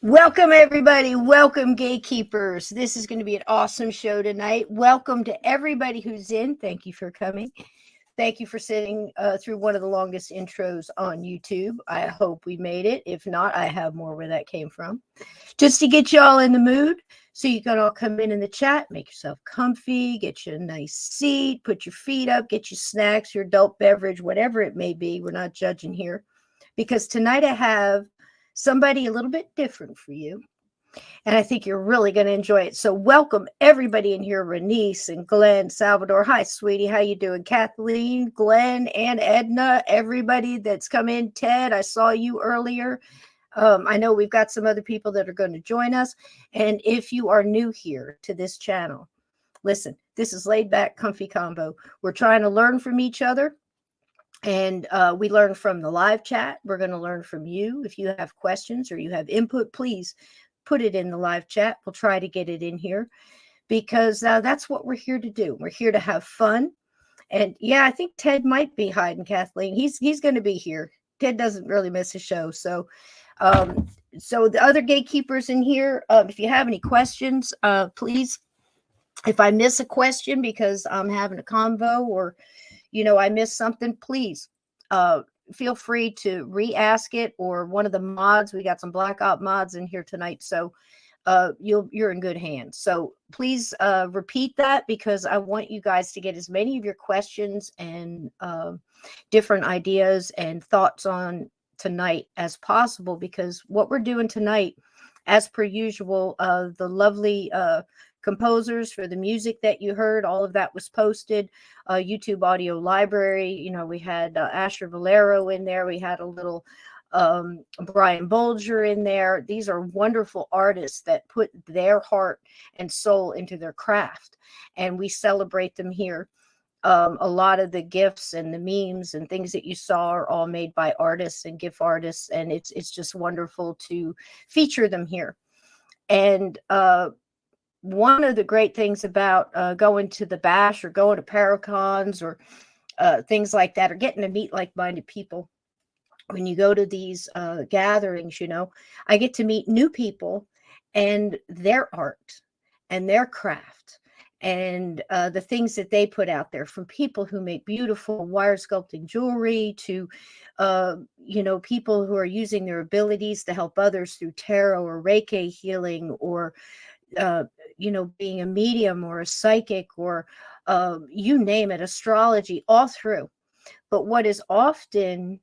Welcome, everybody. Welcome, gatekeepers. This is going to be an awesome show tonight. Welcome to everybody who's in. Thank you for coming. Thank you for sitting through one of the longest intros on YouTube. I hope we made it. If not, I have more where that came from. Just to get you all in the mood so you can all come in the chat, make yourself comfy, get you a nice seat, put your feet up, get your snacks, your adult beverage, whatever it may be. We're not judging here. Because tonight I have somebody a little bit different for you. And I think you're really going to enjoy it. So welcome everybody in here, Renice and Glenn, Salvador. Hi, sweetie. How you doing? Kathleen, Glenn, and Edna, everybody that's come in. Ted, I saw you earlier. I know we've got some other people that are going to join us. And if you are new here to this channel, listen, this is laid back, comfy combo. We're trying to learn from each other. And we learn from the live chat. We're going to learn from you. If you have questions or you have input, please put it in the live chat. We'll try to get it in here because that's what we're here to do. We're here to have fun. And yeah, I think Ted might be hiding, Kathleen. He's going to be here. Ted doesn't really miss a show. So the other gatekeepers in here, if you have any questions, please, if I miss a question because I'm having a convo or I missed something, please feel free to re-ask it, or one of the mods. We got some Black Op mods in here tonight, so you're in good hands. So please repeat that, because I want you guys to get as many of your questions and different ideas and thoughts on tonight as possible, because what we're doing tonight, as per usual, the lovely composers for the music that you heard, all of that was posted. YouTube audio library, we had Asher Valero in there. We had a little Brian Bolger in there. These are wonderful artists that put their heart and soul into their craft, and we celebrate them here. A lot of the gifs and the memes and things that you saw are all made by artists and GIF artists, and it's just wonderful to feature them here. And one of the great things about going to the bash or going to Paracons or things like that, or getting to meet like-minded people, when you go to these gatherings, I get to meet new people and their art and their craft and the things that they put out there, from people who make beautiful wire sculpting jewelry to people who are using their abilities to help others through tarot or Reiki healing, or being a medium or a psychic, or you name it, astrology, all through. But what is often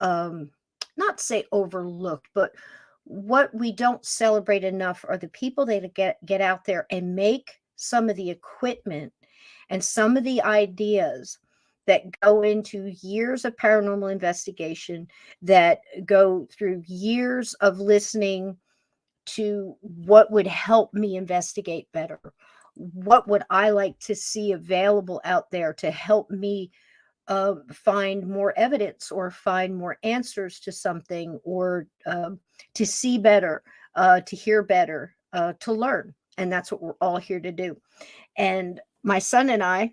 not say overlooked, but what we don't celebrate enough are the people that get out there and make some of the equipment and some of the ideas that go into years of paranormal investigation, that go through years of listening to what would help me investigate better. What would I like to see available out there to help me find more evidence, or find more answers to something, or to see better, to hear better, to learn. And that's what we're all here to do. And my son and I,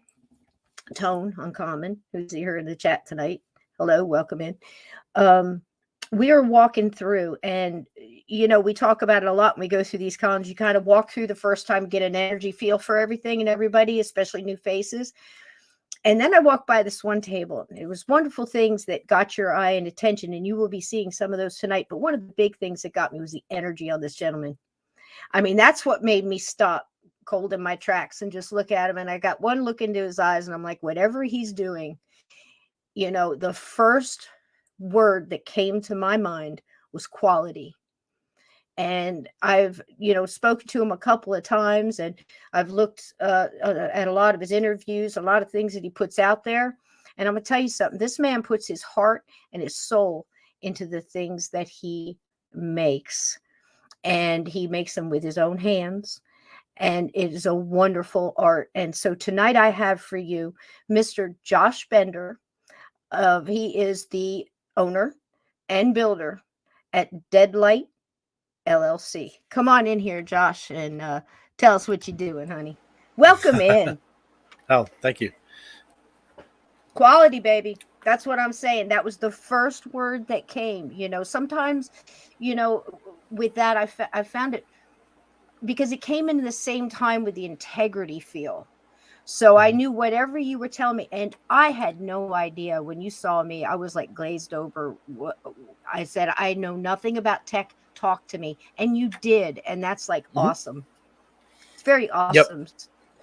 Tone Uncommon, who's here in the chat tonight, hello, welcome in. We are walking through, and we talk about it a lot when we go through these cons. You kind of walk through the first time, get an energy feel for everything and everybody, especially new faces. And then I walked by this one table, and it was wonderful things that got your eye and attention, and you will be seeing some of those tonight. But one of the big things that got me was the energy on this gentleman. I mean, that's what made me stop cold in my tracks and just look at him. And I got one look into his eyes, and I'm like, whatever he's doing, the first word that came to my mind was quality. And I've spoken to him a couple of times, and I've looked at a lot of his interviews, a lot of things that he puts out there. And I'm gonna tell you something, this man puts his heart and his soul into the things that he makes, and he makes them with his own hands, and it is a wonderful art. And so tonight I have for you Mr. Josh Bender. He is the owner and builder at Deadlite LLC. Come on in here, Josh, and tell us what you're doing, honey. Welcome in. Oh, thank you. Quality, baby. That's what I'm saying. That was the first word that came. Sometimes, with that, I found it because it came in the same time with the integrity feel. So I knew whatever you were telling me, and I had no idea when you saw me. I was like glazed over. I said, I know nothing about tech. Talk to me, and you did, and that's like awesome. It's very awesome. Yep.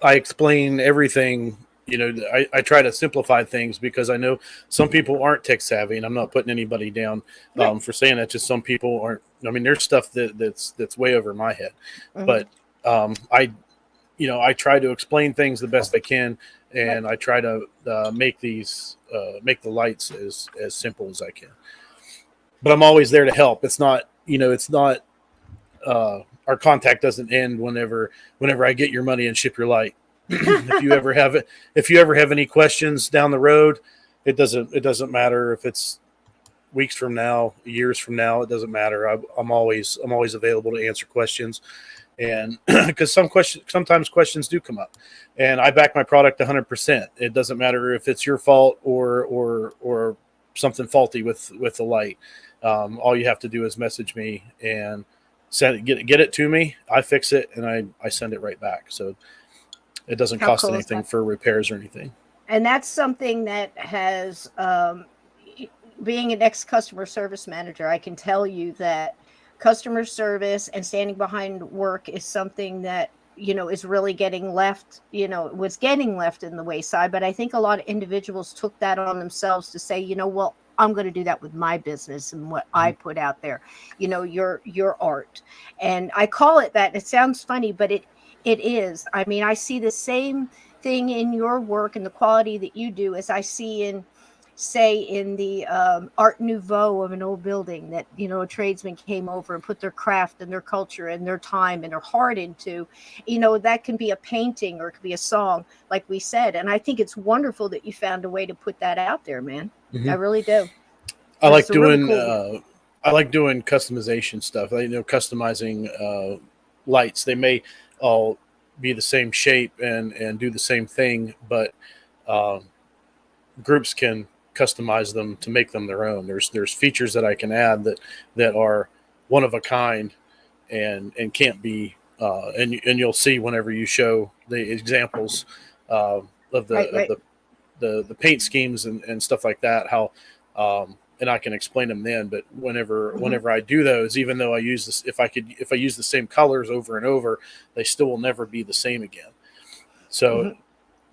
I explain everything. You know, I try to simplify things because I know some people aren't tech savvy, and I'm not putting anybody down for saying that. Just some people aren't. I mean, there's stuff that's way over my head, but I try to explain things the best I can, and I try to make the lights as simple as I can. But I'm always there to help. It's not our contact doesn't end whenever I get your money and ship your light. If you ever have any questions down the road, it doesn't matter if it's weeks from now, years from now, it doesn't matter. I'm always available to answer questions. And because sometimes questions do come up, and I back my product 100%. It doesn't matter if it's your fault or something faulty with the light. All you have to do is message me and get it to me. I fix it and I send it right back. So it doesn't cost anything for repairs or anything. And that's something that has, being an ex-customer service manager, I can tell you that customer service and standing behind work is something that, is really getting left, was getting left in the wayside. But I think a lot of individuals took that on themselves to say, well, I'm going to do that with my business and what I put out there, your art. And I call it that. It sounds funny, but it is. I mean, I see the same thing in your work and the quality that you do as I see in the Art Nouveau of an old building that, a tradesman came over and put their craft and their culture and their time and their heart into, that can be a painting or it could be a song, like we said. And I think it's wonderful that you found a way to put that out there, man. I really do. I like doing customization stuff. Customizing lights. They may all be the same shape and do the same thing, but groups can customize them to make them their own. There's features that I can add that are one of a kind and can't be and you'll see whenever you show the examples of the paint schemes and stuff like that, how and I can explain them then. But whenever I do those, even though I use this, if I use the same colors over and over, they still will never be the same again. So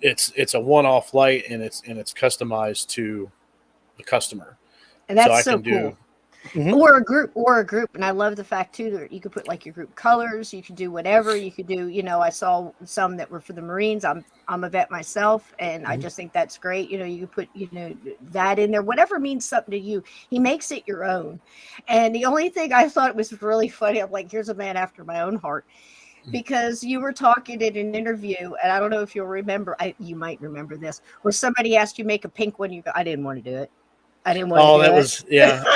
it's a one-off light, and it's customized to the customer. And that's so cool. Or a group. And I love the fact too that you could put like your group colors, you could do whatever you could do. I saw some that were for the Marines. I'm a vet myself, and I just think that's great. You could put, that in there, whatever means something to you. He makes it your own. And the only thing I thought was really funny, I'm like, here's a man after my own heart. Because you were talking in an interview, and I don't know if you'll remember, you might remember this, where somebody asked you to make a pink one. I didn't want to do it. I didn't want to do it.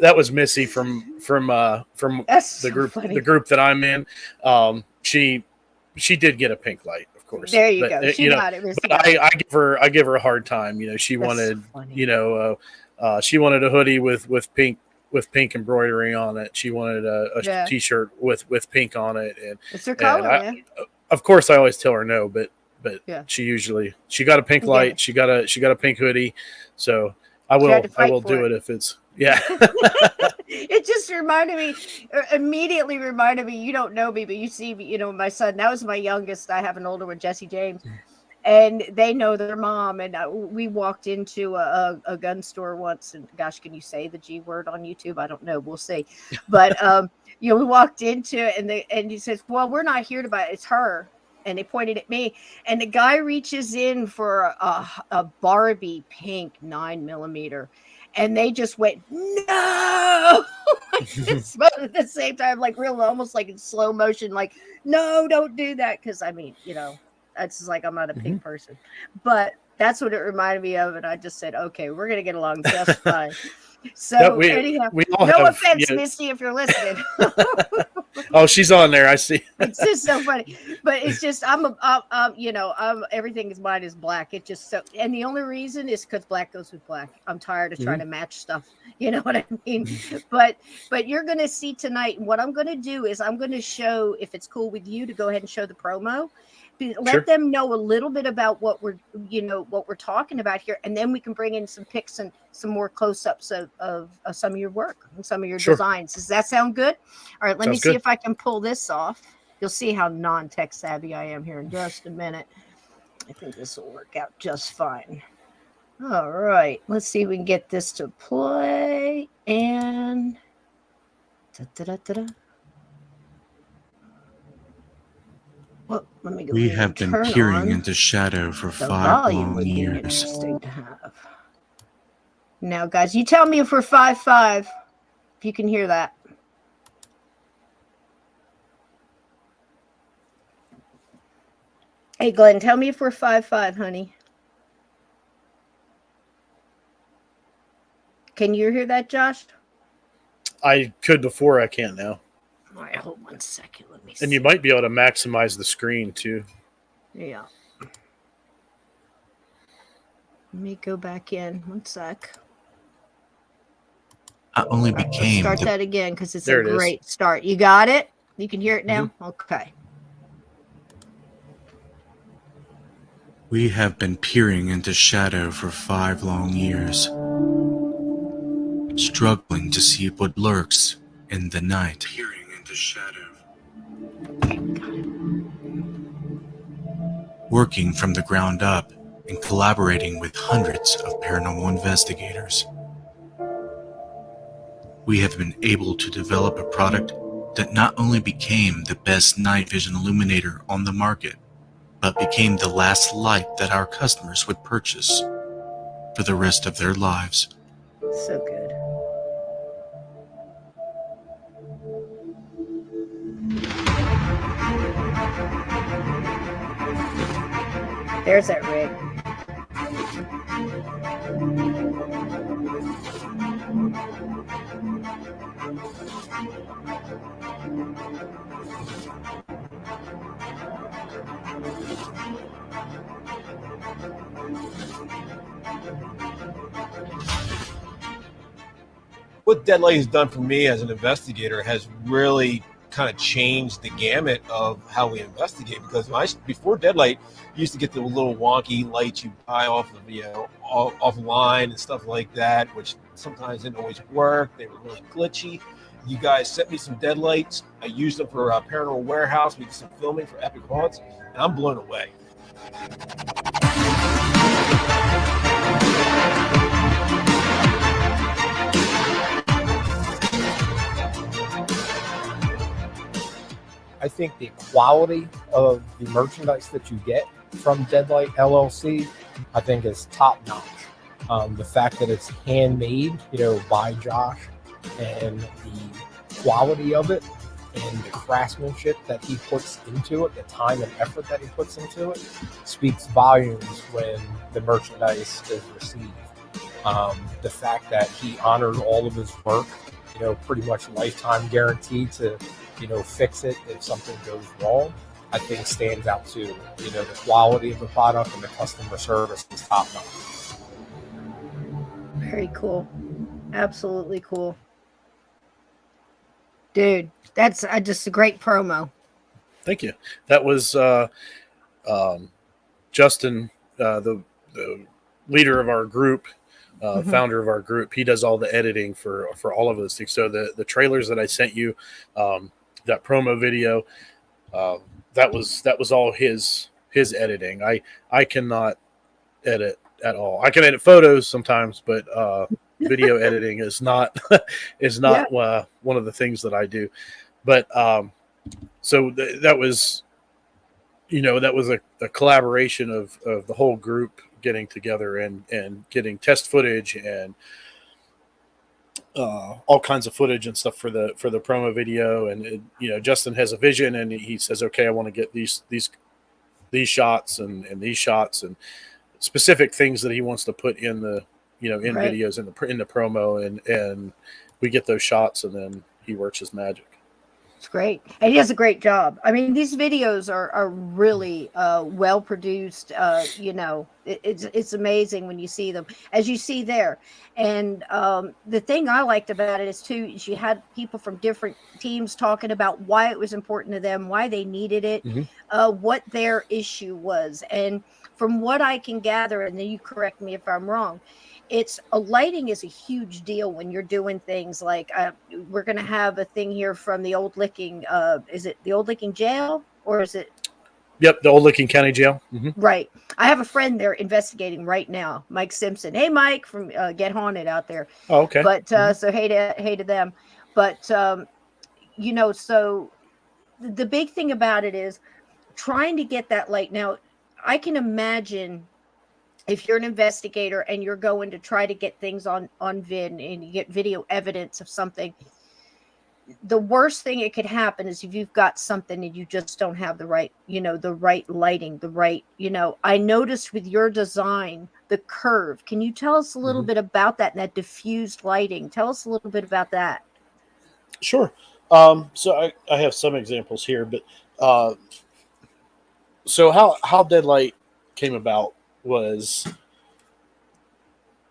That was Missy from the group, so the group that I'm in. She did get a pink light, of course. There you go. She got it. But I give her a hard time. She wanted, she wanted a hoodie with pink embroidery on it. She wanted a t-shirt with pink on it, and it's her color. Of course, I always tell her no, but she got a pink light. She got a pink hoodie. So I will do it if it's It just immediately reminded me. You don't know me, but you see me. My son. That was my youngest. I have an older one, Jesse James. And they know their mom. And we walked into a gun store once. And gosh, can you say the G word on YouTube? I don't know. We'll see. But we walked into it, and he says, "Well, we're not here to buy it. It's her." And they pointed at me. And the guy reaches in for a Barbie pink 9mm, and they just went, "No!" But at the same time, like real, almost like in slow motion, like, "No, don't do that." Because that's just like, I'm not a pink person, but that's what it reminded me of. And I just said, okay, we're going to get along just fine. So anyhow, no offense, Misty, if you're listening. Oh, she's on there. I see. It's just so funny, but it's just everything is mine is black. It just so, and the only reason is because black goes with black. I'm tired of trying to match stuff. You know what I mean? But you're gonna see tonight. What I'm gonna do is I'm gonna show, if it's cool with you, to go ahead and show the promo. Let them know a little bit about what we're talking about here, and then we can bring in some pics and some more close-ups of some of your work and some of your designs. Does that sound good? All right, let me see if I can pull this off. You'll see how non-tech savvy I am here in just a minute. I think this will work out just fine. All right, let's see if we can get this to play. And well, let me go. We have been peering into shadow for 5 long years. Interesting to have. Now, guys, you tell me if we're 5.5. If you can hear that. Hey, Glenn, tell me if we're 5.5, honey. Can you hear that, Josh? I could before. I can't now. All right, hold 1 second. Let me see. And you might be able to maximize the screen too. Yeah. Let me go back in 1 sec. I only became. Start that again because it's a great start. You got it? You can hear it now? Mm-hmm. Okay. We have been peering into shadow for 5 long years, struggling to see what lurks in the night. Peering into shadow. Working from the ground up and collaborating with hundreds of paranormal investigators, we have been able to develop a product that not only became the best night vision illuminator on the market, but became the last light that our customers would purchase for the rest of their lives. So good. There's that rig. What Deadlite has done for me as an investigator has really kind of changed the gamut of how we investigate, because before Deadlite, you used to get the little wonky lights you buy off of offline and stuff like that, which sometimes didn't always work. They were really glitchy. You guys sent me some Deadlites. I used them for Paranormal Warehouse. We did some filming for Epic Haunts, and I'm blown away. I think the quality of the merchandise that you get from Deadlite LLC, I think is top notch. The fact that it's handmade, by Josh, and the quality of it and the craftsmanship that he puts into it, the time and effort that he puts into it, speaks volumes when the merchandise is received. The fact that he honored all of his work, pretty much lifetime guarantee to fix it if something goes wrong, I think stands out too. The quality of the product and the customer service is top notch. Very cool. Absolutely cool. Dude, that's just a great promo. Thank you. That was Justin, the leader of our group, founder of our group. He does all the editing for all of those things. So the trailers that I sent you, that promo video, that was all his editing. I cannot edit at all. I can edit photos sometimes, but video editing is not one of the things that I do. But so that was a collaboration of the whole group getting together and getting test footage and all kinds of footage and stuff for the promo video. And Justin has a vision, and he says, okay, I want to get these shots and these shots and specific things that he wants to put in the videos in the promo, and we get those shots, and then he works his magic. It's great. And he does a great job. I mean, these videos are really well produced. You know, it's amazing when you see them, as you see there. And the thing I liked about it is, too, is you had people from different teams talking about why it was important to them, why they needed it, what their issue was. And from what I can gather, and then you correct me if I'm wrong, it's lighting is a huge deal when you're doing things like we're going to have a thing here from the old Licking. Is it the old Licking jail, or is it? Yep, the old Licking County Jail. Right. I have a friend there investigating right now, Mike Simpson. Hey, Mike from Get Haunted out there. Oh, okay. But so hey to them. But you know, so the big thing about it is trying to get that light. Now, I can imagine if you're an investigator and you're going to try to get things on vid and you get video evidence of something, the worst thing it could happen is if you've got something and you just don't have the right, you know, the right lighting, the right, you know. I noticed with your design, the curve. Can you tell us a little bit about that and that diffused lighting? Tell us a little bit about that. Sure. So I have some examples here, but so how Deadlite came about was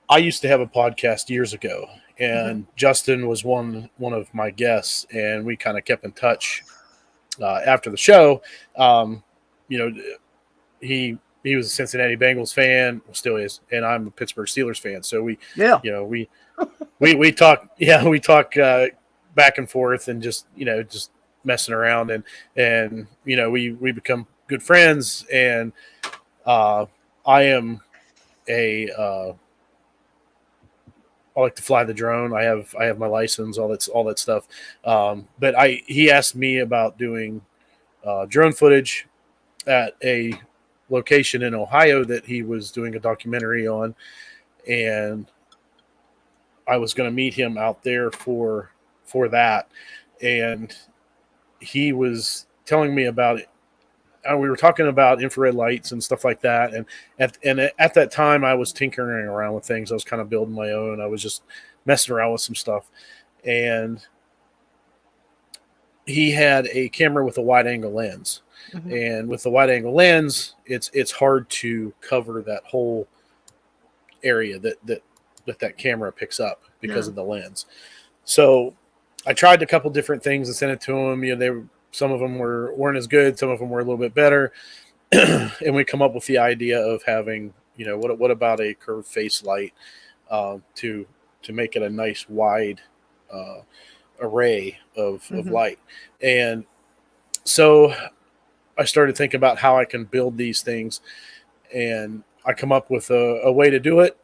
I used to have a podcast years ago, and Justin was one of my guests, and we kind of kept in touch after the show. You know, he was a Cincinnati Bengals fan, still is, and I'm a Pittsburgh Steelers fan. So we talk, we talk back and forth, and just messing around, and we become good friends, and I am I like to fly the drone. I have my license, all that stuff. But he asked me about doing drone footage at a location in Ohio that he was doing a documentary on, and I was going to meet him out there for that, and he was telling me about it. We were talking about infrared lights and stuff like that. And at that time I was tinkering around with things. I was kind of building my own. I was just messing around with some stuff. And he had a camera with a wide angle lens. And with the wide angle lens, it's hard to cover that whole area that camera picks up because of the lens. So I tried a couple different things and sent it to him. Some of them weren't as good. Some of them were a little bit better. And we come up with the idea of having, what about a curved face light to make it a nice wide array of light. And so I started thinking about how I can build these things, and I come up with a way to do it.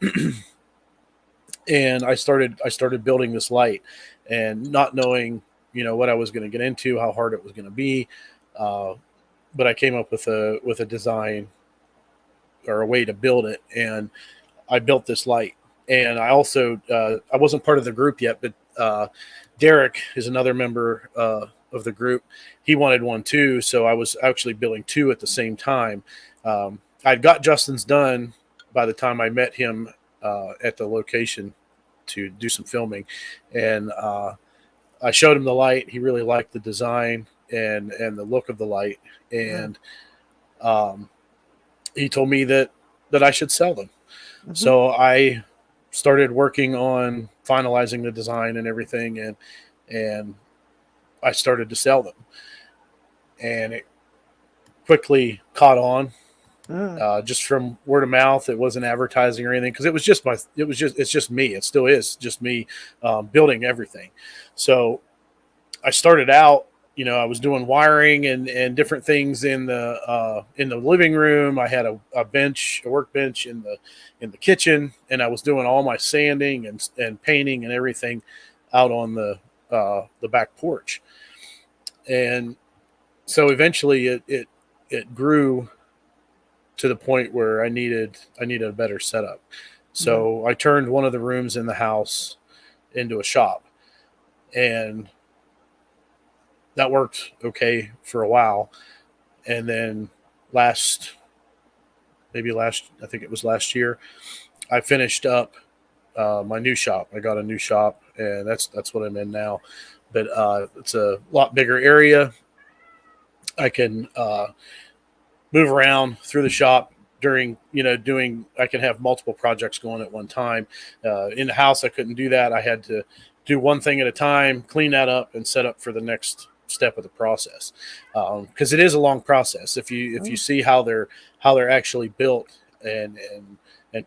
And I started building this light, and not knowing what I was going to get into, how hard it was going to be. But I came up with a design or a way to build it. And I built this light. And I also, I wasn't part of the group yet, but Derek is another member of the group. He wanted one too. So I was actually building two at the same time. I'd got Justin's done by the time I met him at the location to do some filming. And I showed him the light. He really liked the design and the look of the light. And he told me that I should sell them. So I started working on finalizing the design and everything. And I started to sell them. And it quickly caught on. Just from word of mouth. It wasn't advertising or anything, because it's just me. It still is just me building everything. So I started out, I was doing wiring and different things in the living room. I had a workbench in the kitchen, and I was doing all my sanding and painting and everything out on the back porch. And so eventually it grew to the point where I needed a better setup. So I turned one of the rooms in the house into a shop, and that worked okay for a while. And then I think it was last year, I finished up my new shop. I got a new shop, and that's what I'm in now. but it's a lot bigger area. I can move around through the shop during, I can have multiple projects going at one time. In the house, I couldn't do that. I had to do one thing at a time, clean that up, and set up for the next step of the process. Because it is a long process. If you see how they're actually built and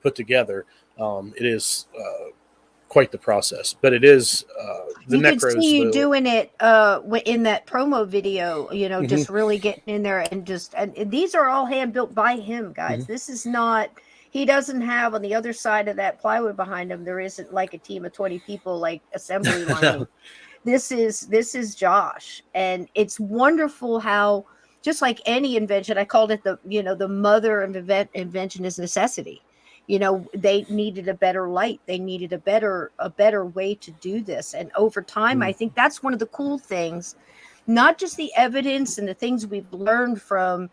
put together, it is quite the process. But it is the you necros. can see you doing it in that promo video, just really getting in there and these are all hand built by him, guys. This is not, he doesn't have on the other side of that plywood behind him, there isn't like a team of 20 people like assembly line. This is Josh, and it's wonderful how, just like any invention, I called it the mother of invention is necessity. They needed a better light. They needed a better way to do this. And over time, I think that's one of the cool things, not just the evidence and the things we've learned from,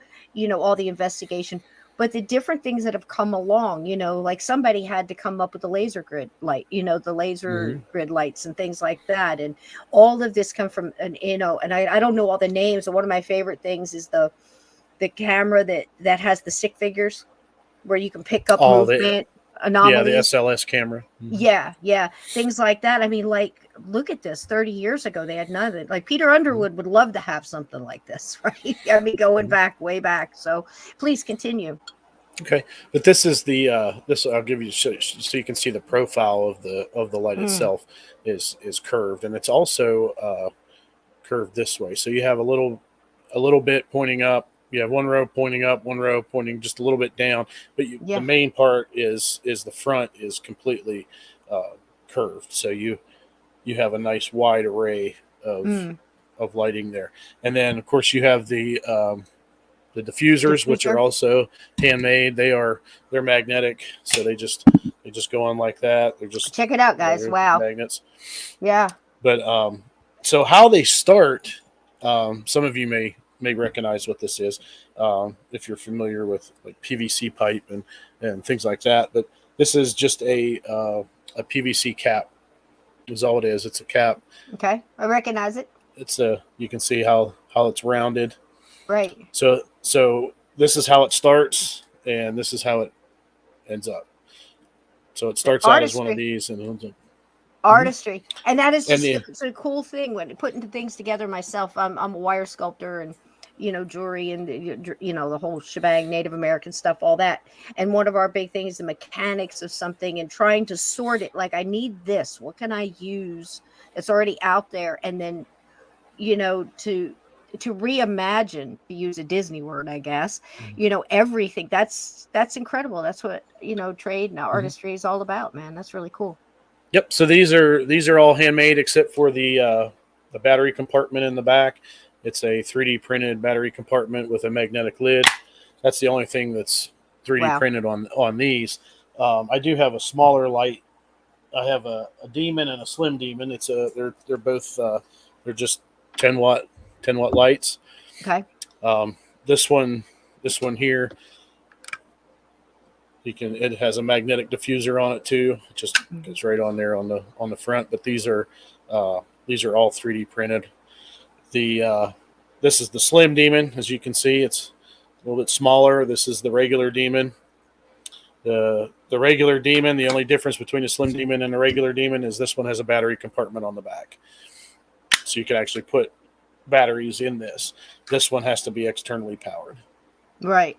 all the investigation, but the different things that have come along, like somebody had to come up with the laser grid light, the laser grid lights and things like that. And all of this come from and I don't know all the names. And one of my favorite things is the camera that has the stick figures, where you can pick up movement anomalies. Yeah, the SLS camera. Yeah. Things like that. I mean, like, look at this. 30 years ago, they had none of it. Like, Peter Underwood would love to have something like this, right? I mean, going way back. So please continue. Okay. But this is this I'll give you so you can see the profile of the light itself is curved, and it's also curved this way. So you have a little bit pointing up. You have one row pointing up, one row pointing just a little bit down, but the main part is the front is completely curved. So you have a nice wide array of lighting there. And then of course you have the diffusers, which are also handmade. They're magnetic, so they just go on like that. They're just, check it out, guys. Wow, magnets. Yeah. But so how they start, some of you may recognize what this is if you're familiar with like PVC pipe and things like that. But this is just a PVC cap is all it is. It's a cap. Okay, I recognize it. It's you can see how it's rounded. Right. So this is how it starts, and this is how it ends up. So it starts out as one of these, and it ends up artistry. And that is just it's a cool thing when putting things together myself. I'm a wire sculptor and jewelry and the whole shebang, Native American stuff, all that. And one of our big things is the mechanics of something and trying to sort it. Like, I need this, what can I use that's already out there? And then to reimagine, to use a Disney word, I guess, everything. That's incredible. That's what trade and artistry is all about, man. That's really cool. Yep. So these are all handmade except for the battery compartment in the back. It's a 3D printed battery compartment with a magnetic lid. That's the only thing that's 3D printed on these. I do have a smaller light. I have a Demon and a Slim Demon. They're both they're just 10 watt lights. Okay. This one here, it has a magnetic diffuser on it too. It just goes right on there on the front. But these are all 3D printed. This is the Slim Demon. As you can see, it's a little bit smaller. This is the regular Demon. The regular Demon, the only difference between the Slim Demon and the regular Demon is this one has a battery compartment on the back. So you can actually put batteries in this. This one has to be externally powered. Right.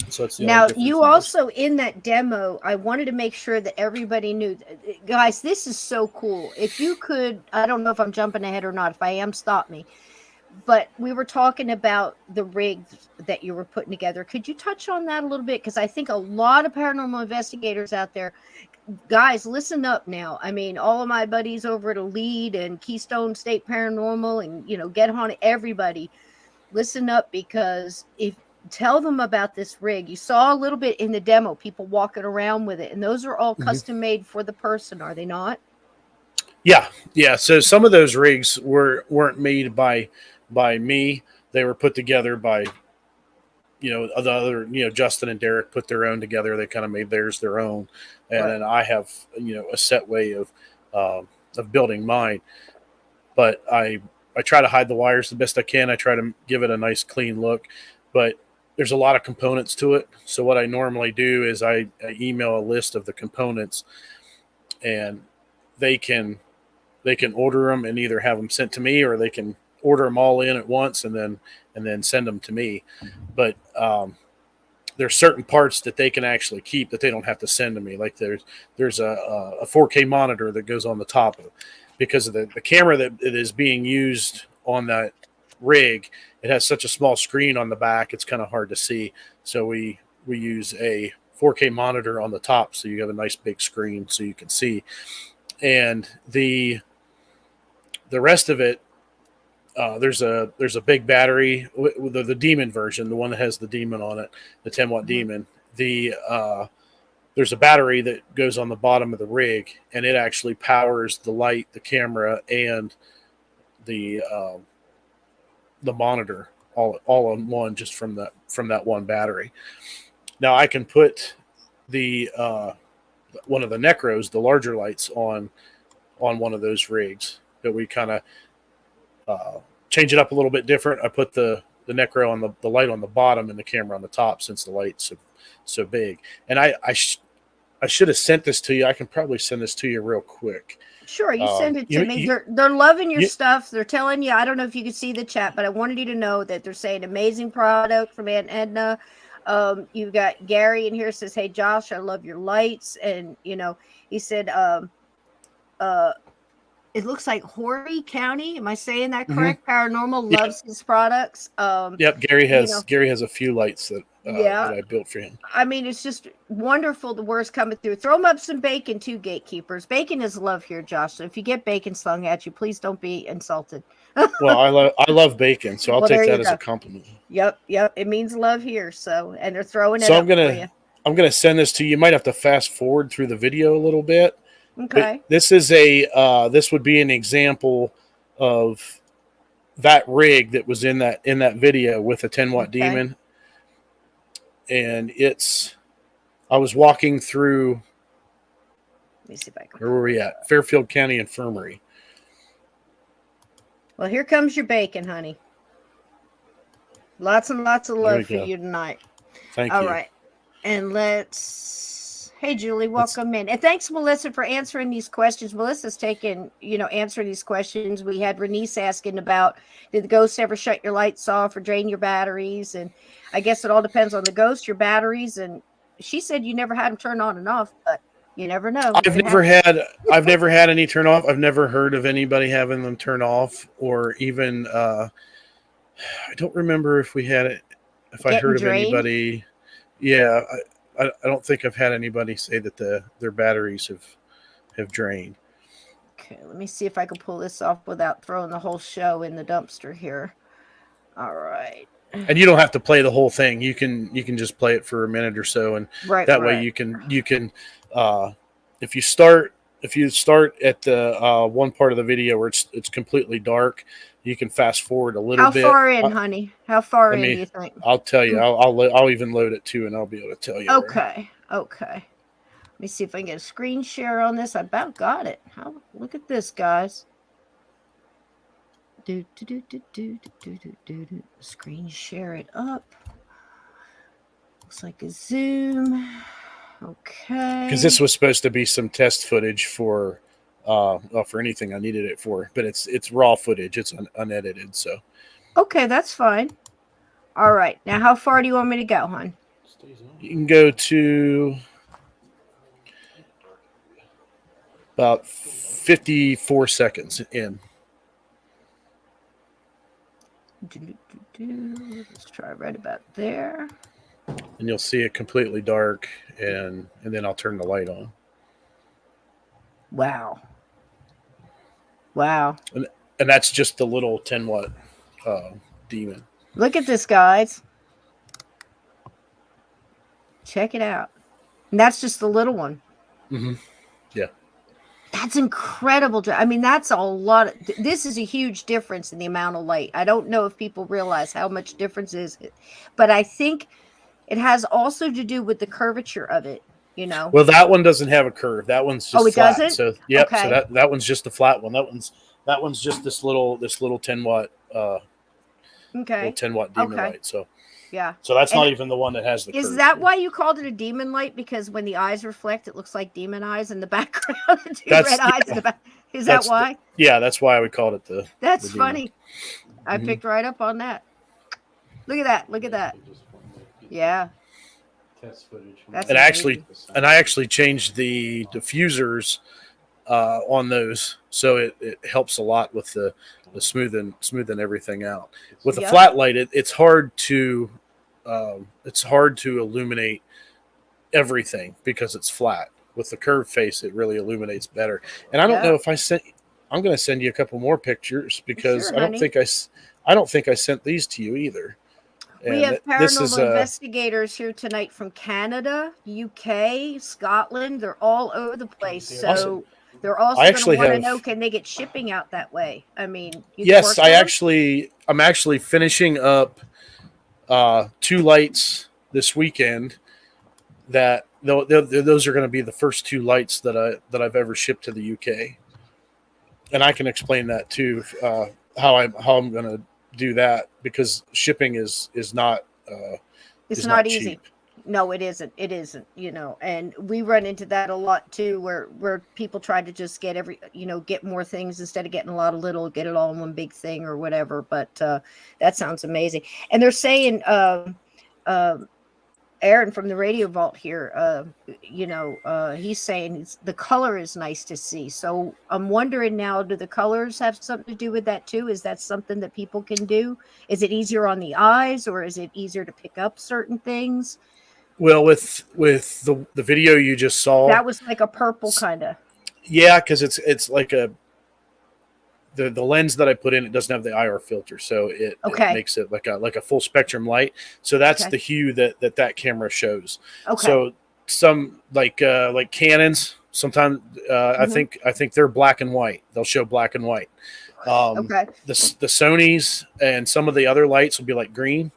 So it's now you also in that demo, I wanted to make sure that everybody knew, guys, this is so cool. If you could, I don't know if I'm jumping ahead or not. If I am, stop me. But we were talking about the rigs that you were putting together. Could you touch on that a little bit? Because I think a lot of paranormal investigators out there, guys, listen up now. I mean, all of my buddies over at Elite and Keystone State Paranormal and, Get On, everybody, listen up, because tell them about this rig. You saw a little bit in the demo, people walking around with it, and those are all custom made for the person, are they not? Yeah. So some of those rigs weren't made by me. They were put together by the other, Justin and Derek put their own together. They kind of made theirs their own, and then I have a set way of building mine. but I try to hide the wires the best I can. I try to give it a nice clean look, but there's a lot of components to it. So what I normally do is I email a list of the components, and they can order them and either have them sent to me, or they can order them all in at once and then send them to me. But there's certain parts that they can actually keep that they don't have to send to me. Like there's a 4K monitor that goes on the top of it, because of the camera that it is being used on that rig. It has such a small screen on the back, it's kind of hard to see. So we use a 4K monitor on the top, so you have a nice big screen so you can see. And the rest of it, there's a big battery, the Demon version, the one that has the Demon on it, the 10-watt Demon. There's a battery that goes on the bottom of the rig, and it actually powers the light, the camera, and the monitor all in one, just from that one battery. Now I can put the one of the Necros, the larger lights, on one of those rigs, that we kind of change it up a little bit different. I put the Necro on the light on the bottom and the camera on the top, since the light's so big. And I should have sent this to you. I can probably send this to you real quick. Sure, you send it to me. They're loving your stuff. They're telling you, I don't know if you can see the chat, but I wanted you to know that they're saying amazing product from Aunt Edna. You've got Gary in here, says, "Hey Josh, I love your lights." And he said it looks like Horry County. Am I saying that correct? Paranormal loves his products. Yep, Gary has a few lights that I built for him. I mean, it's just wonderful. The words coming through. Throw them up some bacon too, gatekeepers. Bacon is love here, Josh. So if you get bacon slung at you, please don't be insulted. Well, I love bacon, so I'll take that as a compliment. Yep. It means love here. So, and they're throwing it. So I'm gonna send this to you. You might have to fast forward through the video a little bit. Okay. But this is this would be an example of that rig that was in that video with a 10-watt Demon. And I was walking through, let me see if I can. Where were we at? Fairfield County Infirmary. Well, here comes your bacon, honey. Lots and lots of love for you tonight. Thank you. All right. And hey, Julie, welcome in. And thanks, Melissa, for answering these questions. Melissa's taken, answering these questions. We had Renice asking about, did the ghosts ever shut your lights off or drain your batteries? And I guess it all depends on the ghost, your batteries. And she said you never had them turn on and off, but you never know. I've never had any turn off. I've never heard of anybody having them turn off, or even, I don't remember if we had it, if I heard of anybody. Yeah. I don't think I've had anybody say that their batteries have drained. Okay, let me see if I can pull this off without throwing the whole show in the dumpster here. All right. And you don't have to play the whole thing. You can just play it for a minute or so, and that way you can if you start at the one part of the video where it's completely dark, you can fast forward a little bit. How far in, honey? How far in do you think? I'll tell you. I'll even load it too, and I'll be able to tell you. Okay. Let me see if I can get a screen share on this. I about got it. Look at this, guys. Screen share it up. Looks like a Zoom. Okay. Because this was supposed to be some test footage for anything I needed it for, but it's raw footage. It's unedited, so. Okay, that's fine. All right. Now, how far do you want me to go, hon? You can go to about 54 seconds in. Let's try right about there. And you'll see it completely dark, and then I'll turn the light on. Wow. And that's just the little 10-watt Demon. Look at this, guys. Check it out. And that's just the little one. Mm-hmm. Yeah. That's incredible. I mean, that's a lot. This is a huge difference in the amount of light. I don't know if people realize how much difference is it, but I think it has also to do with the curvature of it. Well, that one doesn't have a curve. That one's just it flat. doesn't? So, yep. Okay. So that one's just a flat one. That one's That one's just this little 10-watt Okay. little 10-watt demon Okay. light. So Yeah. that's And not even the one that has the Is curve. that why you called it a demon light? Because when the eyes reflect, it looks like demon eyes in the background. Two That's- red eyes in the back. Is that That's why? Yeah, that's why I would call it the. That's the demon. funny. I Mhm. picked right up on that. Look at that. Look at that. Yeah. Test footage. That's And amazing. I actually changed the diffusers on those, so it helps a lot with the smoothing everything out. With a Yep. flat light, it's hard to illuminate everything because it's flat. With the curved face, it really illuminates better. And I don't know if I'm going to send you a couple more pictures because Sure, I don't honey. think I sent these to you either. We And have this is paranormal investigators here tonight from Canada, UK, Scotland. They're all over the place. So Awesome. they're also I going to actually want to have- know, can they get shipping out that way? I mean, you can yes, work with them? I'm actually finishing up 2 lights this weekend. That those are going to be the first 2 lights that I've ever shipped to the UK, and I can explain that too. How I'm going to do that, because shipping is not It's is not easy. cheap. No, it isn't. It isn't, and we run into that a lot too, where people try to just get get more things instead of getting a lot of little, get it all in one big thing or whatever. But that sounds amazing. And they're saying, Aaron from the Radio Vault here, he's saying the color is nice to see. So I'm wondering now, do the colors have something to do with that too? Is that something that people can do? Is it easier on the eyes, or is it easier to pick up certain things? Well, with the video you just saw, That was like a purple kind of. yeah, because it's like the lens that I put in, it doesn't have the IR filter, so it makes it like a full spectrum light. So that's the hue that camera shows. Okay. So some like Canons, sometimes I think they're black and white. They'll show black and white. Okay. The Sonys and some of the other lights will be like green.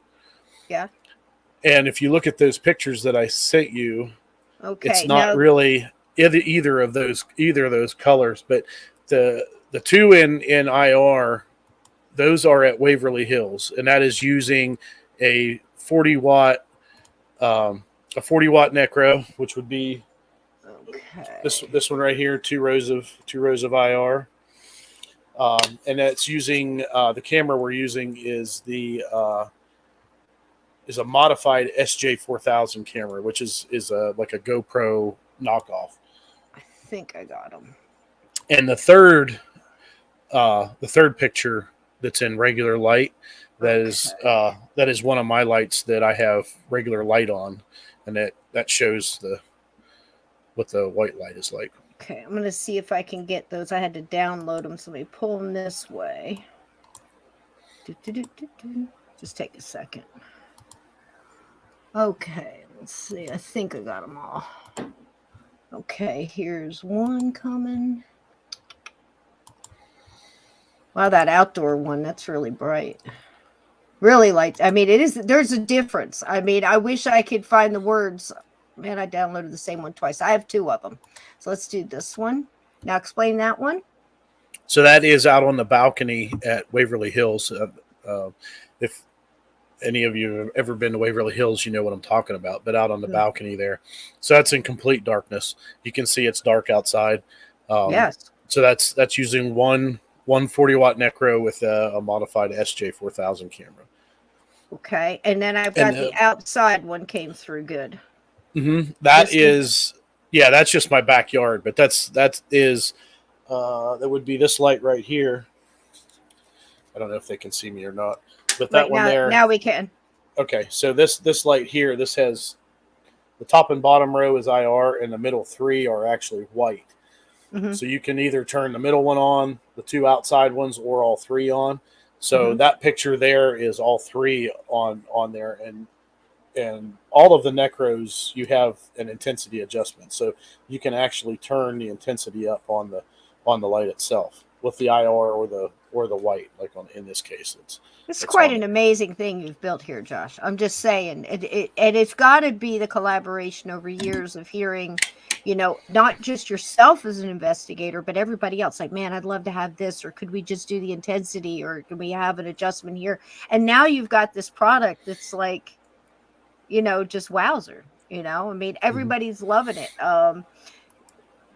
Yeah. And if you look at those pictures that I sent you, it's Okay. not really either of those colors, but the 2 in IR, those are at Waverly Hills, and that is using a 40-watt necro, which would be this one right here, 2 rows of IR, and that's using the camera we're using is a modified SJ4000 camera, which is like a GoPro knockoff. I think I got them. And the third picture that's in regular light, that is one of my lights that I have regular light on, and that shows what the white light is like. Okay, I'm gonna see if I can get those. I had to download them, so let me pull them this way. Just take a second. Okay, let's see. I think I got them all. Okay, here's one coming. Wow, that outdoor one, that's really bright. Really light. I mean, there's a difference. I mean, I wish I could find the words. Man, I downloaded the same one twice. I have 2 of them. So let's do this one. Now explain that one. So that is out on the balcony at Waverly Hills. If any of you have ever been to Waverly Hills, you know what I'm talking about, but out on the balcony there. So that's in complete darkness. You can see it's dark outside. Yes. So that's using one 40-watt necro with a modified SJ4000 camera. Okay. And then I've got the outside one came through good. Mm-hmm. That's just my backyard, but that would be this light right here. I don't know if they can see me or not, but that one there. Now we can. Okay, so this light here, this has the top and bottom row is IR, and the middle 3 are actually white. Mm-hmm. So you can either turn the middle one on, the 2 outside ones, or all 3 on. So that picture there is all 3 on there, and all of the necros, you have an intensity adjustment, so you can actually turn the intensity up on the light itself with the IR or the white, like in this case. It's quite an amazing thing you've built here, Josh. I'm just saying, and it's got to be the collaboration over years of hearing not just yourself as an investigator, but everybody else. Like, man, I'd love to have this, or could we just do the intensity, or can we have an adjustment here? And now you've got this product that's like, just wowzer. I mean, everybody's loving it.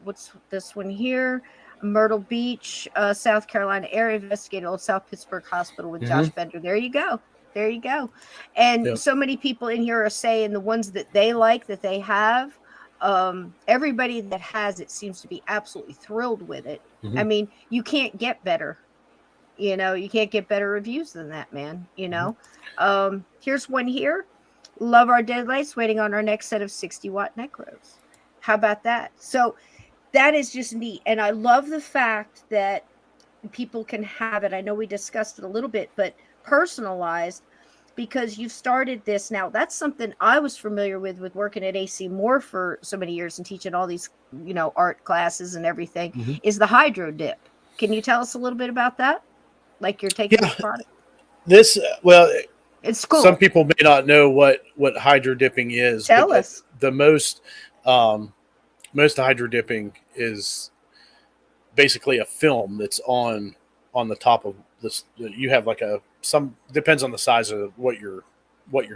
What's this one here? Myrtle Beach, South Carolina area investigator, Old South Pittsburgh Hospital with Josh Bender. There you go. And so many people in here are saying the ones that they like, that they have. Everybody that has it seems to be absolutely thrilled with it. I mean, you can't get better. You can't get better reviews than that, man. Here's one here. Love our Deadlites. Waiting on our next set of 60-watt necros. How about that? So that is just neat. And I love the fact that people can have it. I know we discussed it a little bit, but personalized, because you've started this now. That's something I was familiar with working at AC Moore for so many years and teaching all these, art classes and everything, is the hydro dip. Can you tell us a little bit about that? Like, you're taking this product? It's cool. Some people may not know what hydro dipping is. Tell us. The most hydro dipping is basically a film that's on the top of this. You have like depends on the size of what you're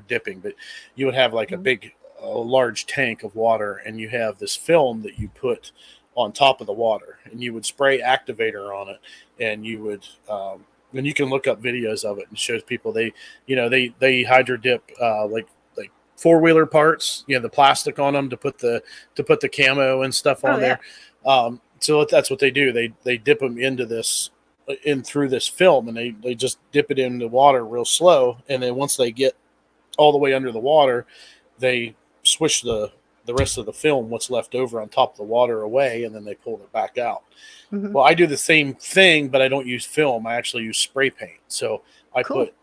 dipping, but you would have like a large tank of water, and you have this film that you put on top of the water, and you would spray activator on it, and you would and you can look up videos of it, and shows people they hydro dip like 4-wheeler parts, the plastic on them to put the camo and stuff on there. So that's what they do. They dip them into through this film, and they just dip it in the water real slow. And then once they get all the way under the water, they swish the rest of the film, what's left over on top of the water, away, and then they pull it back out. Well, I do the same thing, but I don't use film. I actually use spray paint. So I put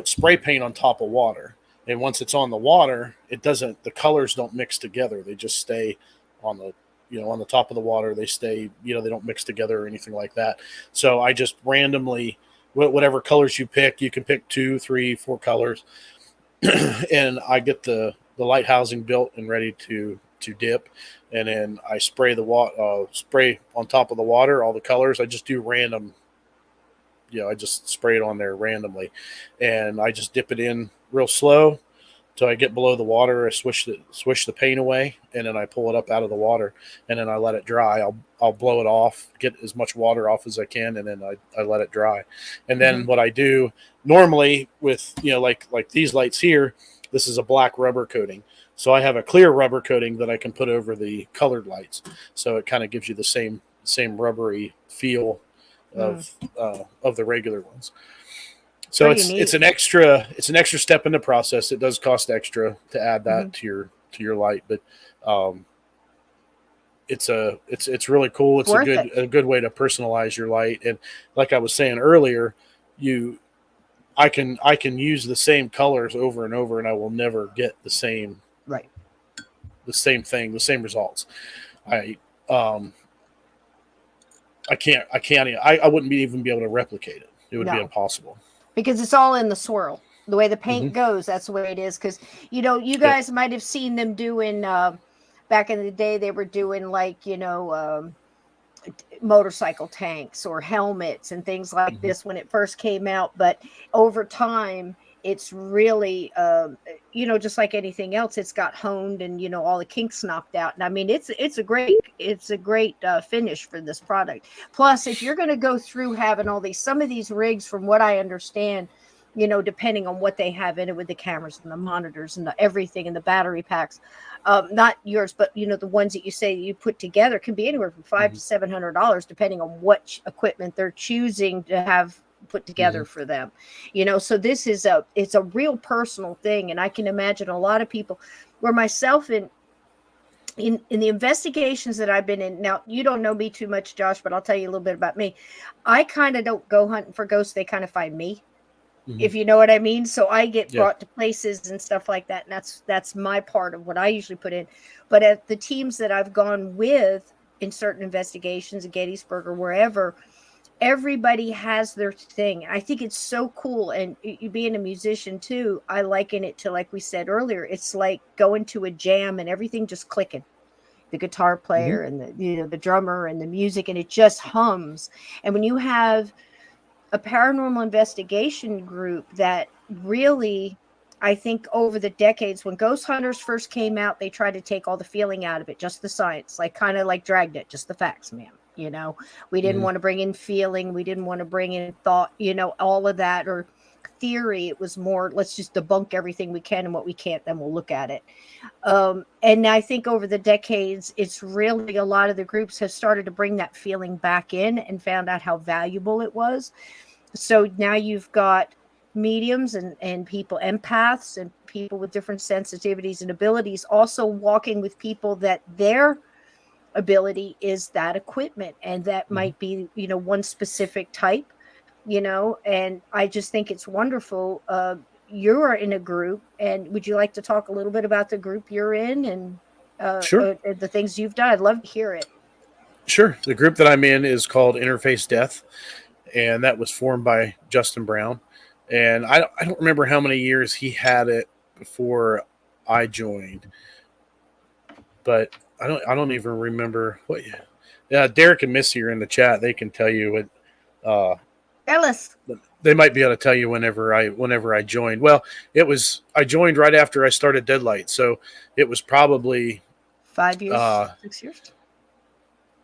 spray paint on top of water. And once it's on the water, the colors don't mix together. They just stay on the top of the water. They stay, they don't mix together or anything like that. So I just randomly, whatever colors you can pick 2, 3, 4 colors. And I get the light housing built and ready to dip. And then I spray spray on top of the water, all the colors. I just do random, I just spray it on there randomly, and I just dip it in real slow till I get below the water. I swish the paint away, and then I pull it up out of the water, and then I let it dry. I'll blow it off, get as much water off as I can, and then I let it dry. And then what I do normally with, like these lights here, this is a black rubber coating. So I have a clear rubber coating that I can put over the colored lights. So it kind of gives you the same rubbery feel of the regular ones. So it's an extra step in the process. It does cost extra to add that to your light, but it's really cool. It's a good way to personalize your light. And like I was saying earlier, I can use the same colors over and over, and I will never get the same thing, the same results. I wouldn't even be able to replicate it. It would be impossible. Because it's all in the swirl. The way the paint goes, that's the way it is. Because, you guys might have seen them doing, back in the day, they were doing like, motorcycle tanks or helmets and things like this when it first came out. But over time, it's really, just like anything else, it's got honed and, all the kinks knocked out. And I mean, it's a great finish for this product. Plus, if you're going to go through having some of these rigs, from what I understand, depending on what they have in it with the cameras and the monitors and everything and the battery packs, not yours, but the ones that you say you put together can be anywhere from $500 to $700, depending on what equipment they're choosing to have put together for them. So this is it's a real personal thing. And I can imagine a lot of people, where myself in the investigations that I've been in. Now, you don't know me too much, Josh, but I'll tell you a little bit about me. I kind of don't go hunting for ghosts. They kind of find me, if you know what I mean. So I get brought to places and stuff like that. And that's my part of what I usually put in. But at the teams that I've gone with in certain investigations at Gettysburg or wherever, everybody has their thing. I think it's so cool. And you being a musician too, I liken it to, like we said earlier, it's like going to a jam and everything just clicking. the guitar player and the drummer and the music, and it just hums. And when you have a paranormal investigation group that really, I think over the decades, when Ghost Hunters first came out, they tried to take all the feeling out of it, just the science, like kind of like Dragnet, just the facts, man. We didn't want to bring in feeling. We didn't want to bring in thought, all of that, or theory. It was more, let's just debunk everything we can, and what we can't, then we'll look at it. And I think over the decades, it's really, a lot of the groups have started to bring that feeling back in and found out how valuable it was. So now you've got mediums and people, empaths, and people with different sensitivities and abilities, also walking with people that their ability is that equipment, and that might be, one specific type, and I just think it's wonderful. You're in a group, and would you like to talk a little bit about the group you're in and Sure. the things you've done? I'd love to hear it. Sure. The group that I'm in is called Interface Death, and that was formed by Justin Brown. And I don't remember how many years he had it before I joined, but I don't even remember what. Yeah, Derek and Missy are in the chat. They can tell you what. Tell us. They might be able to tell you whenever I joined. Well, I joined right after I started Deadlite, so it was probably 5 years, 6 years.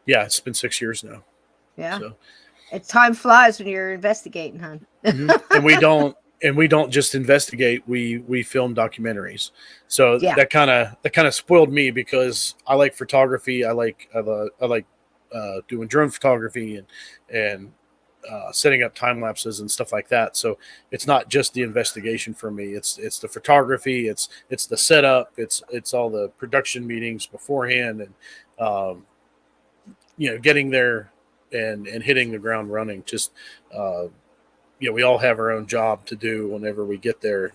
Yeah, it's been 6 years now. Yeah, so. Time flies when you're investigating, hon. And we don't just investigate. We film documentaries. So that kind of spoiled me, because I like photography. I like doing drone photography and setting up time lapses and stuff like that. So it's not just the investigation for me. It's the photography. It's the setup. It's all the production meetings beforehand, and getting there and hitting the ground running. Just we all have our own job to do whenever we get there.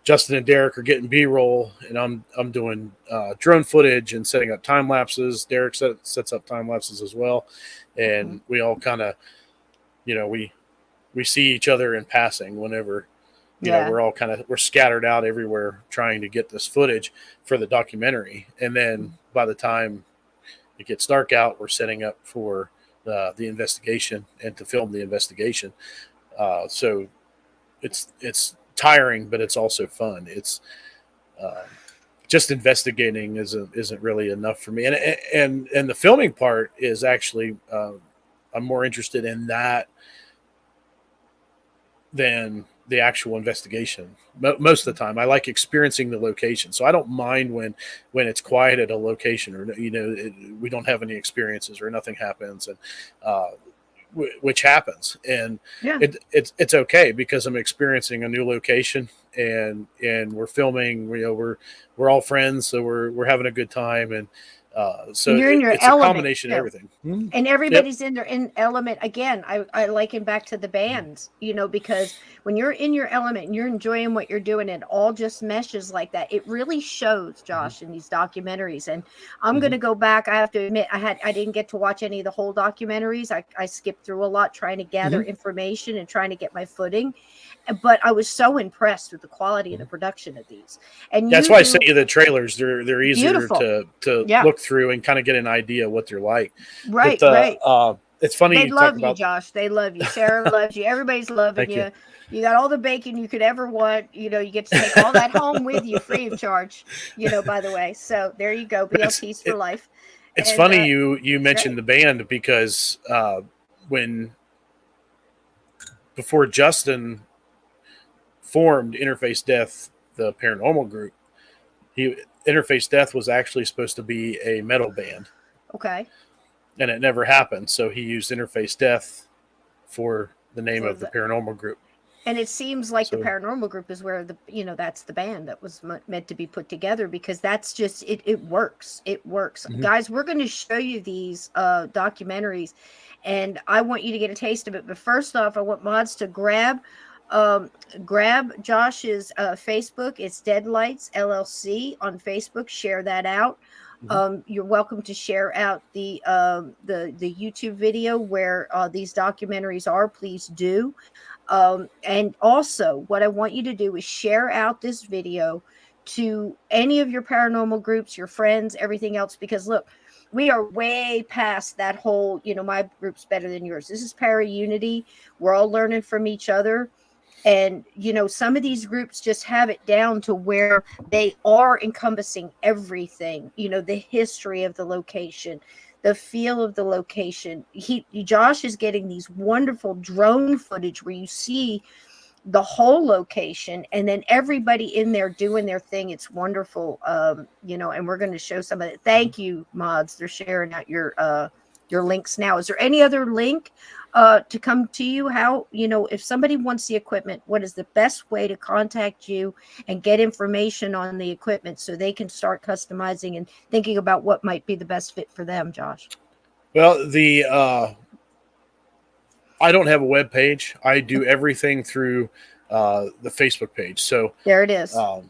Justin and Derek are getting B-roll, and I'm doing drone footage and setting up time lapses. Derek sets up time lapses as well, and we all kind of we see each other in passing whenever we're all we're scattered out everywhere trying to get this footage for the documentary. And then by the time it gets dark out, we're setting up for the investigation and to film the investigation. So it's tiring, but it's also fun. It's just investigating isn't really enough for me. And the filming part is actually I'm more interested in that than the actual investigation. Most of the time, I like experiencing the location. So I don't mind when it's quiet at a location, or we don't have any experiences or nothing happens, and which happens, and it's okay, because I'm experiencing a new location, and we're filming. We're all friends, so we're having a good time, and so you're in your it's element, a combination of everything. And everybody's in their element. Again, I liken back to the bands, because when you're in your element and you're enjoying what you're doing, it all just meshes like that. It really shows, Josh, in these documentaries. And I'm going to go back. I have to admit, I didn't get to watch any of the whole documentaries. I skipped through a lot trying to gather information and trying to get my footing. But I was so impressed with the quality of the production of these. And that's why I sent you the trailers. They're easier beautiful. to look through and kind of get an idea what they're like. Right, right. It's funny. They love you, Josh. They love you. Sarah loves you. Everybody's loving you. You got all the bacon you could ever want. You get to take all that home with you free of charge, by the way. So there you go. BLTs for life. It's funny you mentioned the band, because before Justin formed Interface Death, the paranormal group, Interface Death was actually supposed to be a metal band. Okay. And it never happened. So he used Interface Death for the name of the paranormal group. And it seems like the paranormal group is where that's the band that was meant to be put together, because that's just, it works. It works. Guys, we're going to show you these documentaries, and I want you to get a taste of it. But first off, I want mods to grab Josh's Facebook. It's Deadlites LLC on Facebook. Share that out. You're welcome to share out the YouTube video where these documentaries are. Please do. And also, what I want you to do is share out this video to any of your paranormal groups, your friends, everything else, because look, we are way past that whole, my group's better than yours. This is para unity. We're all learning from each other. And, some of these groups just have it down to where they are encompassing everything, the history of the location, the feel of the location. Josh is getting these wonderful drone footage where you see the whole location and then everybody in there doing their thing. It's wonderful. And we're going to show some of it. Thank you, mods. They're sharing out your links now. Is there any other link to come to you? How, if somebody wants the equipment, what is the best way to contact you and get information on the equipment so they can start customizing and thinking about what might be the best fit for them, Josh? Well, I don't have a web page. I do everything through the Facebook page. So there it is. So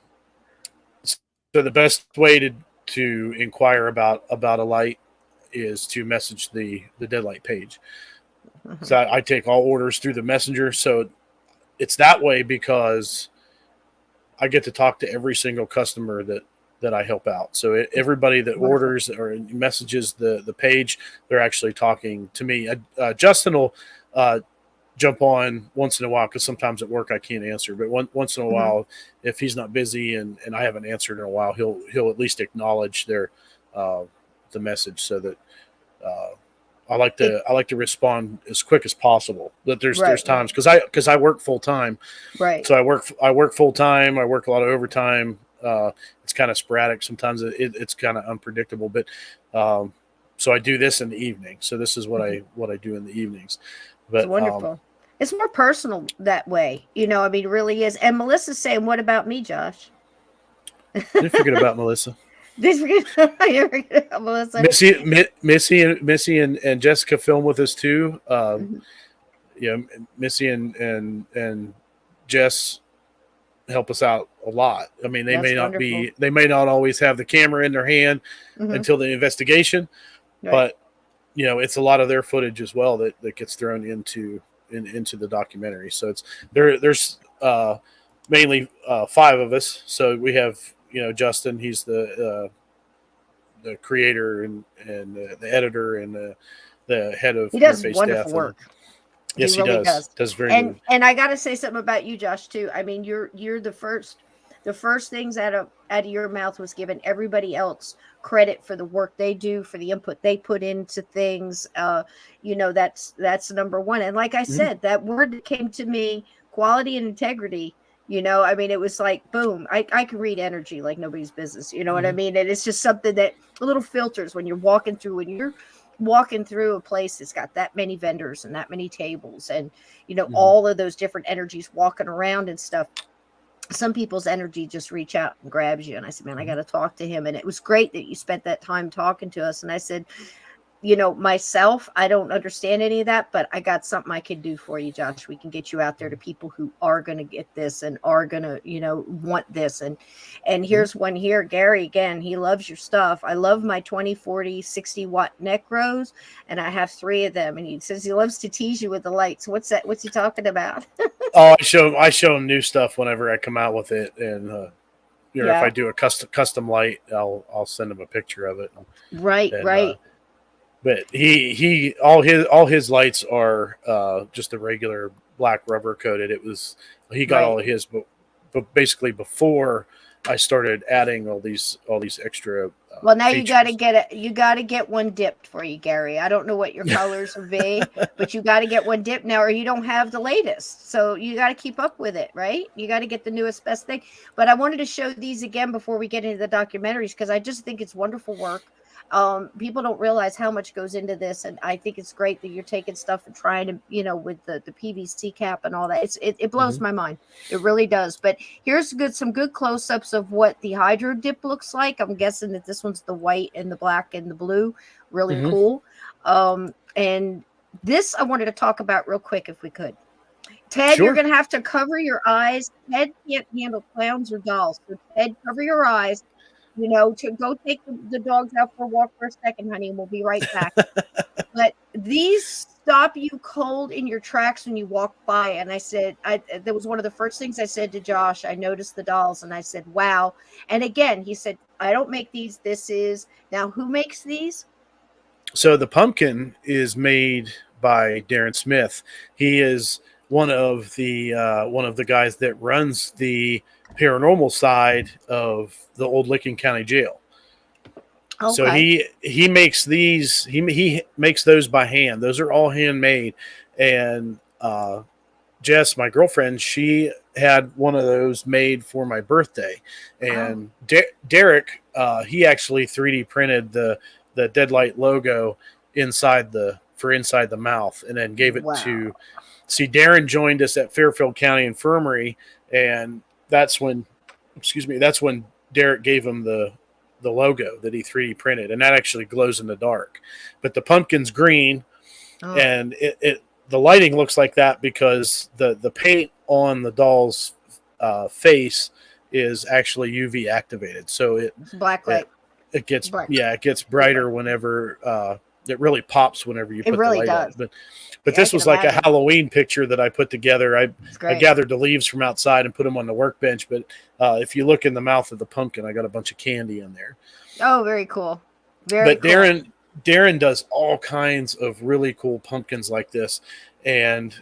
the best way to inquire about a light is to message the Deadlite page. So I take all orders through the messenger. So it's that way because I get to talk to every single customer that I help out. So everybody that orders or messages the page, they're actually talking to me. Justin will jump on once in a while because sometimes at work I can't answer. But once in a while, if he's not busy and I haven't answered in a while, he'll at least acknowledge the message so that I like to respond as quick as possible. But there's times because I work full time, right? So I work full time. I work a lot of overtime. It's kind of sporadic. Sometimes it's kind of unpredictable. But so I do this in the evening. So this is what I do in the evenings. But it's wonderful. It's more personal that way. It really is. And Melissa's saying, "What about me, Josh?" Didn't forget about Melissa. Melissa. Missy and Jessica film with us too. Missy and Jess help us out a lot. I mean, they may not always have the camera in their hand until the investigation, but it's a lot of their footage as well that gets thrown into the documentary. So there's mainly 5 of us. So we have Justin, he's the creator and the editor and the head of he does interface wonderful staff. work. Yes, he really does. Does very good. And I got to say something about you, Josh, too. I mean, you're the first things out of your mouth was giving everybody else credit for the work they do, for the input they put into things. That's number one. And like I said, that word that came to me, quality and integrity. It was like, boom, I can read energy like nobody's business. You know what I mean? And it's just something that little filters when you're walking through a place that's got that many vendors and that many tables and, all of those different energies walking around and stuff. Some people's energy just reach out and grabs you. And I said, man, I got to talk to him. And it was great that you spent that time talking to us. And I said, myself, I don't understand any of that, but I got something I can do for you, Josh. We can get you out there to people who are going to get this and are going to, want this. And here's one here, Gary, again, he loves your stuff. I love my 20, 40, 60 watt neck rose. And I have 3 of them. And he says he loves to tease you with the lights. What's that? What's he talking about? I show him new stuff whenever I come out with it. And, if I do a custom light, I'll send him a picture of it. Right. But he all his lights are just a regular black rubber coated. He got all of his, but basically before I started adding all these extra. Well, now features. you got to get one dipped for you, Gary. I don't know what your colors will be, but you got to get one dipped now, or you don't have the latest. So you got to keep up with it, right? You got to get the newest, best thing. But I wanted to show these again before we get into the documentaries because I just think it's wonderful work. People don't realize how much goes into this, and I think it's great that you're taking stuff and trying to, with the PVC cap and all that. It blows my mind. It really does. But here's some good close-ups of what the hydro dip looks like. I'm guessing that this one's the white and the black and the blue. Really cool. And this I wanted to talk about real quick if we could. Ted, you're going to have to cover your eyes. Ted can't handle clowns or dolls. So Ted, cover your eyes. To go take the dogs out for a walk for a second, honey, and we'll be right back. But these stop you cold in your tracks when you walk by. And I said, that was one of the first things I said to Josh. I noticed the dolls and I said, wow. And again, he said, I don't make these. This is now who makes these? So the pumpkin is made by Darren Smith. He is one of the guys that runs the paranormal side of the old Licking County Jail. Okay. So he makes these. He makes those by hand. Those are all handmade. And Jess, my girlfriend, she had one of those made for my birthday. And Derek, he actually 3D printed the Deadlite logo inside the mouth, and then gave it to. See, Darren joined us at Fairfield County Infirmary, and that's when Derek gave him the logo that he 3D printed, and that actually glows in the dark. But the pumpkin's green, and the lighting looks like that because the paint on the doll's face is actually UV activated, so it's black light. It gets it gets brighter whenever it really pops whenever you put the light on. But this was like a Halloween picture that I put together. I gathered the leaves from outside and put them on the workbench. But if you look in the mouth of the pumpkin, I got a bunch of candy in there. Oh, very cool. Very cool. Darren does all kinds of really cool pumpkins like this. And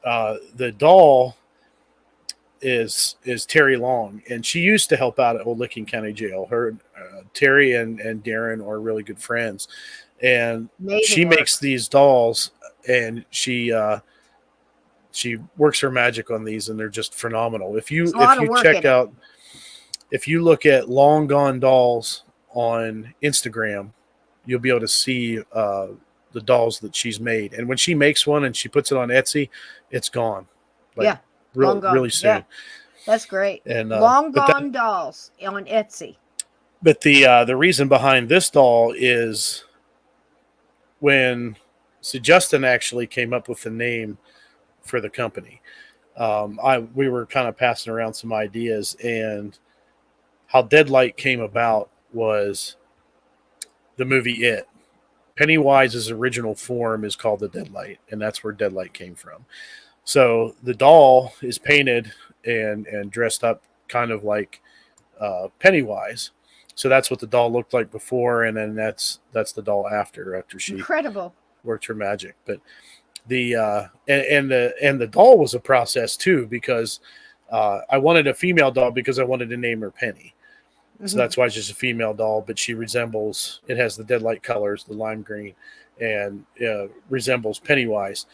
the doll is Terry Long, and she used to help out at Old Licking County Jail. Her Terry and Darren are really good friends, and she makes these dolls, and she works her magic on these, and they're just phenomenal. If you look at Long Gone Dolls on Instagram, you'll be able to see the dolls that she's made. And when she makes one and she puts it on Etsy, it's gone. Really soon. Yeah. That's great. And Long Gone Dolls on Etsy. But the reason behind this doll is Justin actually came up with the name for the company. We were kind of passing around some ideas, and how Deadlite came about was the movie It. Pennywise's original form is called the Deadlite, and that's where Deadlite came from. So the doll is painted and dressed up kind of like Pennywise. So that's what the doll looked like before, and then that's the doll after she worked her magic. But the doll was a process too, because I wanted a female doll because I wanted to name her Penny. So that's why it's just a female doll, but she resembles, it has the Deadlight colors, the lime green, and resembles Pennywise.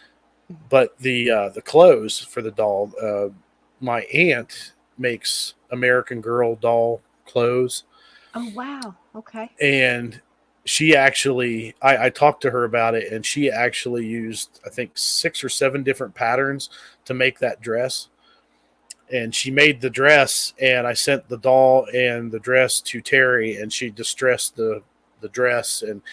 But the clothes for the doll, my aunt makes American Girl doll clothes. Oh, wow. Okay. And she actually, I talked to her about it, and she actually used, I think, 6 or 7 different patterns to make that dress. And she made the dress, and I sent the doll and the dress to Terry, and she distressed the dress. And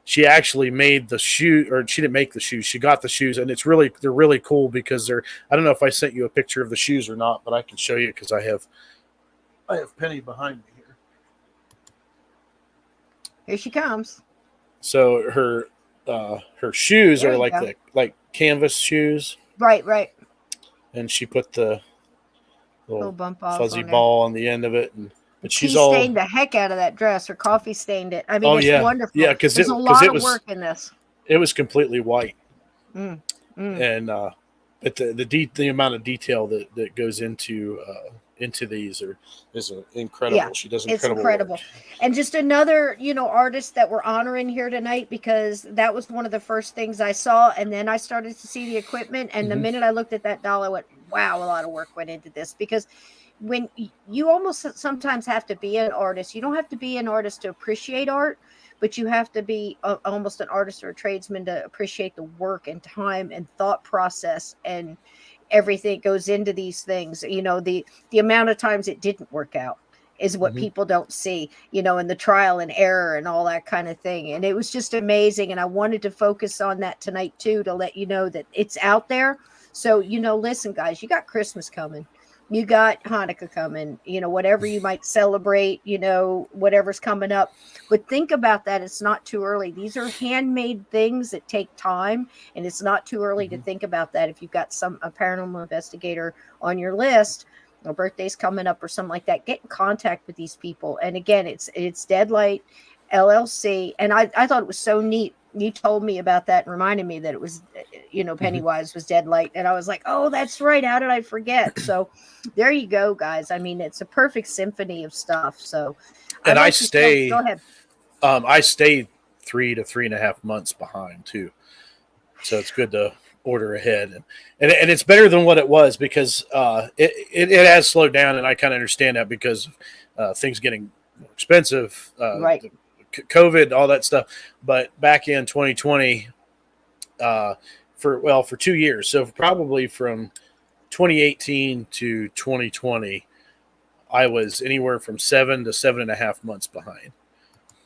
she actually made the shoe, or she didn't make the shoes. She got the shoes, and they're really cool because I don't know if I sent you a picture of the shoes or not, but I can show you because I have Penny behind me here. Here she comes. So her shoes are like canvas shoes. Right. And she put the little bump fuzzy ball on the end of it, but she stained the heck out of that dress. Her coffee stained it. I mean, it's wonderful. Yeah, because there's a lot of work in this. It was completely white, and but the amount of detail that goes into these is incredible. Yeah, she does incredible. Work. And just another artist that we're honoring here tonight, because that was one of the first things I saw, and then I started to see the equipment, and the minute I looked at that doll, I went, wow, a lot of work went into this. Because when you almost sometimes have to be an artist, you don't have to be an artist to appreciate art, but you have to be almost an artist or a tradesman to appreciate the work and time and thought process and everything goes into these things. The amount of times it didn't work out is what people don't see, and the trial and error and all that kind of thing. And it was just amazing. And I wanted to focus on that tonight too, to let you know that it's out there. So, listen, guys, you got Christmas coming. You got Hanukkah coming, whatever you might celebrate, whatever's coming up. But think about that. It's not too early. These are handmade things that take time, and it's not too early to think about that. If you've got a paranormal investigator on your list, or birthday's coming up or something like that, get in contact with these people. And again, it's Deadlite LLC. And I thought it was so neat. You told me about that and reminded me that it was, Pennywise was Deadlite. And I was like, oh, that's right. How did I forget? So there you go, guys. I mean, it's a perfect symphony of stuff. So, and go ahead. I stay 3 to 3.5 months behind too. So it's good to order ahead. And it's better than what it was, because it has slowed down. And I kind of understand that, because things getting more expensive, right. COVID, all that stuff. But back in 2020, for 2 years, so probably from 2018 to 2020, I was anywhere from 7 to 7.5 months behind.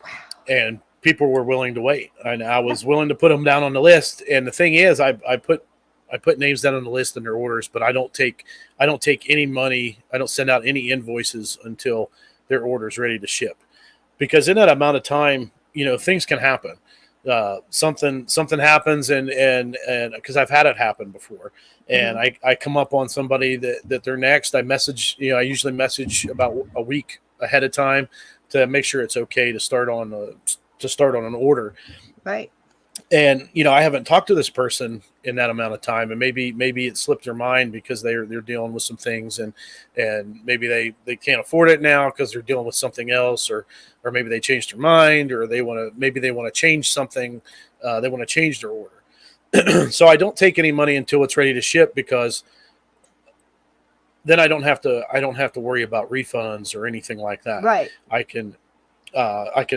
Wow. And people were willing to wait, and I was willing to put them down on the list. And the thing is, I put names down on the list and their orders, but I don't take any money. I don't send out any invoices until their order's ready to ship. Because in that amount of time, things can happen. Something happens, and because I've had it happen before, and I come up on somebody that they're next. I message, I usually message about a week ahead of time to make sure it's okay to start on an order. Right. And I haven't talked to this person in that amount of time, and maybe it slipped their mind because they're dealing with some things, and maybe they can't afford it now because they're dealing with something else, or maybe they changed their mind, or they want to change something. They want to change their order. So I don't take any money until it's ready to ship, because then I don't have to worry about refunds or anything like that. Right. I can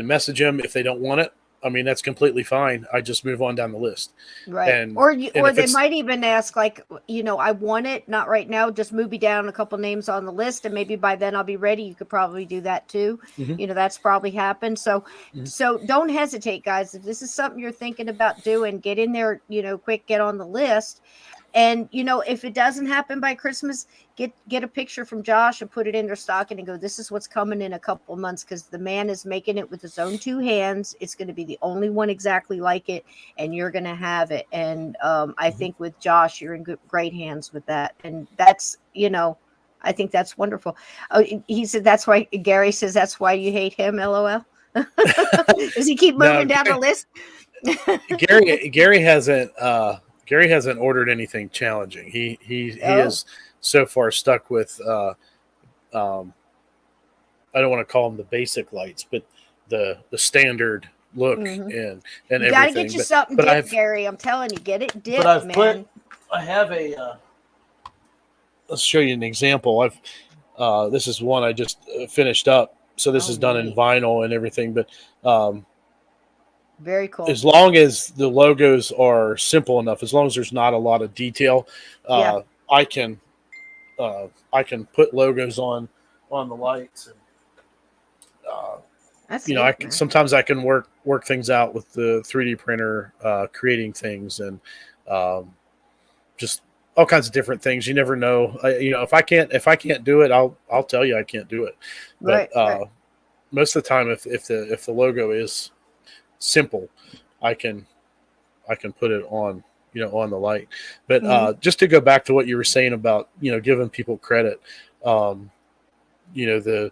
message them if they don't want it. I mean, that's completely fine. I just move on down the list. Right. Or they might even ask, like, I want it, not right now. Just move me down a couple names on the list, and maybe by then I'll be ready. You could probably do that too. That's probably happened. So don't hesitate, guys. If this is something you're thinking about doing, get in there, quick, get on the list. And, if it doesn't happen by Christmas, get a picture from Josh and put it in their stocking and go, this is what's coming in a couple of months, because the man is making it with his own 2 hands. It's going to be the only one exactly like it, and you're going to have it. And I think with Josh, you're in great hands with that. And that's, I think that's wonderful. Oh, he said Gary says that's why you hate him, LOL. Does he keep moving down the list? Gary hasn't ordered anything challenging. He is so far stuck with I don't want to call them the basic lights, but the standard look and everything. You gotta get you something dipped, Gary. I'm telling you, get it dipped, man. I have a let's show you an example. This is one I just finished up. So this is done in vinyl and everything, but very cool. As long as the logos are simple enough, as long as there's not a lot of detail, I can put logos on the lights, and sometimes I can work things out with the 3D printer, creating things, and just all kinds of different things. You never know. If I can't do it, I'll tell you I can't do it. But most of the time, if the logo is simple, I can put it on on the light. But just to go back to what you were saying about giving people credit, I know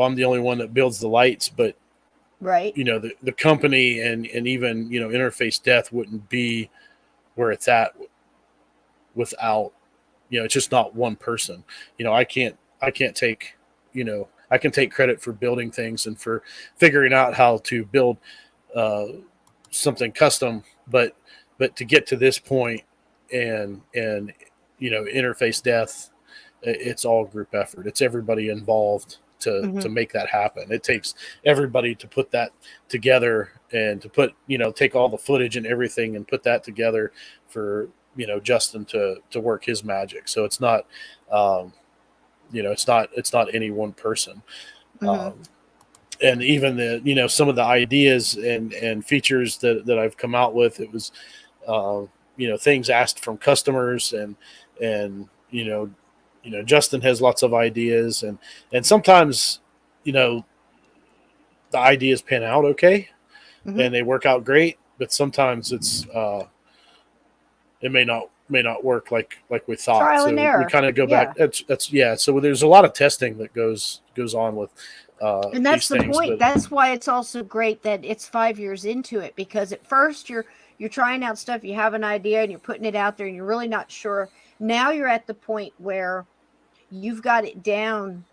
I'm the only one that builds the lights, but the company and even Interface Death wouldn't be where it's at without it's just not one person. I can't take I can take credit for building things and for figuring out how to build something custom, but to get to this point and Interface Death, it's all group effort. It's everybody involved to make that happen. It takes everybody to put that together and to put take all the footage and everything and put that together for Justin to work his magic. So it's not it's not any one person. And even the some of the ideas and features that I've come out with, it was things asked from customers, and Justin has lots of ideas, and sometimes the ideas pan out okay, Mhm. and they work out great, but sometimes it may not work like we thought. Trial So and we error. kind of go Yeah. back. That's yeah. So there's a lot of testing that goes on with And that's these the things. point. But That's why it's also great that it's 5 years into it, because at first you're trying out stuff, you have an idea and you're putting it out there and you're really not sure. Now you're at the point where you've got it down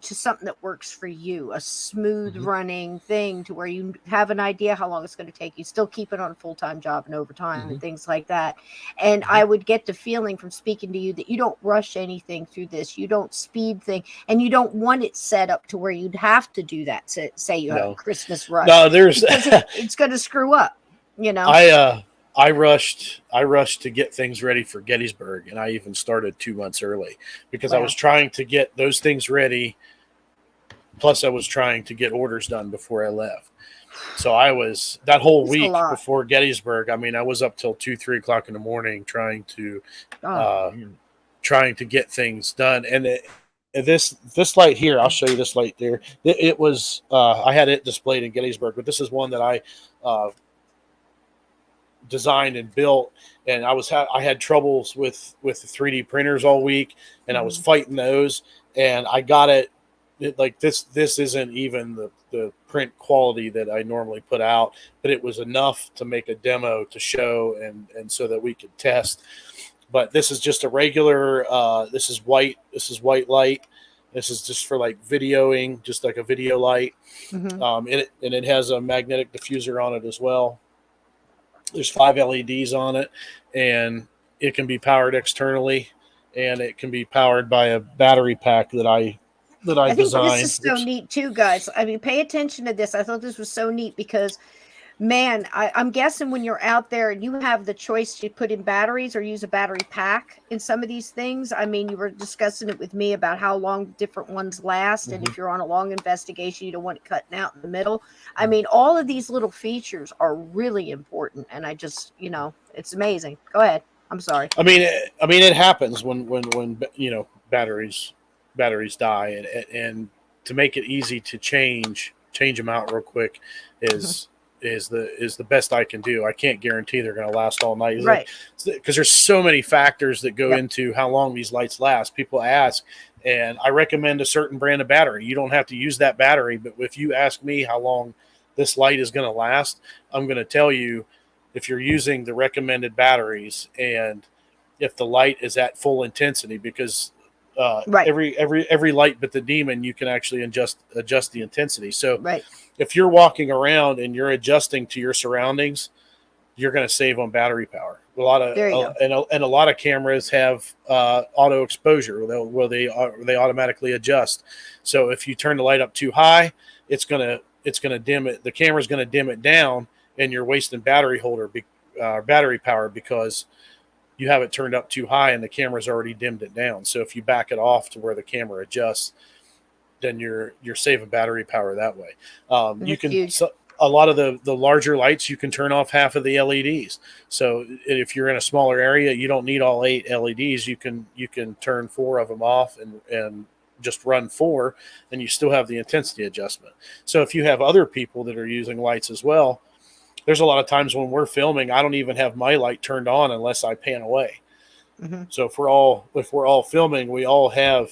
to something that works for you, a smooth Mhm. running thing to where you have an idea how long it's going to take you, still keep it on a full-time job and overtime and Mhm. things like that. And I would get the feeling from speaking to you that you don't rush anything through this, you don't speed thing, and you don't want it set up to where you'd have to do that. Say you have a no, Christmas rush, no, there's because it's going to screw up, I rushed to get things ready for Gettysburg, and I even started 2 months early because I Wow. was trying to get those things ready. Plus, I was trying to get orders done before I left. So I was that whole It's a week lot. before Gettysburg. I mean, I was up till 2, 3 o'clock in the morning Oh man. trying to get things done. And this light here, I'll show you this light there. It was I had it displayed in Gettysburg, but this is one that I designed and built. And I had troubles with the 3D printers all week, and I was fighting those, and I got it. Like this isn't even the print quality that I normally put out, but it was enough to make a demo to show and so that we could test. But this is just a regular this is white light. This is just for like videoing, just like a video light. Mhm. And it has a magnetic diffuser on it as well. There's 5 LEDs on it, and it can be powered externally, and it can be powered by a battery pack that I I think this is designed. so neat too, guys. I mean, pay attention to this. I thought this was so neat because, man, I'm guessing when you're out there and you have the choice to put in batteries or use a battery pack in some of these things. I mean, you were discussing it with me about how long different ones last. And if you're on a long investigation, you don't want it cutting out in the middle. I mean, all of these little features are really important. And I just, it's amazing. Go ahead. I'm sorry. I mean, it happens when batteries die, and to make it easy to change them out real quick is the best I can do. I can't guarantee they're going to last all night, Right. Because there's so many factors that go Yep. into how long these lights last. People ask, and I recommend a certain brand of battery. You don't have to use that battery, but if you ask me how long this light is going to last, I'm going to tell you if you're using the recommended batteries and if the light is at full intensity, because Right. every light but the demon, you can actually adjust the intensity. So Right. if you're walking around and you're adjusting to your surroundings, you're going to save on battery power. There you go. And a lot of cameras have auto exposure where they automatically adjust. So if you turn the light up too high, it's gonna dim it. The camera's going to dim it down, and you're wasting battery power because you have it turned up too high and the camera's already dimmed it down. So if you back it off to where the camera adjusts, then you're saving battery power that way. You can huge. a lot of the larger lights, you can turn off half of the LEDs. So if you're in a smaller area, you don't need all 8 LEDs. You can turn 4 of them off and just run 4, and you still have the intensity adjustment. So if you have other people that are using lights as well, there's a lot of times when we're filming, I don't even have my light turned on unless I pan away. So if we're all filming, we all have,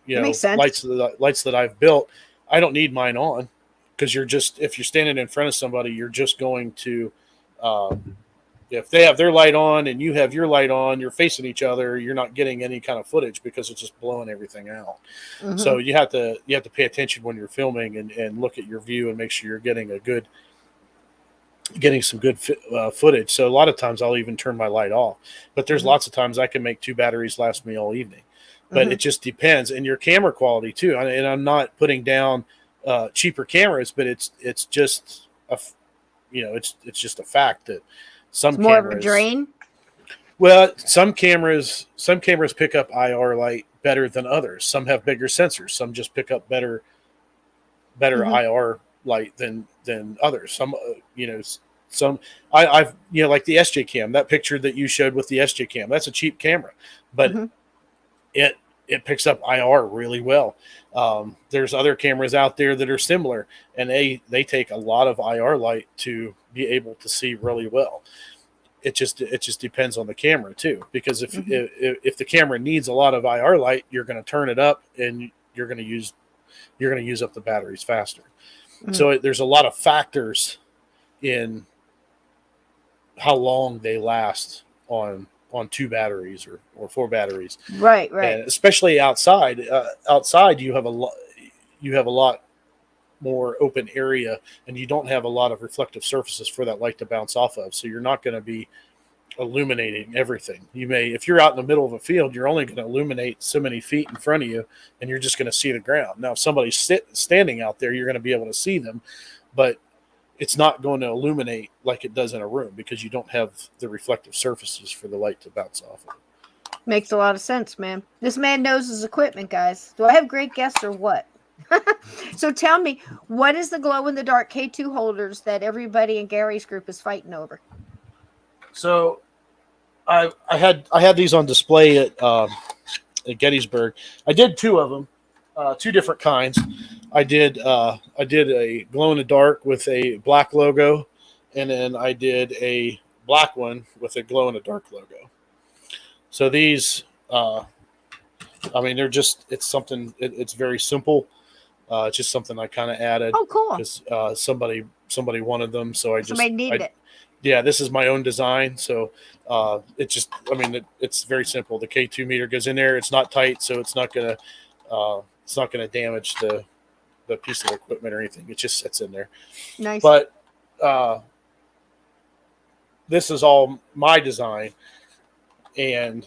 That makes sense. lights that I've built. I don't need mine on, because if you're standing in front of somebody, you're just going to, if they have their light on and you have your light on, you're facing each other, you're not getting any kind of footage because it's just blowing everything out. So you have to pay attention when you're filming and look at your view and make sure you're getting some good footage. So a lot of times I'll even turn my light off, but there's lots of times I can make 2 batteries last me all evening. But it just depends, and your camera quality too. And I'm not putting down cheaper cameras, but it's just it's just a fact that some It's more cameras, of a drain. Well, some cameras pick up IR light better than others. Some have bigger sensors. Some just pick up better IR light than others. I've like the SJ cam, that picture that you showed with the SJ cam, that's a cheap camera, but it picks up IR really well. There's other cameras out there that are similar, and they take a lot of IR light to be able to see really well. It just depends on the camera too, because if the camera needs a lot of IR light, you're going to turn it up and you're going to use up the batteries faster. So there's a lot of factors in how long they last on 2 batteries or 4 batteries. Right. And especially outside, you have a lot more open area, and you don't have a lot of reflective surfaces for that light to bounce off of. So you're not going to be illuminating everything. You may, if you're out in the middle of a field, you're only going to illuminate so many feet in front of you, and you're just going to see the ground. Now, if somebody's standing out there, you're going to be able to see them, but it's not going to illuminate like it does in a room because you don't have the reflective surfaces for the light to bounce off of. Makes a lot of sense, man. This man knows his equipment, guys. Do I have great guests or what? So tell me, what is the glow-in-the-dark K2 holders that everybody in Gary's group is fighting over? So I had these on display at Gettysburg. I did 2 of them, 2 different kinds. I did a glow-in-the-dark with a black logo, and then I did a black one with a glow-in-the-dark logo. So these, they're just, it's very simple. It's just something I kind of added. Oh, cool. Because somebody wanted them, so somebody needed it. Yeah, this is my own design, so it's very simple. The K2 meter goes in there. It's not tight, so it's not gonna damage the piece of equipment or anything. It just sits in there. Nice. But this is all my design, and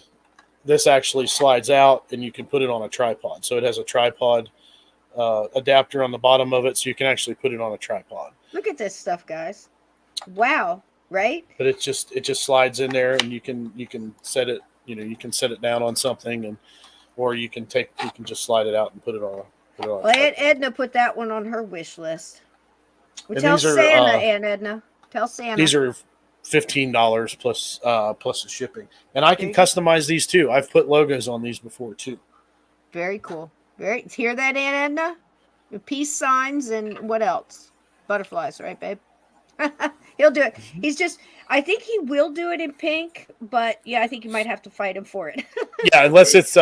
this actually slides out, and you can put it on a tripod. So it has a tripod adapter on the bottom of it, so you can actually put it on a tripod. Look at this stuff, guys. Wow. Right. But it just slides in there, and you can set it. You can set it down on something, or you can just slide it out and put it on. Well, Edna put that one on her wish list. Well, and tell Santa, Aunt Edna. Tell Santa. These are $15 plus the shipping, and I can customize these too. I've put logos on these before too. Very cool. Hear that, Aunt Edna? Peace signs and what else? Butterflies, right, babe? He'll do it. I think he will do it in pink, but yeah, I think you might have to fight him for it. Yeah, unless it's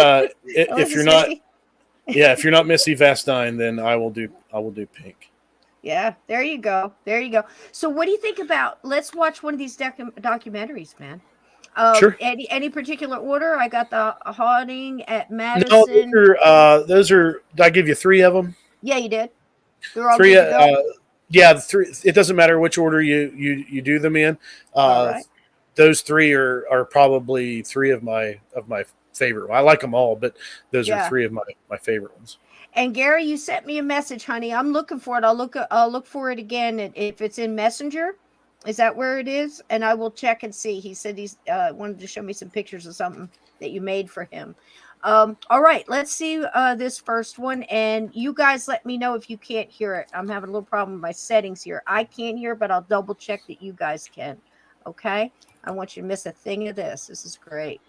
if you're not Missy Vastine, then I will do pink. Yeah, there you go. So what do you think about, let's watch one of these documentaries, man. Sure. Any particular order? I got the haunting at Madison. No, those are I give you 3 of them. Yeah, you did. They're all 3 good to go? Yeah, 3. It doesn't matter which order you do them in. All right. Those 3 are probably 3 of my favorite. I like them all, but those are 3 of my favorite ones. And Gary, you sent me a message, honey. I'm looking for it. I'll look for it again. If it's in Messenger, is that where it is? And I will check and see. He said he's wanted to show me some pictures of something that you made for him. All right, let's see this first one, and you guys let me know if you can't hear it. I'm having a little problem with my settings here. I can't hear, but I'll double check that you guys can. Okay, I want you to miss a thing of this. This is great.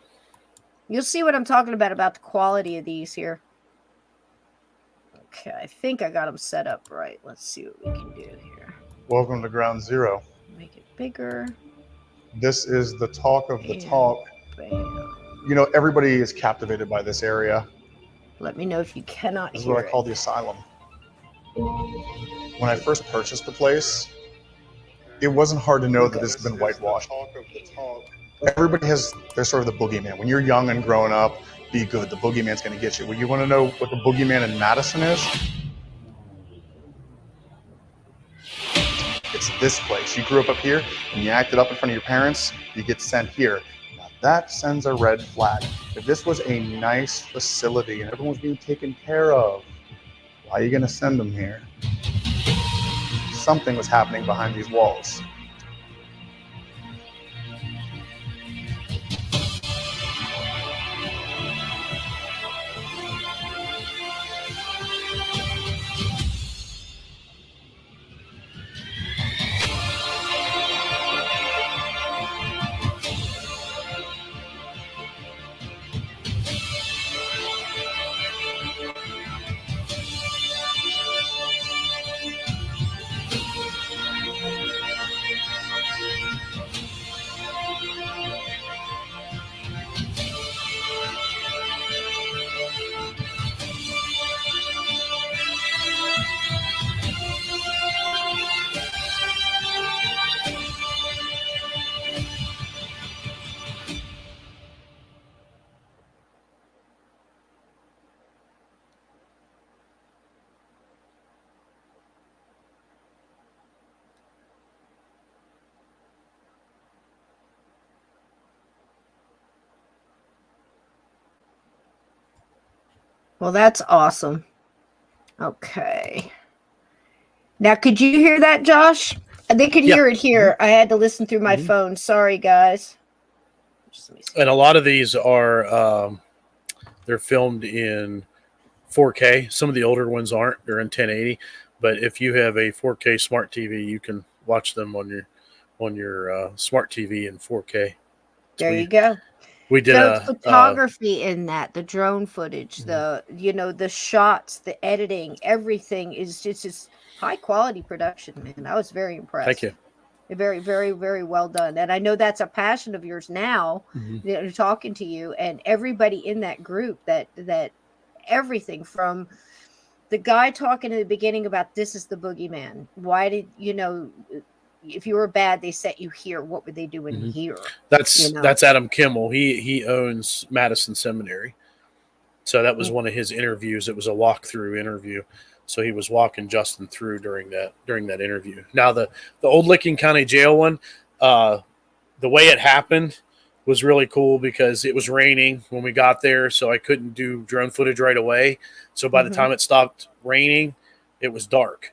You'll see what I'm talking about the quality of these here. Okay, I think I got them set up right. Let's see what we can do here. Welcome to Ground Zero. Make it bigger. This is the talk of the talk. Bam. Everybody is captivated by this area. Let me know if you cannot This is hear what I call the asylum. When I first purchased the place, it wasn't hard to know that this has been whitewashed. Everybody has their sort of the boogeyman. When you're young and growing up, be good. The boogeyman's going to get you. Well, you want to know what the boogeyman in Madison is? It's this place. You grew up here and you acted up in front of your parents, you get sent here. Now that sends a red flag. If this was a nice facility and everyone's being taken care of, why are you going to send them here? Something was happening behind these walls. Well, that's awesome. Okay. Now, could you hear that, Josh? They could hear it here. I had to listen through my phone. Sorry, guys. Just let me see. And a lot of these are they're filmed in 4K. Some of the older ones aren't. They're in 1080. But if you have a 4K smart TV, you can watch them on your smart TV in 4K. There you go. We did So photography in that, the drone footage, the the shots, the editing, everything is just high quality production, man. I was very impressed. Thank you. Very, very, very well done. And I know that's a passion of yours now, talking to you and everybody in that group, that everything from the guy talking in the beginning about this is the boogeyman. Why did, if you were bad, they set you here. What were they doing here? That's Adam Kimmel. He owns Madison Seminary. So that was one of his interviews. It was a walkthrough interview. So he was walking Justin through during that interview. Now the Old Licking County Jail one, the way it happened was really cool because it was raining when we got there, so I couldn't do drone footage right away. So by the time it stopped raining, it was dark.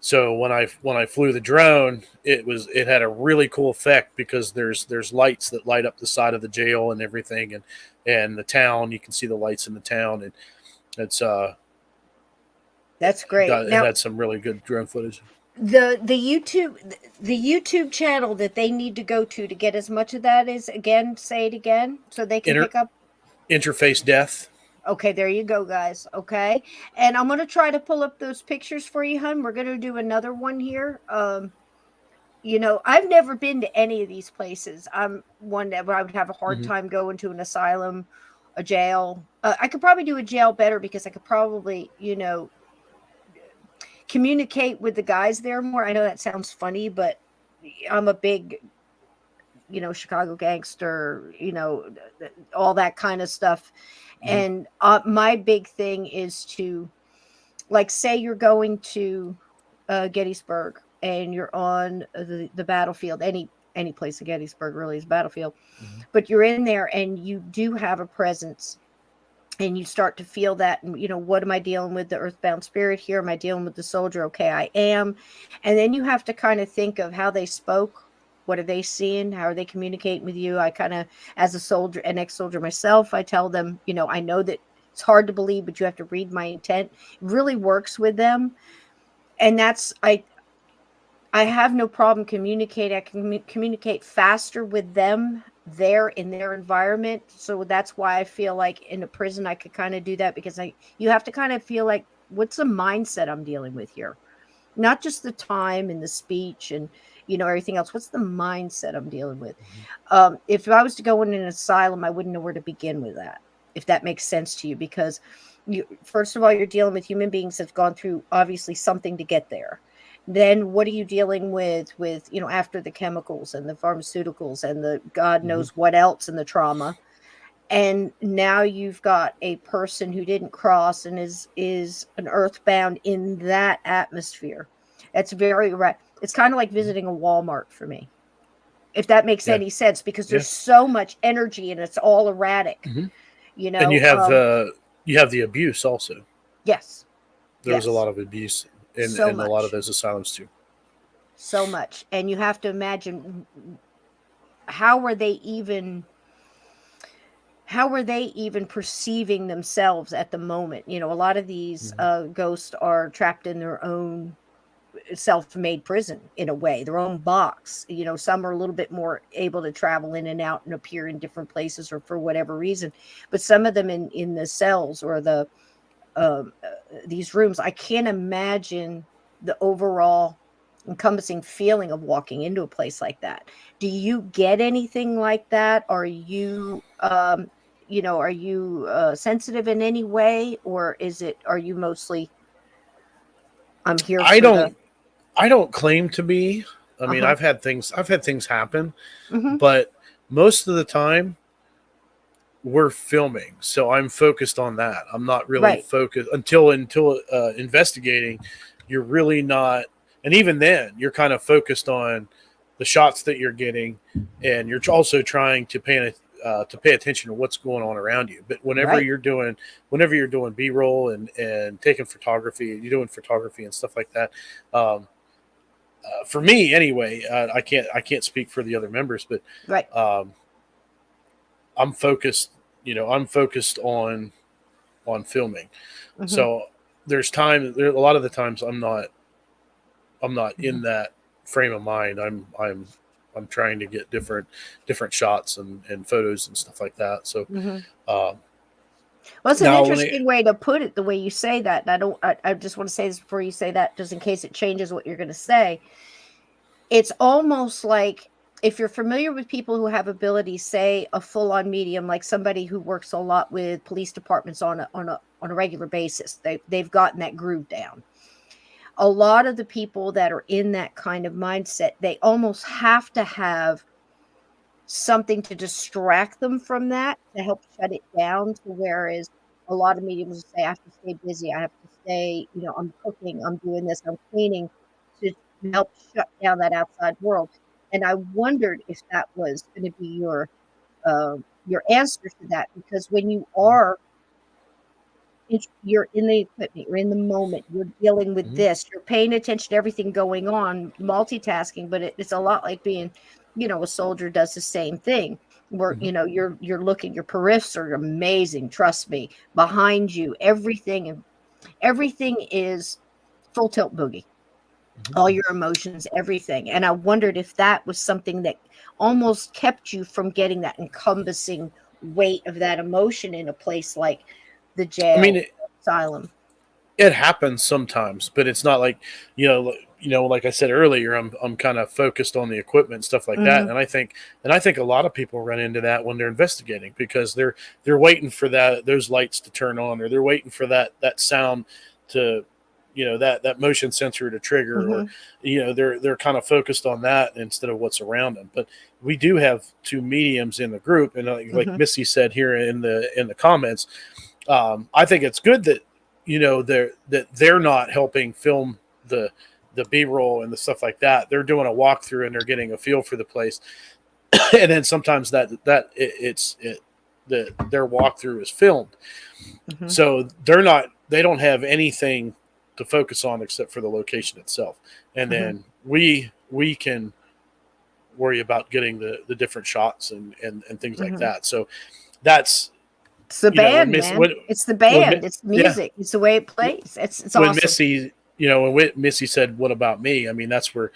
So when I flew the drone, it had a really cool effect because there's lights that light up the side of the jail and everything, and the town. You can see the lights in the town, and it's that's great. It had some really good drone footage. The YouTube channel that they need to go to get as much of that is, again, say it again so they can pick up Interface Death. Okay, there you go, guys. Okay. And I'm going to try to pull up those pictures for you, hun. We're going to do another one here. I've never been to any of these places. I'm one that I would have a hard time going to an asylum, a jail. I could probably do a jail better because I could probably, communicate with the guys there more. I know that sounds funny, but I'm a big, Chicago gangster, all that kind of stuff. And my big thing is to, like, say you're going to Gettysburg and you're on the battlefield, any place in Gettysburg really is a battlefield, but you're in there and you do have a presence and you start to feel that, what am I dealing with? The earthbound spirit here? Am I dealing with the soldier? Okay, I am. And then you have to kind of think of how they spoke. What are they seeing? How are they communicating with you? I kind of, as a soldier, an ex-soldier myself, I tell them, I know that it's hard to believe, but you have to read my intent. It really works with them. And that's, I have no problem communicating. I can communicate faster with them there in their environment. So that's why I feel like in a prison, I could kind of do that because you have to kind of feel like, what's the mindset I'm dealing with here? Not just the time and the speech and, everything else. What's the mindset I'm dealing with? If I was to go in an asylum, I wouldn't know where to begin with that, if that makes sense to you, because first of all, you're dealing with human beings that have gone through obviously something to get there. Then what are you dealing with, after the chemicals and the pharmaceuticals and the God knows what else and the trauma. And now you've got a person who didn't cross and is an earthbound in that atmosphere. That's very right. It's kind of like visiting a Walmart for me, if that makes any sense, because there's so much energy and it's all erratic. And you have the abuse also. Yes. There's a lot of abuse in a lot of those asylums too. So much. And you have to imagine, how are they even perceiving themselves at the moment? A lot of these ghosts are trapped in their own self-made prison, in a way, their own box. Some are a little bit more able to travel in and out and appear in different places or for whatever reason, but some of them in the cells or the these rooms, I can't imagine the overall encompassing feeling of walking into a place like that. Do you get anything like that? Are you sensitive in any way, or are you mostly, I'm here? I don't claim to be. I mean, I've had things happen, but most of the time we're filming, so I'm focused on that. I'm not really focused until investigating. You're really not, and even then, you're kind of focused on the shots that you're getting, and you're also trying to to pay attention to what's going on around you. But whenever Right. you're doing B-roll and taking photography, you're doing photography and stuff like that. For me, anyway, I can't speak for the other members, but Right. I'm focused. I'm focused on filming. Mhm. So there's a lot of the times I'm not in that frame of mind. I'm trying to get different shots and photos and stuff like that. So, Mhm. um, Well, it's an Now, when interesting way to put it, the way you say that. And I just want to say this before you say that, just in case it changes what you're going to say. It's almost like, if you're familiar with people who have abilities, say a full-on medium, like somebody who works a lot with police departments on a regular basis, they've gotten that groove down. A lot of the people that are in that kind of mindset, they almost have to have something to distract them from that, to help shut it down. To whereas a lot of mediums will say, I have to stay busy, I have to stay, I'm cooking, I'm doing this, I'm cleaning, to help shut down that outside world. And I wondered if that was going to be your answer to that, because when you're in the equipment, you're in the moment, you're dealing with Mhm. this, you're paying attention to everything going on, multitasking, but it's a lot like being, a soldier does the same thing, where, Mhm. you're looking, your periffs are amazing, trust me, behind you, everything is full tilt boogie, all your emotions, everything. And I wondered if that was something that almost kept you from getting that encompassing weight of that emotion in a place like the I jail, mean, asylum. it happens sometimes, but it's not like, like I said earlier, I'm kind of focused on the equipment and stuff like that. Mhm. And I think a lot of people run into that when they're investigating, because they're waiting for those lights to turn on, or they're waiting for that sound to, that motion sensor to trigger, or, Mhm. they're kind of focused on that instead of what's around them. But we do have two mediums in the group. And like Mhm. Missy said here in the comments, I think it's good that they're not helping film the B-roll and the stuff like that. They're doing a walkthrough and they're getting a feel for the place. And then sometimes their walkthrough is filmed, Mhm. so they don't have anything to focus on except for the location itself. And Mhm. then we can worry about getting the different shots and things like Mhm. that. So that's, It's the band, man. It's the band. It's yeah, music. It's the way it plays. It's when awesome. Missy, Missy said, "What about me?" I mean, that's where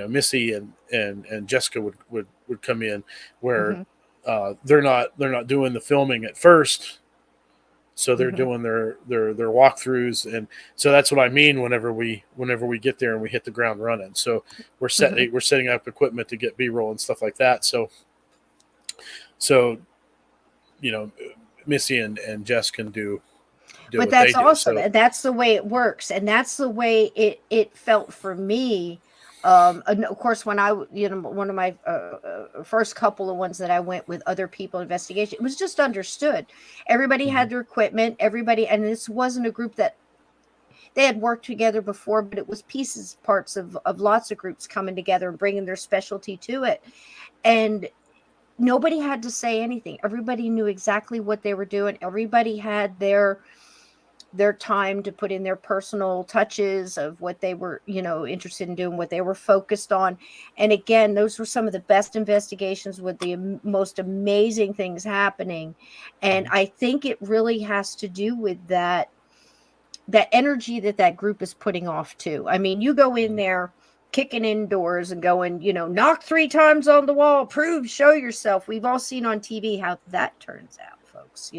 Missy and Jessica would come in, where Mhm. they're not doing the filming at first, so they're Mhm. doing their walkthroughs, and so that's what I mean whenever we get there and we hit the ground running. So we're Mhm. setting up equipment to get B-roll and stuff like that. So you know, Missy and Jess can do But what they that's do. awesome, So and that's the way it works, and that's the way it felt for me. And of course, when one of my first couple of ones that I went with other people investigation, it was just understood. Everybody had their equipment, everybody, and this wasn't a group that they had worked together before, but it was parts of lots of groups coming together and bringing their specialty to it, and nobody had to say anything. Everybody knew exactly what they were doing. Everybody had their time to put in their personal touches of what they were, interested in doing, what they were focused on. And again, those were some of the best investigations with the most amazing things happening. And I think it really has to do with that energy that group is putting off too. I mean, you go in there kicking indoors and going, knock 3 times on the wall, prove, show yourself. We've all seen on TV how that turns out, folks,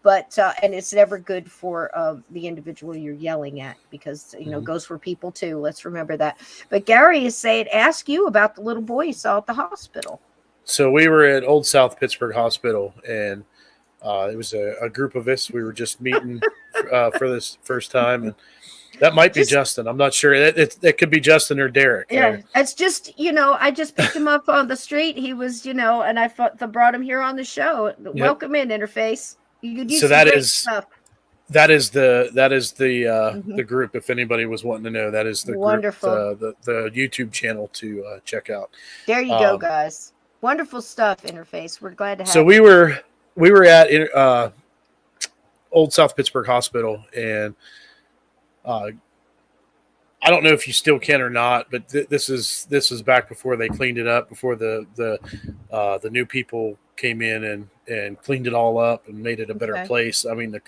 but and it's never good for the individual you're yelling at, because it goes for people too. Let's remember that. But Gary is saying, ask you about the little boy you saw at the hospital. So we were at Old South Pittsburgh Hospital, and it was a group of us. We were just meeting for this first time, and that might be Just Justin. I'm not sure. It could be Justin or Derek. Yeah, it's just, I just picked him up on the street. He was, and I brought him here on the show. Yep. Welcome in, Interface. You could do So some great stuff. that is the Mhm. the group. If anybody was wanting to know, that is the group, Wonderful. the YouTube channel to check out. There you go, guys. Wonderful stuff, Interface. We're glad to have So you. we were at Old South Pittsburgh Hospital, and I don't know if you still can or not, but this is back before they cleaned it up, before the new people came in and cleaned it all up and made it a better Okay. place. I mean,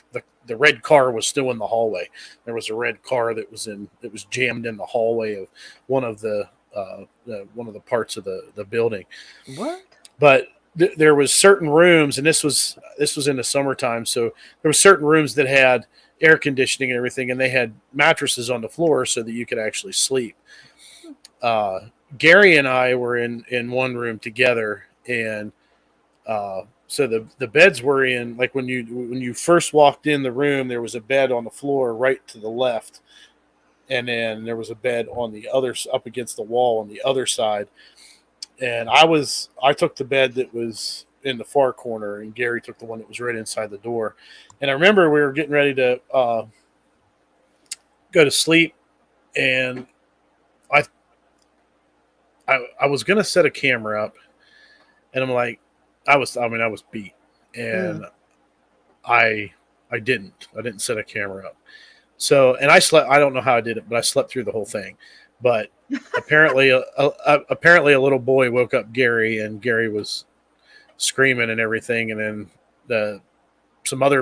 the red car was still in the hallway. There was a red car that was jammed in the hallway of one of the parts of the building. What? But there was certain rooms, and this was in the summertime, so there were certain rooms that had air conditioning and everything, and they had mattresses on the floor so that you could actually sleep. Gary and I were in one room together, and so the beds were in, like when you first walked in the room, there was a bed on the floor right to the left, and then there was a bed on the other, up against the wall on the other side. And I took the bed that was in the far corner, and Gary took the one that was right inside the door. And I remember we were getting ready to go to sleep, and I was gonna set a camera up, and I'm like, I was beat, and I didn't set a camera up. So, and I slept. I don't know how I did it, but I slept through the whole thing. But apparently a little boy woke up Gary, and Gary was screaming and everything. And then some of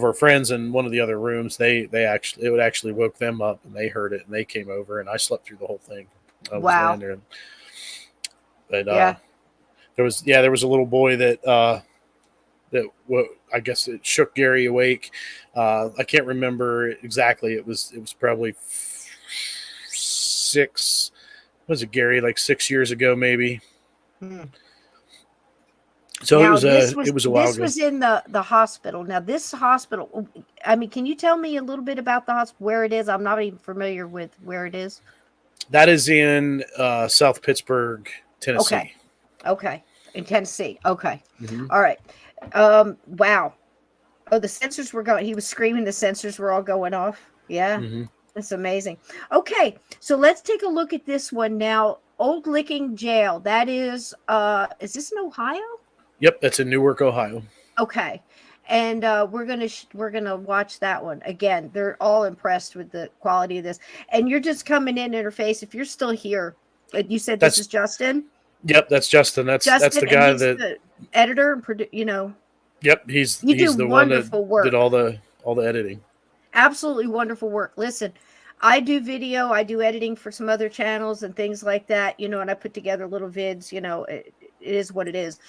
our friends in one of the other rooms, it actually woke them up, and they heard it, and they came over, and I slept through the whole thing. I was Wow. laying there. But Yeah. there was a little boy that I guess it shook Gary awake. I can't remember exactly. It was probably 6. Was it Gary? Like 6 years ago, maybe. So Now, it was a while this ago. was in the hospital. Now, this hospital, I mean, can you tell me a little bit about the hospital, where it is? I'm not even familiar with where it is. That is in South Pittsburgh, Tennessee. Okay. In Tennessee. Okay. Mhm. All right. Wow. Oh, the sensors were going. He was screaming. The sensors were all going off. Yeah. Mhm. That's amazing. Okay. So let's take a look at this one now. Old Licking Jail. That is this in Ohio? Yep, that's in Newark, Ohio. Okay. And we're gonna watch that one again. They're all impressed with the quality of this. And you're just coming in, Interface. If you're still here, you said this is Justin. Yep, that's Justin. That's the and guy he's that the editor and Yep, he's You do the one that wonderful work. did all the editing. Absolutely wonderful work. Listen, I do video, I do editing for some other channels and things like that, and I put together little vids. It is what it is.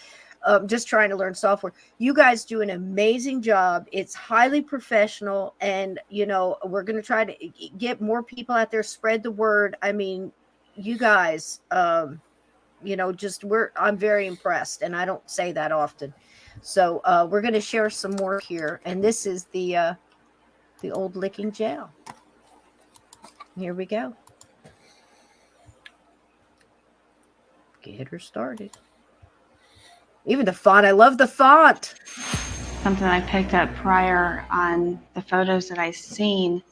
Just trying to learn software. You guys do an amazing job. It's highly professional, and we're going to try to get more people out there, spread the word. I mean, you guys, I'm very impressed, and I don't say that often. So we're going to share some more here, and this is the Old Licking Jail. Here we go. Get her started. Even the font. I love the font. Something I picked up prior on the photos that I've seen.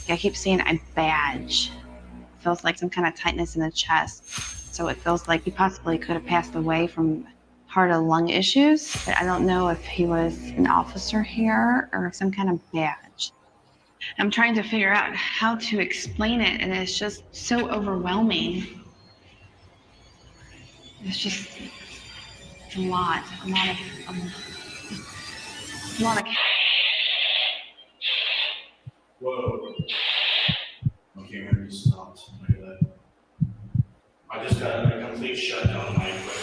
I keep seeing a badge. It feels like some kind of tightness in the chest. So it feels like he possibly could have passed away from heart or lung issues. But I don't know if he was an officer here or some kind of badge. I'm trying to figure out how to explain it, and it's just so overwhelming. It's just a lot of. Whoa. Okay, we're just stopped. Look at that. I just got a complete shutdown of my equipment.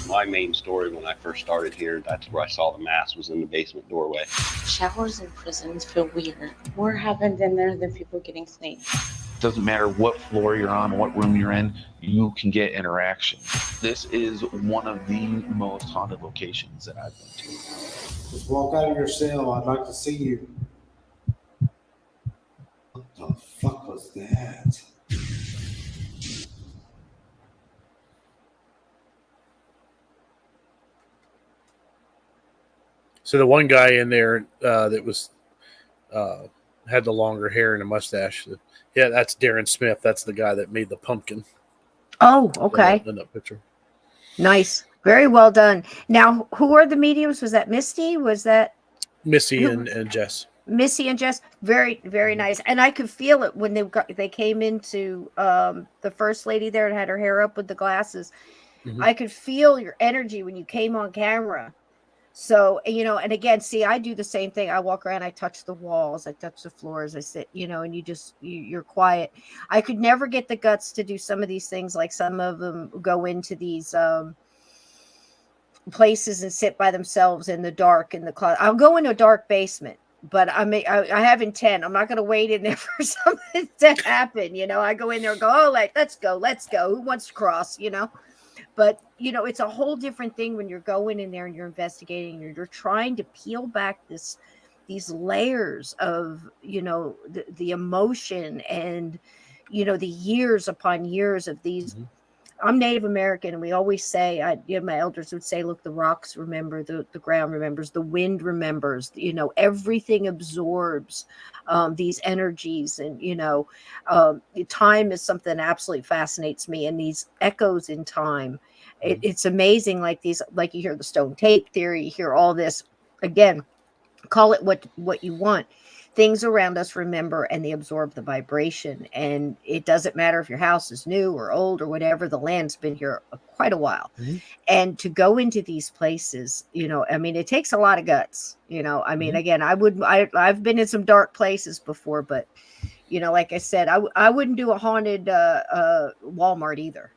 My main story when I first started here, that's where I saw the mass, was in the basement doorway. Showers in prisons feel weird. More happens in there than people getting snakes. Doesn't matter what floor you're on, what room you're in, you can get interaction. This is one of the most haunted locations that I've been to. Just walk out of your cell. I'd like to see you. was that? So the one guy in there that was had the longer hair and a mustache. Yeah, that's Darren Smith. That's the guy that made the pumpkin. Oh, okay. In that picture. Nice. Very well done. Now, who are the mediums? Was that Misty? Was that Missy and Jess? Missy and Jess? Very, very nice. And I could feel it when they came into the first lady there and had her hair up with the glasses. Mm-hmm. I could feel your energy when you came on camera. So, and again, see, I do the same thing. I walk around, I touch the walls, I touch the floors, I sit, and you're quiet. I could never get the guts to do some of these things. Like some of them go into these places and sit by themselves in the dark in the closet. I'll go into a dark basement, but I have intent. I'm not going to wait in there for something to happen. I go in there and go, oh, let's go. Who wants to cross, But, it's a whole different thing when you're going in there and you're investigating and you're trying to peel back these layers of, the emotion and, the years upon years of these. Mm-hmm. I'm Native American, and we always say, my elders would say, look, the rocks remember, the ground remembers, the wind remembers, everything absorbs these energies. And, time is something that absolutely fascinates me. And these echoes in time, it's amazing. Like you hear the stone tape theory, you hear all this, again, call it what you want. Things around us remember, and they absorb the vibration. And it doesn't matter if your house is new or old or whatever, the land's been here quite a while. Mm-hmm. And to go into these places, it takes a lot of guts, mm-hmm. Again, I've been in some dark places before, but, like I said, I wouldn't do a haunted Walmart either.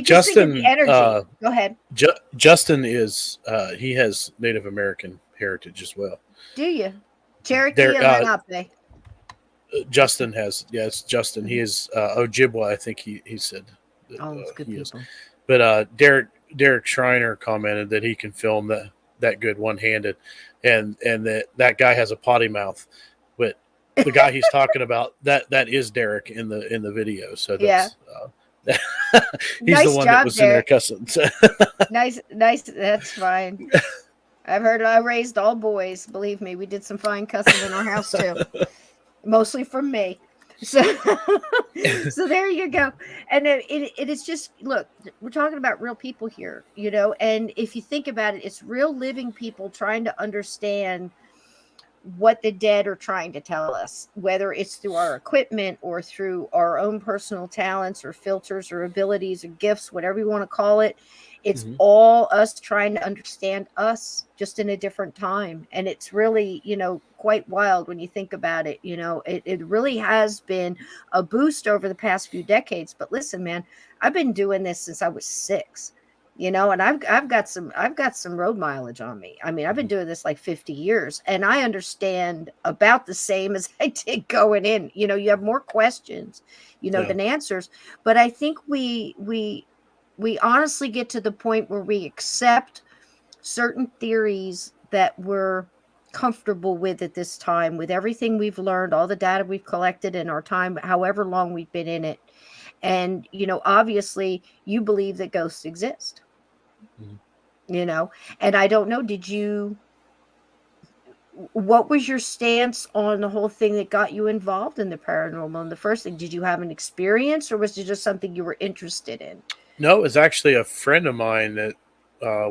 Justin, the energy. Go ahead. Justin is, he has Native American heritage as well. Do you? Cherokee and Lenape. Justin has, yes, Justin. He is Ojibwa, I think he said. It's good people. Is. But Derek Schreiner commented that he can film that good one-handed, and that guy has a potty mouth. But the guy he's talking about, that is Derek in the video. So that's he's nice the one job, that was Derek. in there cussing. So. Nice. That's fine. I've heard I raised all boys. Believe me, we did some fine cussing in our house too. Mostly from me. So there you go. And it is just, look, we're talking about real people here, and if you think about it, it's real living people trying to understand what the dead are trying to tell us, whether it's through our equipment or through our own personal talents or filters or abilities or gifts, whatever you want to call it. It's mm-hmm. all us trying to understand us just in a different time. And it's really, quite wild when you think about it. It really has been a boost over the past few decades. But listen, man, I've been doing this since I was 6, and I've got some road mileage on me. I've been doing this like 50 years, and I understand about the same as I did going in. You have more questions, than answers. But I think we honestly get to the point where we accept certain theories that we're comfortable with at this time, with everything we've learned, all the data we've collected in our time, however long we've been in it. And, obviously you believe that ghosts exist, mm-hmm. And I don't know, what was your stance on the whole thing that got you involved in the paranormal? And the first thing, did you have an experience, or was it just something you were interested in? No, it was actually a friend of mine that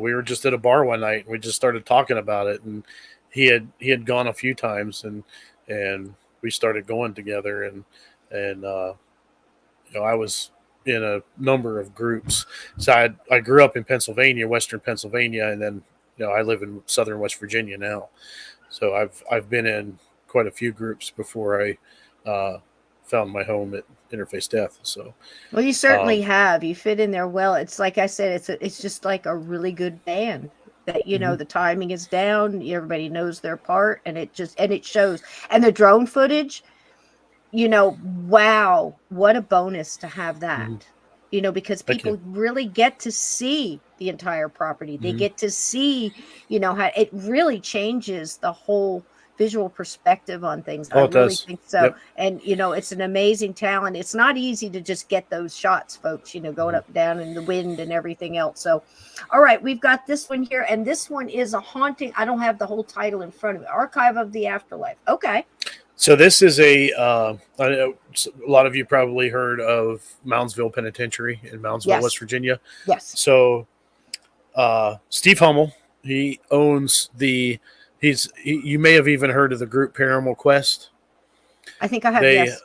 we were just at a bar one night and we just started talking about it, and he had gone a few times, and we started going together, and I was in a number of groups. So I grew up in Pennsylvania, Western Pennsylvania, and then I live in Southern West Virginia now. So I've been in quite a few groups before I found my home at Interface Death. So, well, you certainly have. You fit in there well. It's like I said, it's just like a really good band that mm-hmm. the timing is down. Everybody knows their part, and it shows. And the drone footage, wow, what a bonus to have that. Mm-hmm. Because people really get to see the entire property. They mm-hmm. get to see, how it really changes the whole visual perspective on things. Oh, I it really does. think so. Yep. And, you know, it's an amazing talent. It's not easy to just get those shots, folks, you know, going up and down in the wind and everything else. So, all right, we've got this one here. And this one is a haunting. I don't have the whole title in front of me. Archive of the Afterlife. Okay. So this is I know a lot of you probably heard of Moundsville Penitentiary in Moundsville, Yes. West Virginia. Yes. So Steve Hummel, he owns you may have even heard of the group Paranormal Quest. I think I have, yes.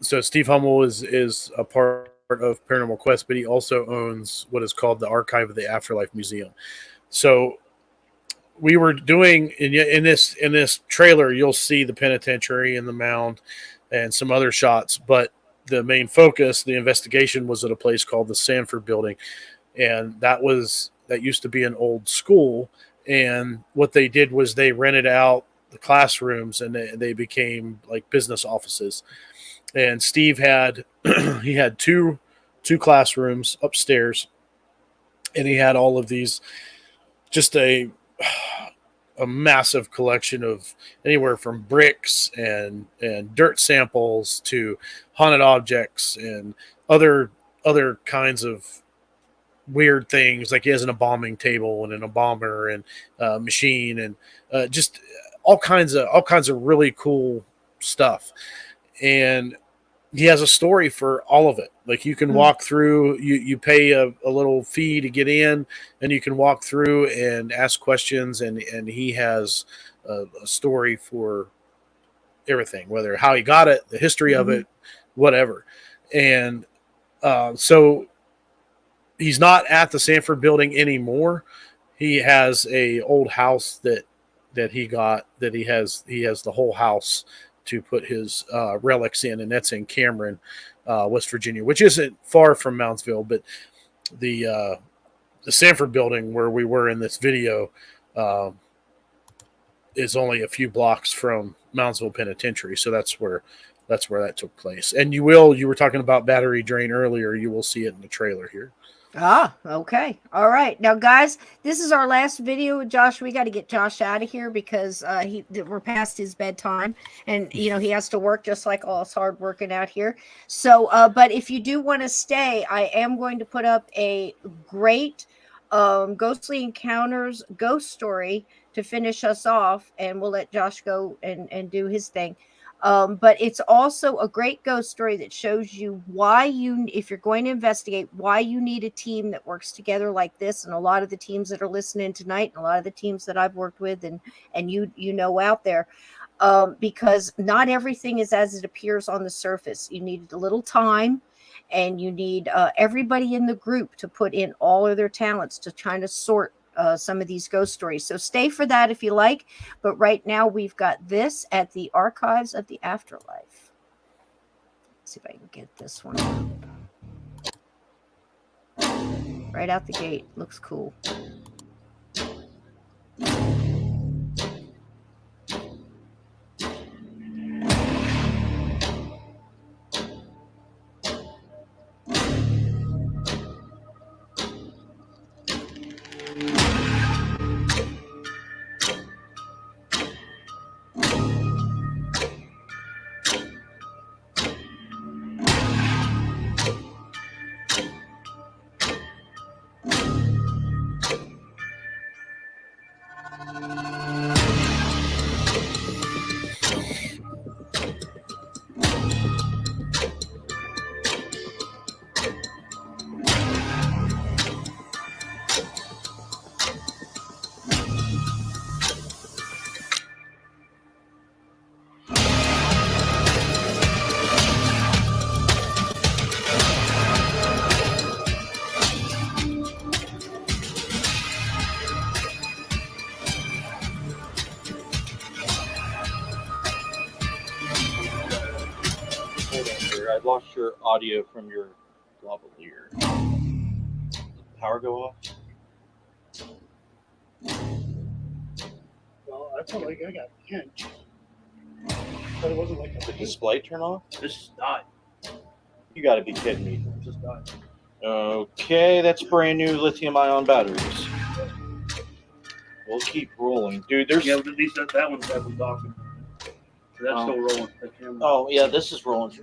So Steve Hummel is a part of Paranormal Quest, but he also owns what is called the Archive of the Afterlife Museum. So we were doing in this trailer, you'll see the penitentiary and the mound and some other shots, but the main focus, the investigation, was at a place called the Sanford Building, and that used to be an old school. And what they did was they rented out the classrooms and they became like business offices. And Steve had he had two classrooms upstairs, and he had all of these, just a massive collection of anywhere from bricks and dirt samples to haunted objects and other kinds of weird things. Like he has an embalming table and an embalmer and machine and just all kinds of really cool stuff. And he has a story for all of it. Like you can walk through, you pay a little fee to get in, and you can walk through and ask questions, and he has a story for everything, whether how he got it, the history of it, whatever. And so he's not at the Sanford Building anymore. He has a old house that he got, that he has the whole house to put his relics in, and that's in Cameron, West Virginia, which isn't far from Moundsville, but the Sanford Building where we were in this video is only a few blocks from Moundsville Penitentiary, so that's where that took place. And you were talking about Battery Drain earlier. You will see it in the trailer here. Ah, okay. All right. Now, guys, this is our last video with Josh. We got to get Josh out of here because we're past his bedtime, and you know he has to work just like all us hard working out here. So, but if you do want to stay, I am going to put up a great Ghostly Encounters ghost story to finish us off, and we'll let Josh go and do his thing. But it's also a great ghost story that shows you why if you're going to investigate, why you need a team that works together like this. And a lot of the teams that are listening tonight, and a lot of the teams that I've worked with and you know out there, because not everything is as it appears on the surface. You need a little time, and you need everybody in the group to put in all of their talents to try to sort some of these ghost stories. So stay for that if you like. But right now we've got this at the Archives of the Afterlife. Let's see if I can get this one. Right out the gate. Looks cool. I lost your audio from your lavalier. Did the power go off? Well, I felt like I got pinched. But it wasn't like Did the display turn off? Just died. You gotta be kidding me. Just died. Okay, that's brand new lithium ion batteries. We'll keep rolling, dude. There's Yeah, but these that one's docking. So that's still rolling. That camera. Oh yeah, this is rolling.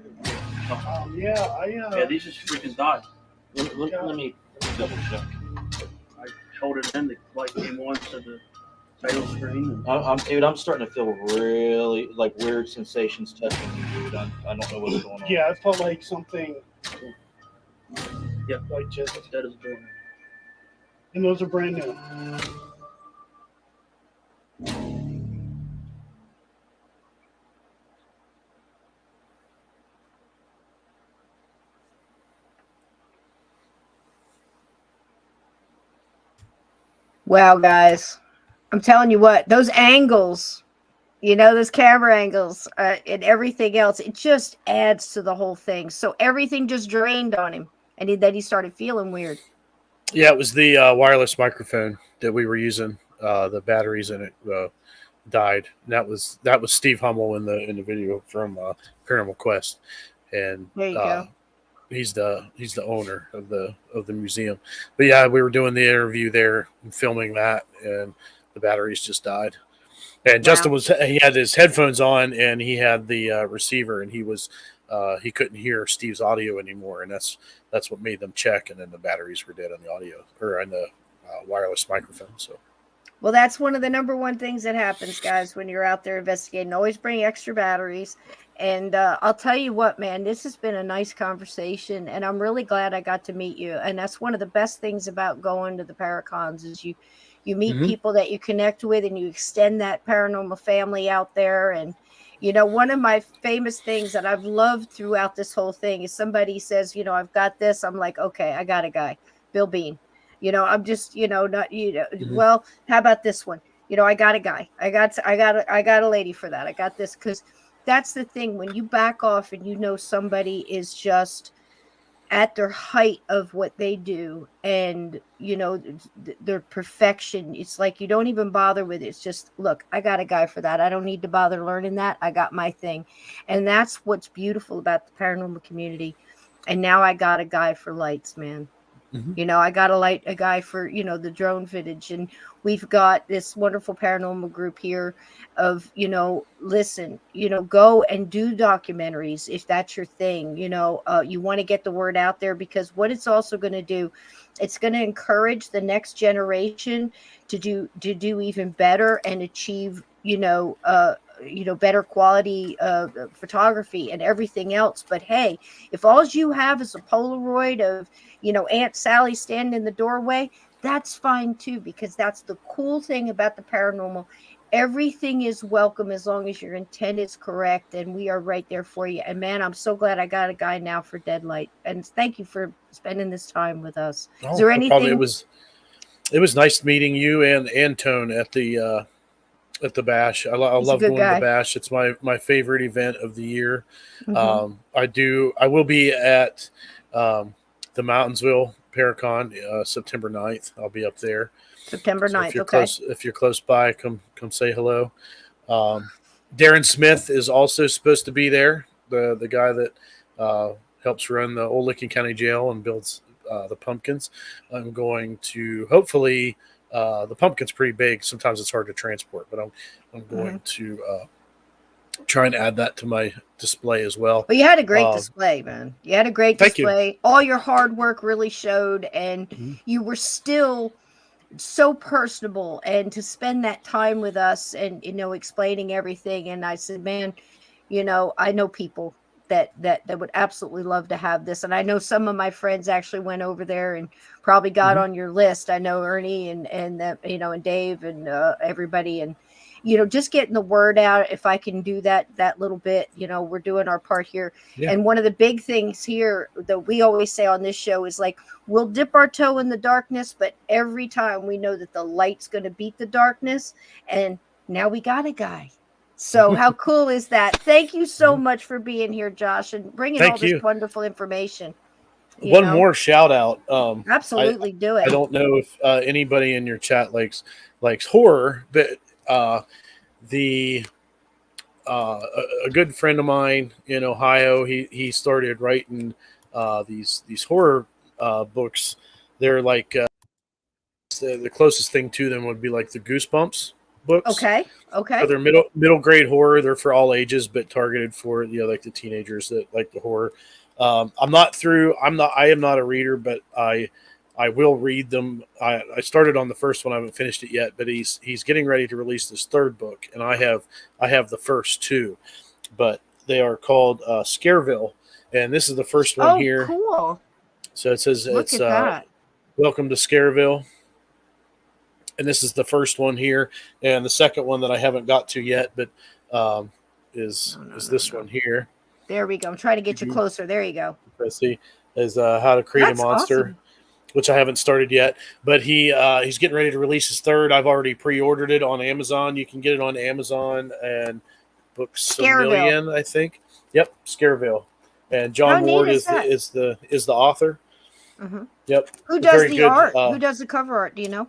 Yeah, these just freaking died. Let me double check. I held it in, the light came on to the title screen. Dude, I'm starting to feel really like weird sensations touching me, dude. I don't know what's going on. Yeah, I felt like something. Yep, like just dead as a door. And those are brand new. Wow, guys, I'm telling you what, those angles, those camera angles and everything else, it just adds to the whole thing. So everything just drained on him, and then he started feeling weird. Yeah, it was the wireless microphone that we were using. The batteries in it died. And that was Steve Hummel in the video from Paranormal Quest, and there you go. He's the owner of the museum. But yeah, we were doing the interview there and filming that, and the batteries just died. And Justin he had his headphones on, and he had the receiver, and he couldn't hear Steve's audio anymore, and that's what made them check. And then the batteries were dead on the audio or on the wireless microphone. So. Well, that's one of the number one things that happens, guys, when you're out there investigating. Always bring extra batteries. And I'll tell you what, man, this has been a nice conversation, and I'm really glad I got to meet you. And that's one of the best things about going to the Paracons is you meet people that you connect with, and you extend that paranormal family out there. And, one of my famous things that I've loved throughout this whole thing is somebody says, I've got this. I'm like, okay, I got a guy, Bill Bean. I'm just, not, well, how about this one? I got a guy. I got a lady for that. I got this, because that's the thing. When you back off and somebody is just at their height of what they do, and their perfection, it's like you don't even bother with it. It's just, look, I got a guy for that. I don't need to bother learning that. I got my thing. And that's what's beautiful about the paranormal community. And now I got a guy for lights, man. I got a guy for, the drone footage, and we've got this wonderful paranormal group here of, listen, go and do documentaries if that's your thing. You want to get the word out there, because what it's also going to do, it's going to encourage the next generation to do even better and achieve, better quality photography and everything else. But hey, if all you have is a Polaroid of, Aunt Sally standing in the doorway, that's fine too, because that's the cool thing about the paranormal. Everything is welcome as long as your intent is correct, and we are right there for you. And man, I'm so glad I got a guy now for Deadlite, and thank you for spending this time with us. Is there anything? It was nice meeting you and Tone at the bash. I love going to the bash. It's my favorite event of the year. I will be at the Mountains-ville Paracon September 9th. I'll be up there. September 9th. If you're close by, come say hello. Darren Smith is also supposed to be there. The guy that helps run the Old Licking County Jail and builds the pumpkins. I'm going to hopefully. The pumpkin's pretty big. Sometimes it's hard to transport, but I'm going to try and add that to my display as well. Well, you had a great display, man. You had a great display. All your hard work really showed, and you were still so personable, and to spend that time with us and, explaining everything. And I said, man, I know people that would absolutely love to have this. And I know some of my friends actually went over there and probably got on your list. I know Ernie and and Dave and everybody, and just getting the word out. If I can do that little bit, we're doing our part here. Yeah. And one of the big things here that we always say on this show is, like, we'll dip our toe in the darkness, but every time we know that the light's going to beat the darkness. And now we got a guy. So how cool is that? Thank you so much for being here, Josh, and bringing all this wonderful information. One more shout out. Absolutely, do it. I don't know if anybody in your chat likes horror, but a good friend of mine in Ohio, he started writing these horror books. They're like the closest thing to them would be like the Goosebumps books. Okay. So they're middle grade horror. They're for all ages, but targeted for like the teenagers that like the horror. I am not a reader, but I will read them. I started on the first one. I haven't finished it yet, but he's getting ready to release this third book, and I have the first two, but they are called Scareville, and this is the first one here. Cool. So it says Look it's at that. Welcome to Scareville. And this is the first one here, and the second one that I haven't got to yet, but is this one here. There we go. I'm trying to get you closer. There you go. Let's see, is How to Create a Monster, awesome. Which I haven't started yet. But he's getting ready to release his third. I've already pre-ordered it on Amazon. You can get it on Amazon and Books a Million, I think. Yep, Scareville. And John Ward is the author. Mm-hmm. Yep. Who does the art? Who does the cover art? Do you know?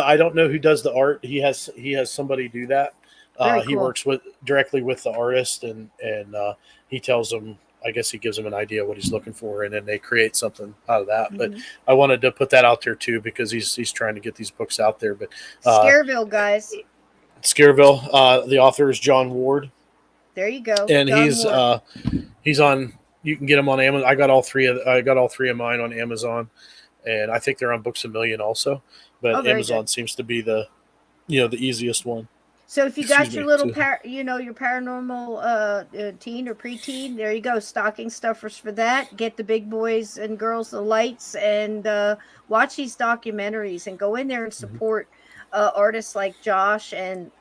I don't know who does the art. He has somebody do that. He cool. works directly with the artist, and he tells them, I guess he gives them an idea what he's looking for, and then they create something out of that. But I wanted to put that out there too, because he's trying to get these books out there. But Scareville, guys. Scareville, the author is John Ward. There you go. And he's on. You can get them on Amazon. I got all three of mine on Amazon, and I think they're on Books a Million also. But Amazon seems to be the easiest one. So if you got your little your paranormal teen or preteen, there you go. Stocking stuffers for that. Get the big boys and girls the lights, and watch these documentaries, and go in there and support artists like Josh and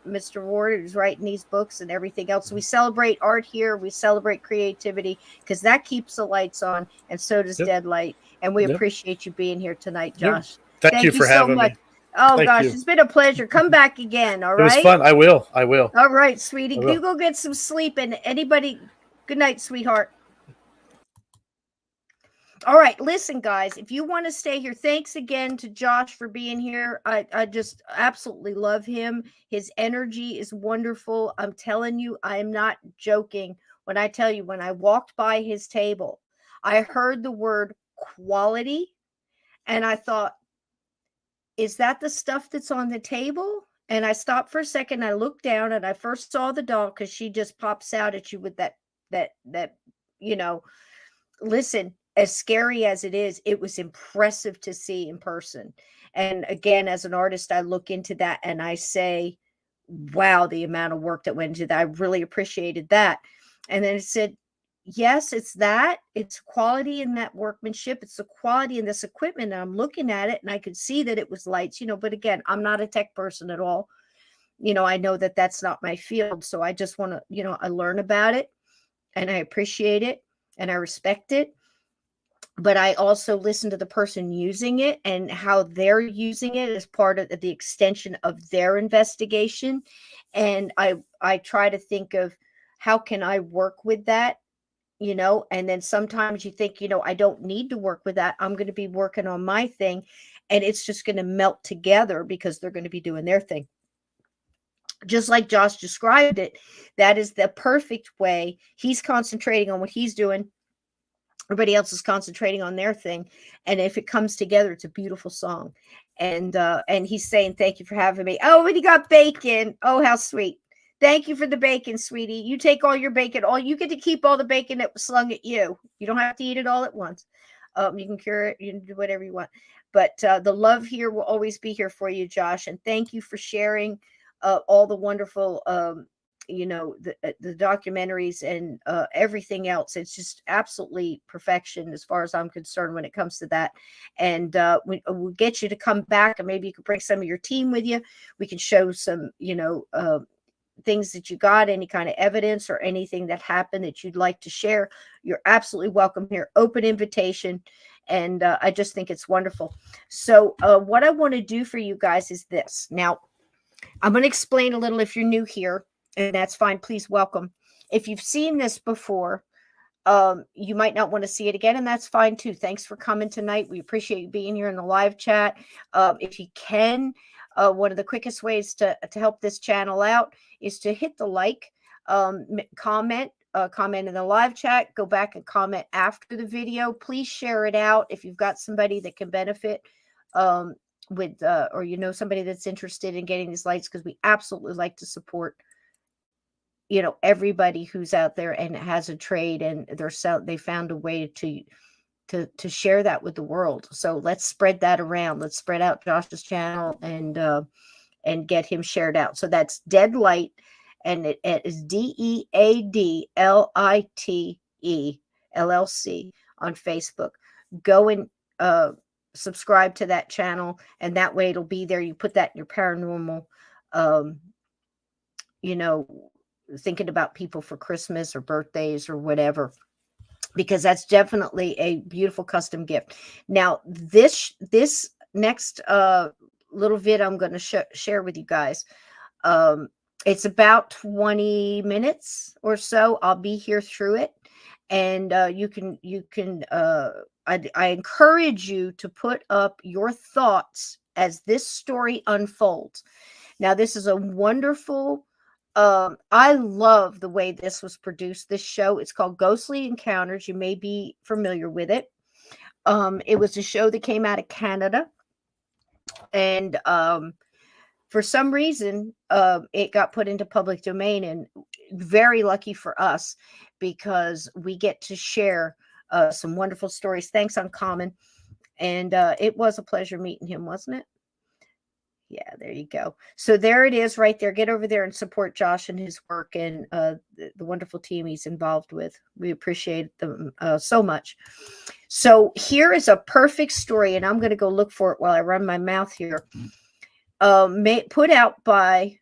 Mr. Ward, who's writing these books and everything else. We celebrate art here. We celebrate creativity, because that keeps the lights on, and so does Deadlite. And we appreciate you being here tonight, Josh. Thank you for having me. Oh, Thank gosh, you. it's been a pleasure. Come back again, all right? It was fun. I will. All right, sweetie. You go get some sleep. And anybody, good night, sweetheart. All right, listen, guys, if you want to stay here, thanks again to Josh for being here. I just absolutely love him. His energy is wonderful. I'm telling you, I am not joking when I tell you, when I walked by his table, I heard the word quality, and I thought, is that the stuff that's on the table? And I stopped for a second. I looked down, and I first saw the dog, because she just pops out at you with that, listen, as scary as it is, it was impressive to see in person. And again, as an artist, I look into that and I say, wow, the amount of work that went into that. I really appreciated that. And then it said, yes, it's that. It's quality in that workmanship. It's the quality in this equipment. And I'm looking at it, and I could see that it was lights, but again, I'm not a tech person at all. I know that that's not my field. So I just want to, I learn about it, and I appreciate it, and I respect it. But I also listen to the person using it and how they're using it as part of the extension of their investigation. And I try to think of, how can I work with that? And then sometimes you think, I don't need to work with that. I'm going to be working on my thing, and it's just going to melt together, because they're going to be doing their thing. Just like Josh described it, that is the perfect way. He's concentrating on what he's doing. Everybody else is concentrating on their thing. And if it comes together, it's a beautiful song. And he's saying, thank you for having me. Oh, and he got bacon. Oh, how sweet. Thank you for the bacon, sweetie. You take all your bacon. You get to keep all the bacon that was slung at you. You don't have to eat it all at once. You can cure it. You can do whatever you want. But the love here will always be here for you, Josh. And thank you for sharing all the wonderful the documentaries and everything else. It's just absolutely perfection as far as I'm concerned when it comes to that. And we'll get you to come back, and maybe you could bring some of your team with you. We can show some, things that you got, any kind of evidence or anything that happened that you'd like to share. You're absolutely welcome here. Open invitation. And I just think it's wonderful. So what I want to do for you guys is this. Now, I'm going to explain a little if you're new here. And that's fine. Please welcome. If you've seen this before, you might not want to see it again, and that's fine too. Thanks for coming tonight. We appreciate you being here in the live chat. If you can, one of the quickest ways to help this channel out is to hit the like, comment in the live chat, go back and comment after the video. Please share it out if you've got somebody that can benefit um, with or you know somebody that's interested in getting these lights, because we absolutely like to support everybody who's out there and has a trade, and they found a way to share that with the world. So let's spread that around. Let's spread out Josh's channel and get him shared out. So that's Deadlite, and it is DEADLITE LLC on Facebook. Go and subscribe to that channel, and that way it'll be there. You put that in your paranormal, thinking about people for Christmas or birthdays or whatever, because that's definitely a beautiful custom gift. Now, this next little vid I'm going to share with you guys, it's about 20 minutes or so. I'll be here through it, and you can I encourage you to put up your thoughts as this story unfolds. Now, this is a wonderful, I love the way this was produced, this show. It's called Ghostly Encounters. You may be familiar with it. It was a show that came out of Canada, and for some reason, it got put into public domain, and very lucky for us, because we get to share some wonderful stories. Thanks, Uncommon. And it was a pleasure meeting him, wasn't it? Yeah, there you go. So there it is right there. Get over there and support Josh and his work, and the wonderful team he's involved with. We appreciate them so much. So here is a perfect story, and I'm going to go look for it while I run my mouth here. Put out by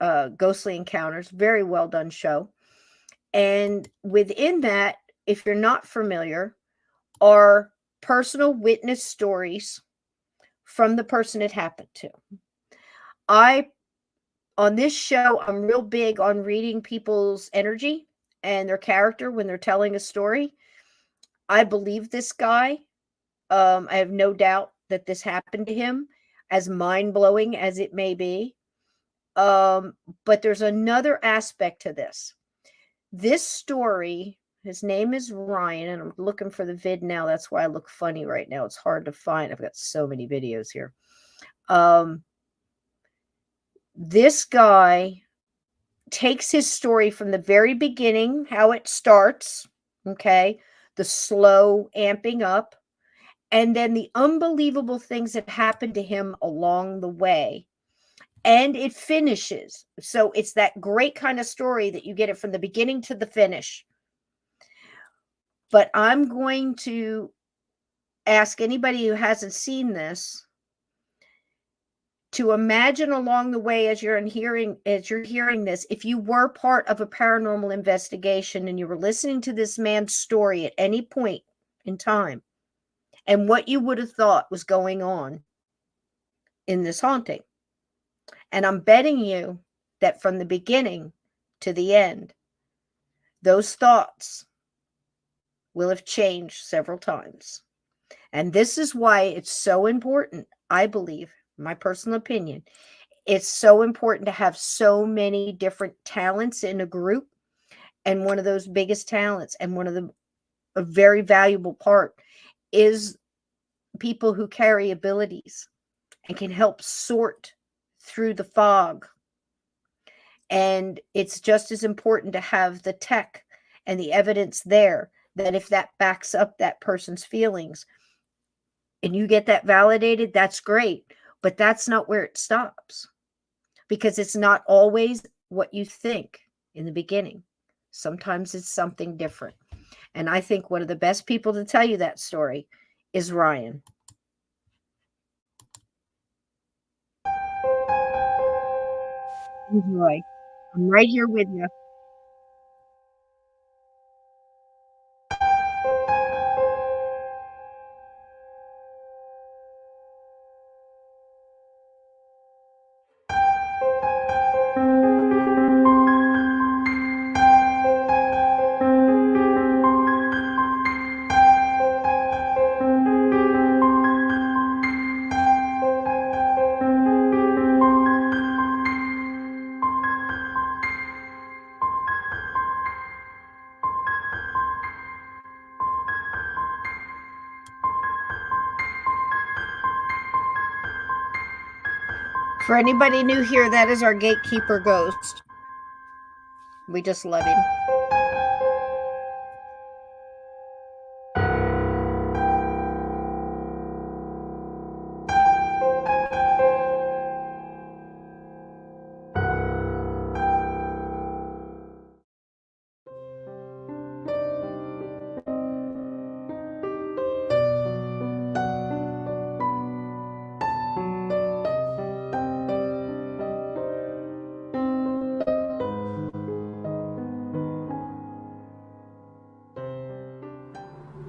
Ghostly Encounters. Very well done show. And within that, if you're not familiar, are personal witness stories from the person it happened to. On this show, I'm real big on reading people's energy and their character when they're telling a story. I believe this guy. I have no doubt that this happened to him, as mind-blowing as it may be. But there's another aspect to this. This story, his name is Ryan, and I'm looking for the vid now. That's why I look funny right now. It's hard to find. I've got so many videos here. This guy takes his story from the very beginning, how it starts, okay, the slow amping up, and then the unbelievable things that happen to him along the way. And it finishes. So it's that great kind of story that you get it from the beginning to the finish. But I'm going to ask anybody who hasn't seen this to imagine along the way, as you're hearing this, if you were part of a paranormal investigation and you were listening to this man's story at any point in time, and what you would have thought was going on in this haunting. And I'm betting you that from the beginning to the end, those thoughts will have changed several times. And this is why it's so important, I believe, my personal opinion, it's so important to have so many different talents in a group. And one of those biggest talents, and one of a very valuable part, is people who carry abilities and can help sort through the fog. And it's just as important to have the tech and the evidence there, that if that backs up that person's feelings and you get that validated, that's great. But that's not where it stops, because it's not always what you think in the beginning. Sometimes it's something different. And I think one of the best people to tell you that story is Ryan. Enjoy. I'm right here with you. For anybody new here, that is our gatekeeper ghost. We just love him.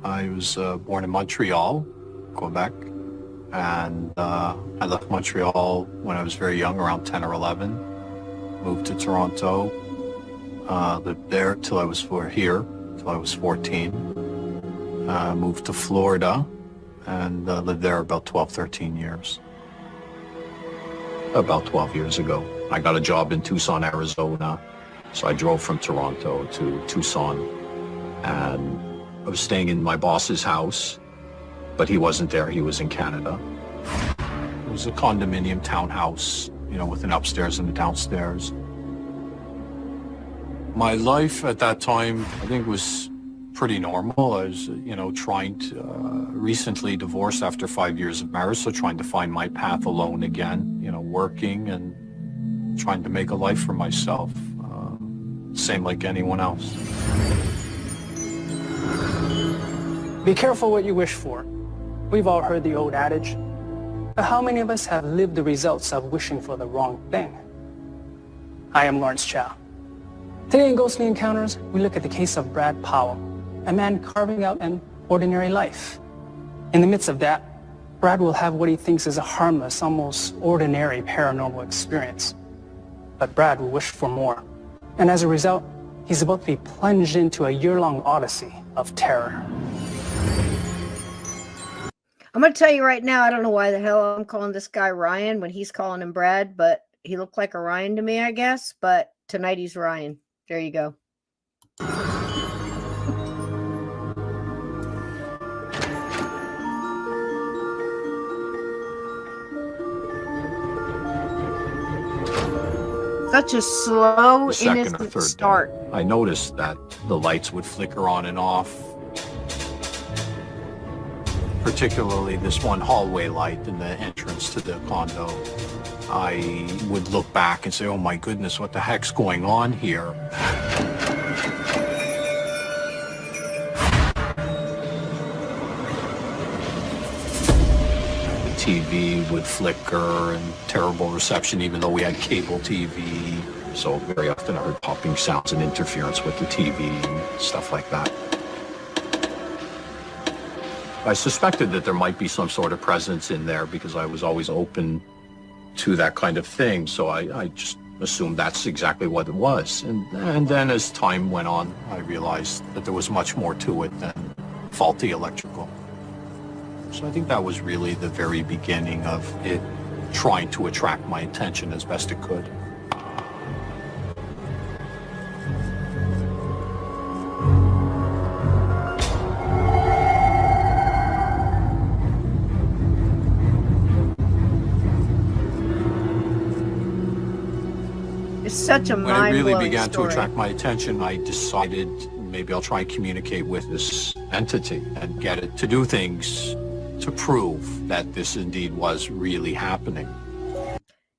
I was born in Montreal, Quebec, and I left Montreal when I was very young, around 10 or 11. Moved to Toronto, lived there till I was till I was 14. Moved to Florida and lived there about 12, 13 years. About 12 years ago, I got a job in Tucson, Arizona. So I drove from Toronto to Tucson, and I was staying in my boss's house, but he wasn't there. He was in Canada. It was a condominium townhouse, you know, with an upstairs and a downstairs. My life at that time, I think, was pretty normal. I was, you know, trying to, recently divorced after 5 years of marriage, so trying to find my path alone again, you know, working and trying to make a life for myself. Same like anyone else. Be careful what you wish for. We've all heard the old adage. But how many of us have lived the results of wishing for the wrong thing? I am Lawrence Chow. Today in Ghostly Encounters, we look at the case of Brad Powell, a man carving out an ordinary life. In the midst of that, Brad will have what he thinks is a harmless, almost ordinary paranormal experience. But Brad will wish for more. And as a result, he's about to be plunged into a year-long odyssey of terror. I'm going to tell you right now, I don't know why the hell I'm calling this guy Ryan when he's calling him Brad, but he looked like a Ryan to me, I guess. But tonight he's Ryan. There you go. Such a slow, innocent start. I noticed that the lights would flicker on and off. Particularly this one hallway light in the entrance to the condo. I would look back and say, oh my goodness, what the heck's going on here? The TV would flicker and terrible reception, even though we had cable TV. So very often I heard popping sounds and interference with the TV and stuff like that. I suspected that there might be some sort of presence in there because I was always open to that kind of thing. So I just assumed that's exactly what it was. And then as time went on, I realized that there was much more to it than faulty electrical. So I think that was really the very beginning of it trying to attract my attention as best it could. It's such a When it really mind-blowing began story. to attract my attention, I decided maybe I'll try and communicate with this entity and get it to do things to prove that this indeed was really happening.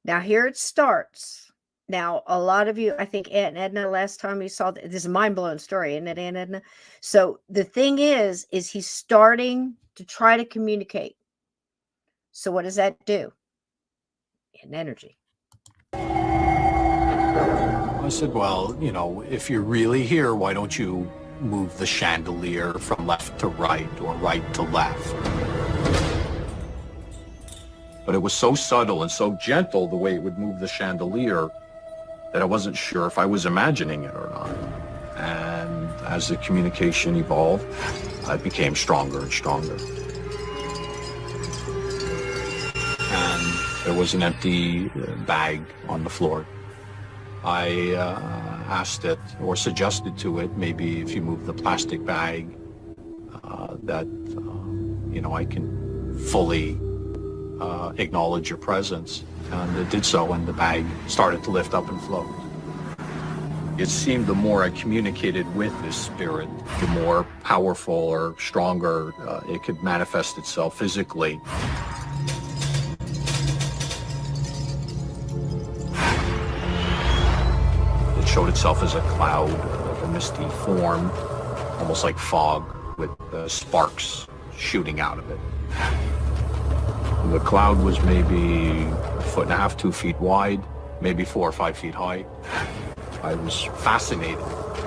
Now here it starts. Now, a lot of you, I think Aunt Edna, last time we saw this is a mind-blowing story, isn't it, Aunt Edna? So the thing is he's starting to try to communicate. So what does that do? An energy. I said, well, you know, if you're really here, why don't you move the chandelier from left to right or right to left? But it was so subtle and so gentle the way it would move the chandelier that I wasn't sure if I was imagining it or not. And as the communication evolved, I became stronger and stronger. And there was an empty bag on the floor. I asked it or suggested to it, maybe if you move the plastic bag, that, you know, I can fully acknowledge your presence. And it did so, and the bag started to lift up and float. It seemed the more I communicated with this spirit, the more powerful or stronger it could manifest itself physically. It showed itself as a cloud, a misty form, almost like fog, with sparks shooting out of it. The cloud was maybe 1.5 feet, 2 feet wide, maybe 4 or 5 feet high. I was fascinated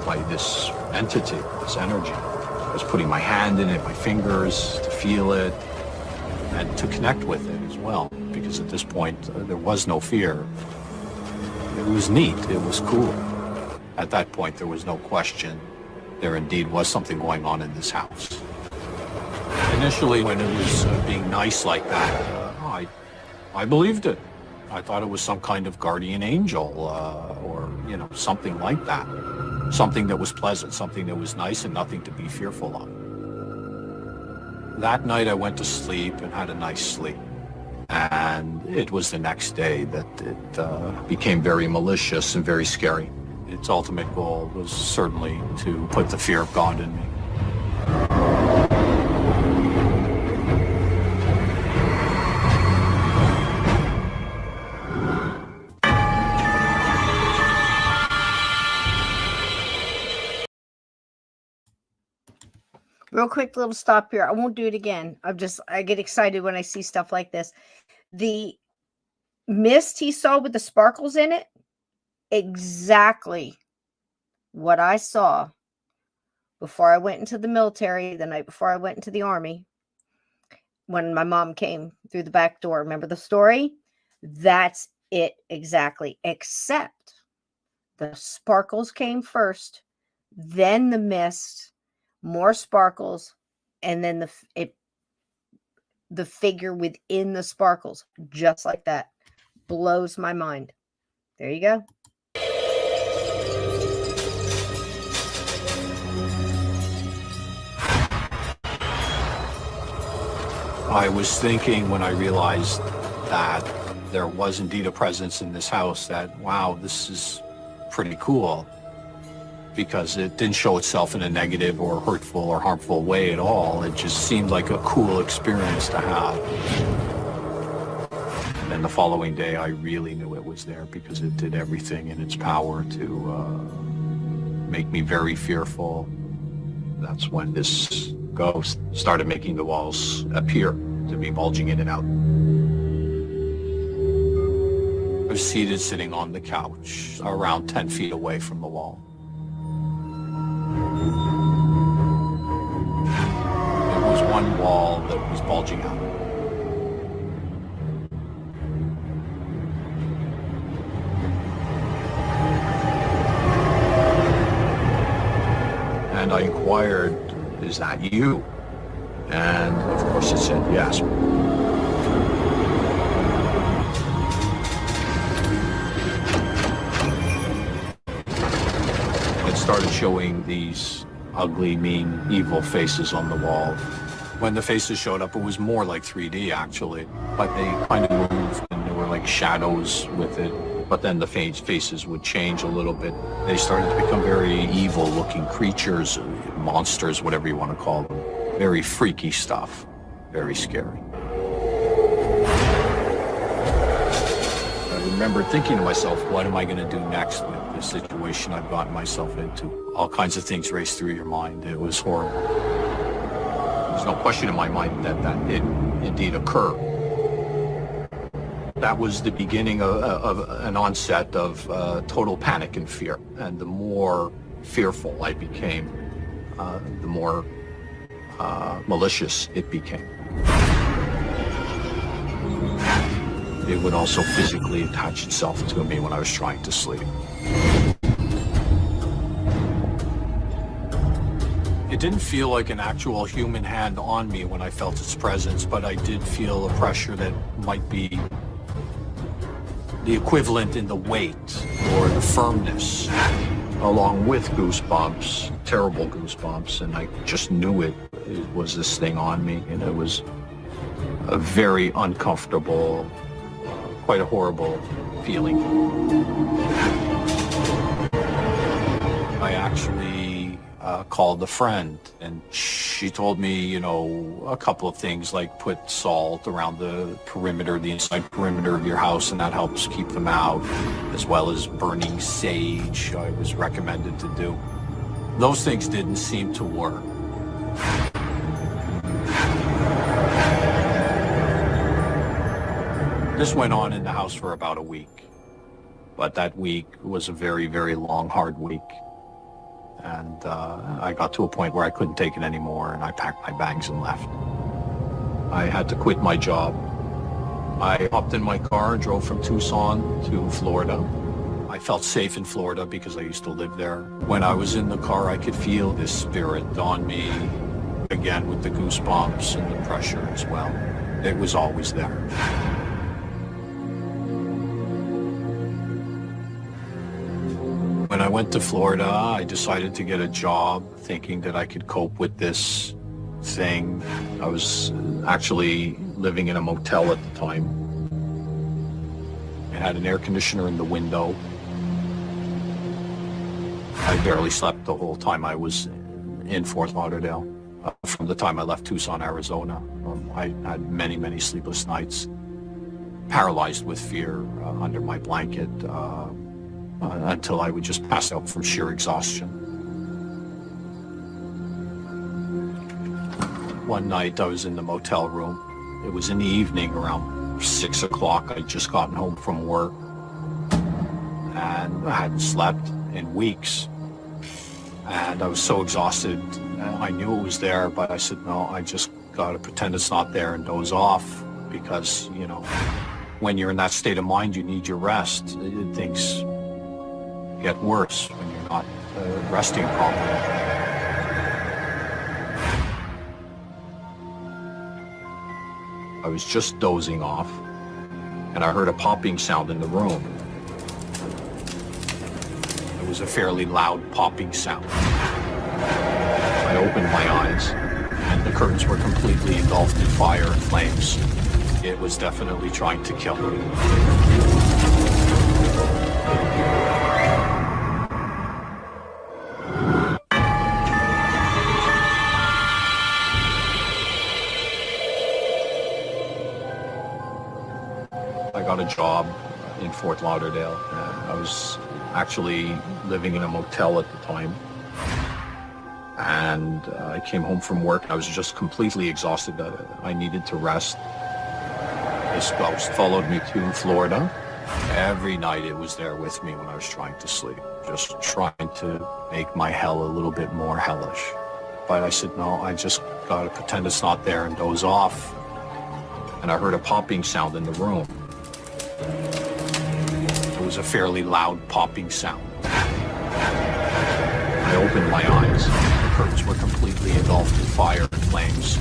by this entity, this energy. I was putting my hand in it, my fingers, to feel it, and to connect with it as well, because at this point, there was no fear. It was neat, it was cool. At that point, there was no question. There indeed was something going on in this house. Initially, when it was being nice like that, I believed it. I thought it was some kind of guardian angel, or, you know, something like that. Something that was pleasant, something that was nice and nothing to be fearful of. That night I went to sleep and had a nice sleep. And it was the next day that it became very malicious and very scary. Its ultimate goal was certainly to put the fear of God in me. Real quick little stop here. I won't do it again. I get excited when I see stuff like this. The mist he saw with the sparkles in it, exactly what I saw before I went into the military, the night before I went into the Army, when my mom came through the back door. Remember the story? That's it exactly, except the sparkles came first, then the mist, more sparkles, and then the figure within the sparkles, just like that. Blows my mind. There you go. I was thinking when I realized that there was indeed a presence in this house that, wow, this is pretty cool. Because it didn't show itself in a negative or hurtful or harmful way at all. It just seemed like a cool experience to have. And then the following day, I really knew it was there because it did everything in its power to make me very fearful. That's when this ghost started making the walls appear to be bulging in and out. I was seated sitting on the couch around 10 feet away from the wall. There was one wall that was bulging out. And I inquired, "Is that you?" And of course it said yes. It started showing these ugly, mean, evil faces on the wall. When the faces showed up, it was more like 3D actually, but they kind of moved and there were like shadows with it. But then the faces would change a little bit. They started to become very evil looking creatures, monsters, whatever you want to call them. Very freaky stuff, very scary. I remember thinking to myself, what am I going to do next with this situation I've gotten myself into? All kinds of things raced through your mind. It was horrible. There's no question in my mind that did indeed occur. That was the beginning of an onset of total panic and fear. And the more fearful I became, the more malicious it became. It would also physically attach itself to me when I was trying to sleep. It didn't feel like an actual human hand on me when I felt its presence, but I did feel a pressure that might be the equivalent in the weight or the firmness, along with goosebumps, terrible goosebumps, and I just knew it was this thing on me, and it was a very uncomfortable, quite a horrible feeling. I actually called a friend, and she told me, a couple of things, like put salt around the perimeter, the inside perimeter of your house, and that helps keep them out, as well as burning sage, I was recommended to do. Those things didn't seem to work. This went on in the house for about a week, but that week was a very, very long, hard week. And I got to a point where I couldn't take it anymore, and I packed my bags and left. I had to quit my job. I hopped in my car and drove from Tucson to Florida. I felt safe in Florida because I used to live there. When I was in the car, I could feel this spirit on me, again with the goosebumps and the pressure as well. It was always there. When I went to Florida, I decided to get a job thinking that I could cope with this thing. I was actually living in a motel at the time. It had an air conditioner in the window. I barely slept the whole time I was in Fort Lauderdale. From the time I left Tucson, Arizona, I had many, many sleepless nights, paralyzed with fear under my blanket, until I would just pass out from sheer exhaustion. One night I was in the motel room. It was in the evening around 6 o'clock. I'd just gotten home from work and I hadn't slept in weeks. And I was so exhausted. I knew it was there, but I said, no, I just gotta pretend it's not there and doze off because, when you're in that state of mind, you need your rest. Things get worse when you're not resting properly. I was just dozing off, and I heard a popping sound in the room. It was a fairly loud popping sound. I opened my eyes, and the curtains were completely engulfed in fire and flames. It was definitely trying to kill me. I got a job in Fort Lauderdale. I was actually living in a motel at the time. And I came home from work. I was just completely exhausted. I needed to rest. This ghost followed me to Florida. Every night it was there with me when I was trying to sleep, just trying to make my hell a little bit more hellish. But I said, no, I just gotta pretend it's not there and doze off. And I heard a popping sound in the room. It was a fairly loud popping sound. I opened my eyes. The curtains were completely engulfed in fire and flames.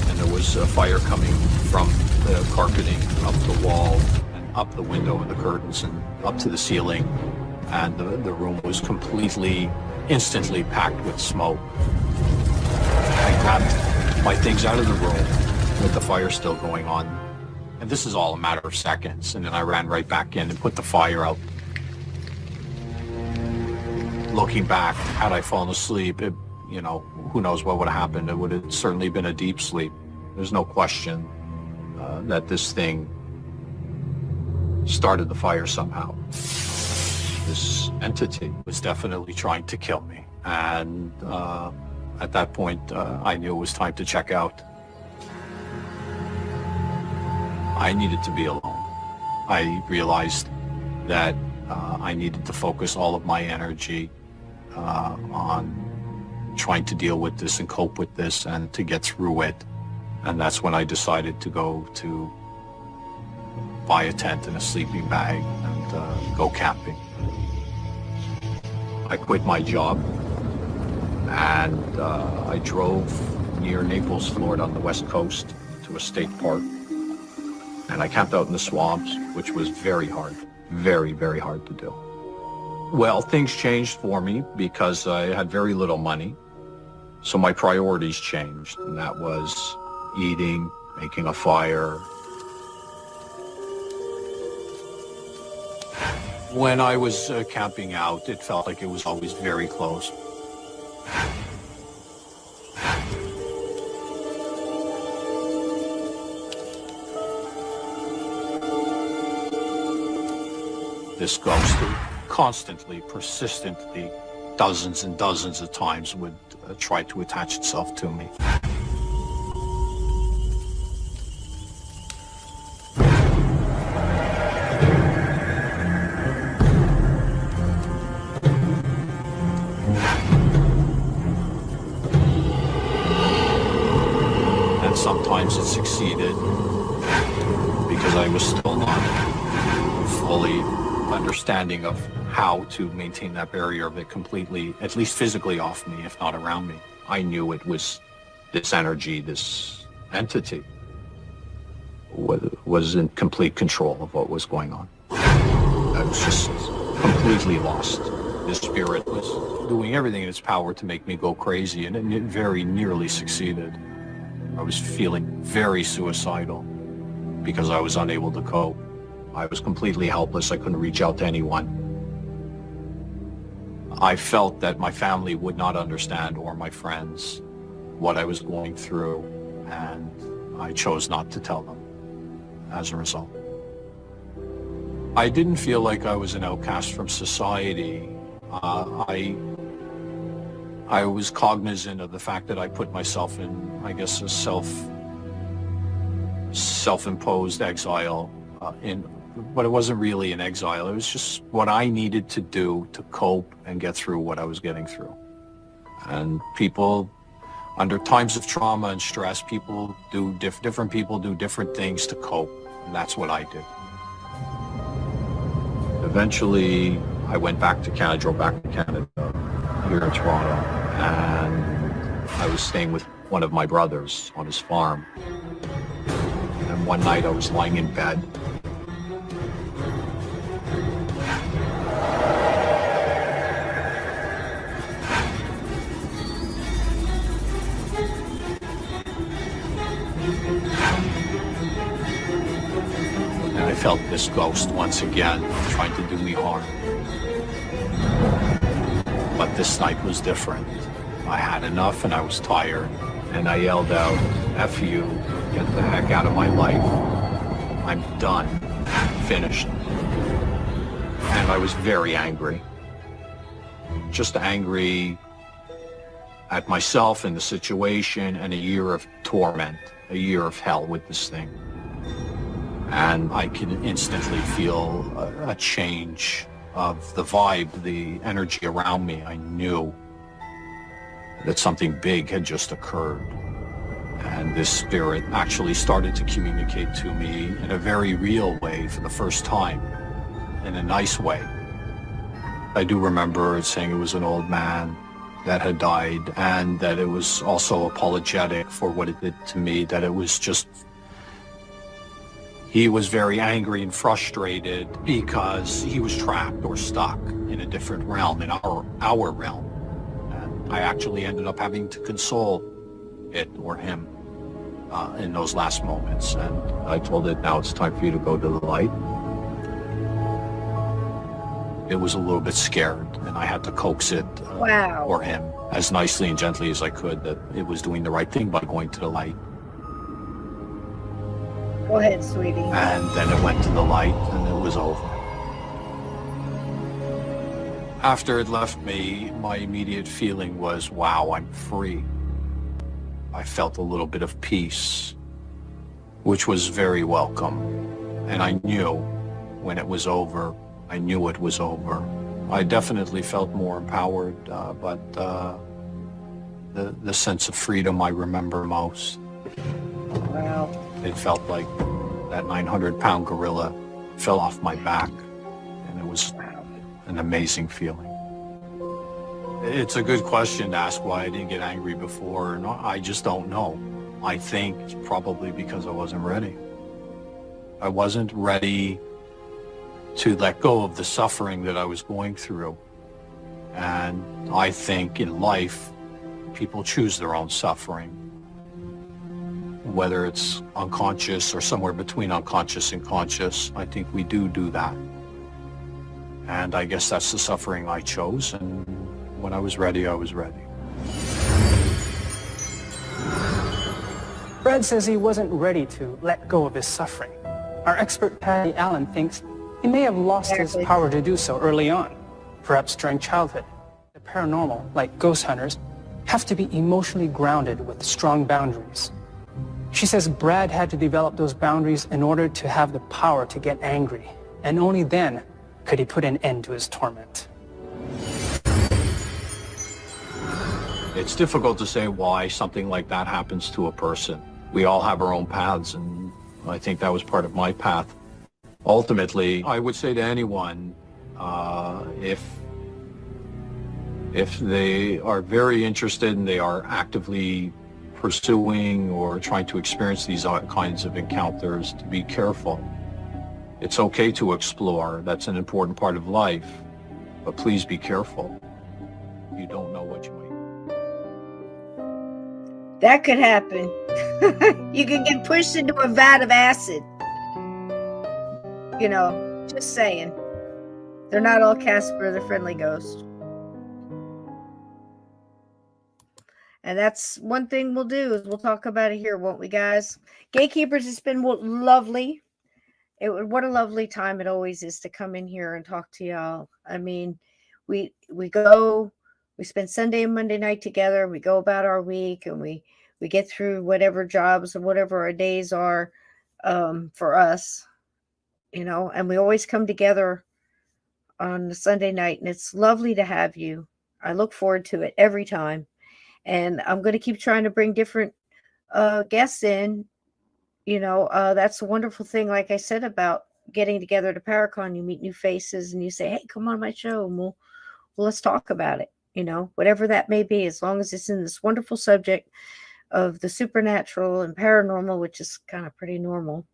And there was fire coming from the carpeting up the wall and up the window and the curtains and up to the ceiling. And the room was completely, instantly packed with smoke. I grabbed my things out of the room with the fire still going on. And this is all a matter of seconds. And then I ran right back in and put the fire out. Looking back, had I fallen asleep, who knows what would have happened. It would have certainly been a deep sleep. There's no question that this thing started the fire somehow. This entity was definitely trying to kill me. And at that point, I knew it was time to check out. I needed to be alone. I realized that I needed to focus all of my energy on trying to deal with this and cope with this and to get through it. And that's when I decided to go to buy a tent and a sleeping bag and go camping. I quit my job and I drove near Naples, Florida on the west coast to a state park. And I camped out in the swamps, which was very hard, very, very hard to do. Well, things changed for me because I had very little money. So my priorities changed, and that was eating, making a fire. When I was camping out, it felt like it was always very close. This ghost constantly, persistently, dozens and dozens of times would try to attach itself to me. And sometimes it succeeded because I was still not fully understanding of how to maintain that barrier of it completely, at least physically off me, if not around me. I knew it was this energy, this entity was in complete control of what was going on. I was just completely lost. This spirit was doing everything in its power to make me go crazy, and it very nearly succeeded. I was feeling very suicidal because I was unable to cope. I was completely helpless. I couldn't reach out to anyone. I felt that my family would not understand, or my friends, what I was going through, and I chose not to tell them as a result. I didn't feel like I was an outcast from society. I was cognizant of the fact that I put myself in, I guess, a self-imposed exile but it wasn't really an exile. It was just what I needed to do to cope and get through what I was getting through. And people, under times of trauma and stress, people do different people do different things to cope, and that's what I did. Eventually, I went back to Canada, drove back to Canada, here in Toronto, and I was staying with one of my brothers on his farm. And one night I was lying in bed. And I felt this ghost once again trying to do me harm. But this night was different. I had enough and I was tired. And I yelled out, "F you, get the heck out of my life. I'm done, finished." And I was very angry. Just angry at myself and the situation, and a year of torment, a year of hell with this thing. And I could instantly feel a change of the vibe, the energy around me. I knew that something big had just occurred. And this spirit actually started to communicate to me in a very real way for the first time, in a nice way. I do remember it saying it was an old man that had died, and that it was also apologetic for what it did to me, that it was just, he was very angry and frustrated because he was trapped or stuck in a different realm, in our realm. And I actually ended up having to console it or him in those last moments. And I told it, now it's time for you to go to the light. It was a little bit scared, and I had to coax it or him as nicely and gently as I could that it was doing the right thing by going to the light. Go ahead, sweetie. And then it went to the light, and it was over. After it left me, my immediate feeling was, wow, I'm free. I felt a little bit of peace, which was very welcome. And I knew when it was over, I knew it was over. I definitely felt more empowered, but the sense of freedom I remember most. Wow. It felt like that 900-pound gorilla fell off my back, and it was an amazing feeling. It's a good question to ask why I didn't get angry before, and I just don't know. I think it's probably because I wasn't ready. I wasn't ready to let go of the suffering that I was going through. And I think in life, people choose their own suffering. whether it's unconscious or somewhere between unconscious and conscious. I think we do that. And I guess that's the suffering I chose. And when I was ready, I was ready. Brad says he wasn't ready to let go of his suffering. Our expert Patty Allen thinks he may have lost his power to do so early on, perhaps during childhood. The paranormal, like ghost hunters, have to be emotionally grounded with strong boundaries. She says Brad had to develop those boundaries in order to have the power to get angry, and only then could he put an end to his torment. It's difficult to say why something like that happens to a person. We all have our own paths, and I think that was part of my path. Ultimately, I would say to anyone, if they are very interested and they are actively pursuing or trying to experience these kinds of encounters, to be careful. It's okay to explore. That's an important part of life. But please be careful. You don't know what you might. That could happen. You could get pushed into a vat of acid. You know, just saying. They're not all Casper the Friendly Ghost. And that's one thing we'll do is we'll talk about it here, won't we, guys? Gatekeepers, it's been lovely. What a lovely time it always is to come in here and talk to y'all. I mean, we spend Sunday and Monday night together. We go about our week and we get through whatever jobs and whatever our days are for us, you know, and we always come together on the Sunday night, and it's lovely to have you. I look forward to it every time. And I'm going to keep trying to bring different guests in. You know, that's a wonderful thing, like I said, about getting together to Paracon. You meet new faces and you say, hey, come on my show and well, let's talk about it. You know, whatever that may be, as long as it's in this wonderful subject of the supernatural and paranormal, which is kind of pretty normal.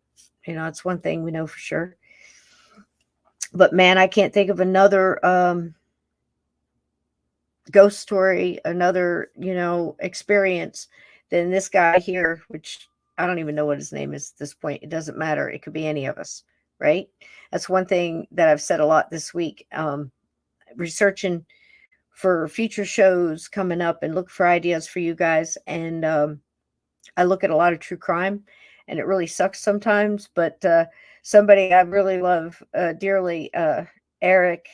You know, it's one thing we know for sure. But man, I can't think of another ghost story, another, you know, experience than this guy here, which I don't even know what his name is at this point. It doesn't matter. It could be any of us, right? That's one thing that I've said a lot this week. Researching for future shows coming up and look for ideas for you guys. And I look at a lot of true crime, and it really sucks sometimes. But somebody I really love dearly, Eric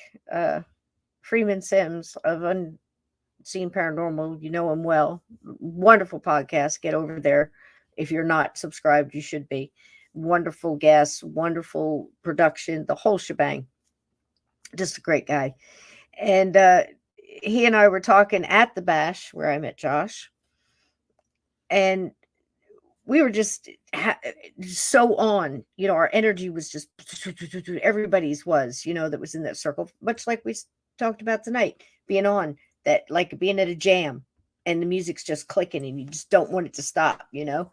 Freeman Sims of Unseen Paranormal, you know him well. Wonderful podcast. Get over there. If you're not subscribed, you should be. Wonderful guests, wonderful production, the whole shebang. Just a great guy. And he and I were talking at the bash where I met Josh. And we were just so on, you know, our energy was just, everybody's was, you know, that was in that circle, much like we talked about tonight, being on that, like being at a jam and the music's just clicking and you just don't want it to stop, you know?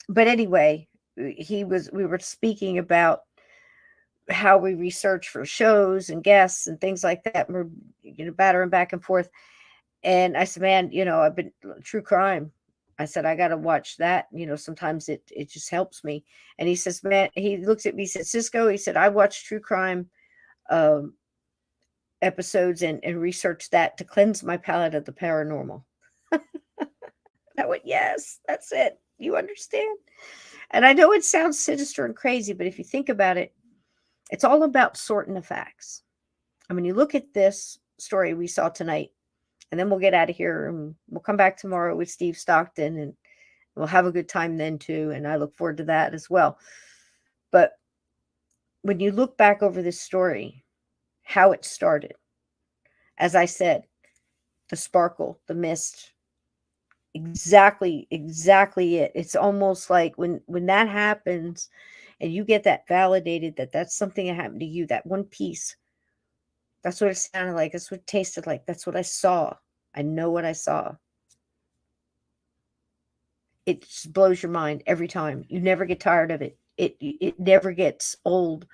But anyway, we were speaking about how we research for shows and guests and things like that. And we're, you know, battering back and forth. And I said, man, you know, I've been true crime. I said, I got to watch that. You know, sometimes it just helps me. And he says, man, he looks at me, he said, Cisco, he said, I watch true crime episodes and research that to cleanse my palate of the paranormal. I went, yes, that's it. You understand? And I know it sounds sinister and crazy, but if you think about it, it's all about sorting the facts. I mean, you look at this story we saw tonight, and then we'll get out of here and we'll come back tomorrow with Steve Stockton and we'll have a good time then too. And I look forward to that as well. But when you look back over this story, how it started, as I said, the sparkle, the mist, exactly it. It's almost like when that happens and you get that validated that that's something that happened to you, that one piece. That's what it sounded like. That's what it tasted like. That's what I saw. I know what I saw. It just blows your mind every time. You never get tired of it. It never gets old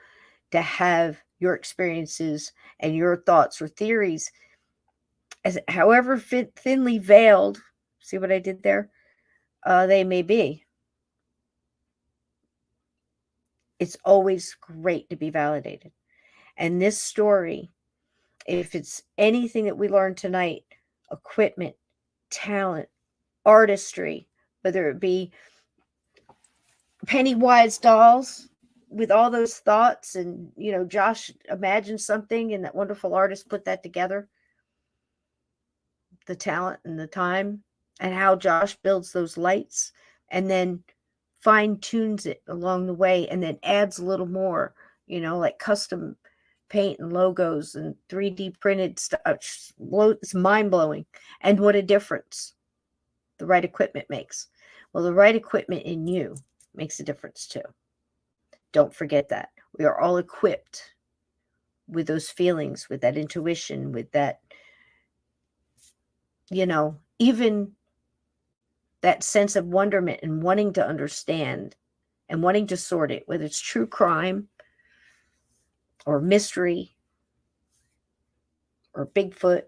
to have your experiences and your thoughts or theories, as however thinly veiled. See what I did there? they may be. It's always great to be validated. And this story, if it's anything that we learned tonight, equipment, talent, artistry, whether it be Pennywise dolls with all those thoughts, and Josh imagined something and that wonderful artist put that together, the talent and the time, and how Josh builds those lights and then fine tunes it along the way and then adds a little more, like custom paint and logos and 3D printed stuff. It's mind blowing. And what a difference the right equipment makes. Well, the right equipment in you makes a difference too. Don't forget that. We are all equipped with those feelings, with that intuition, with that, even that sense of wonderment and wanting to understand and wanting to sort it, whether it's true crime or mystery or Bigfoot,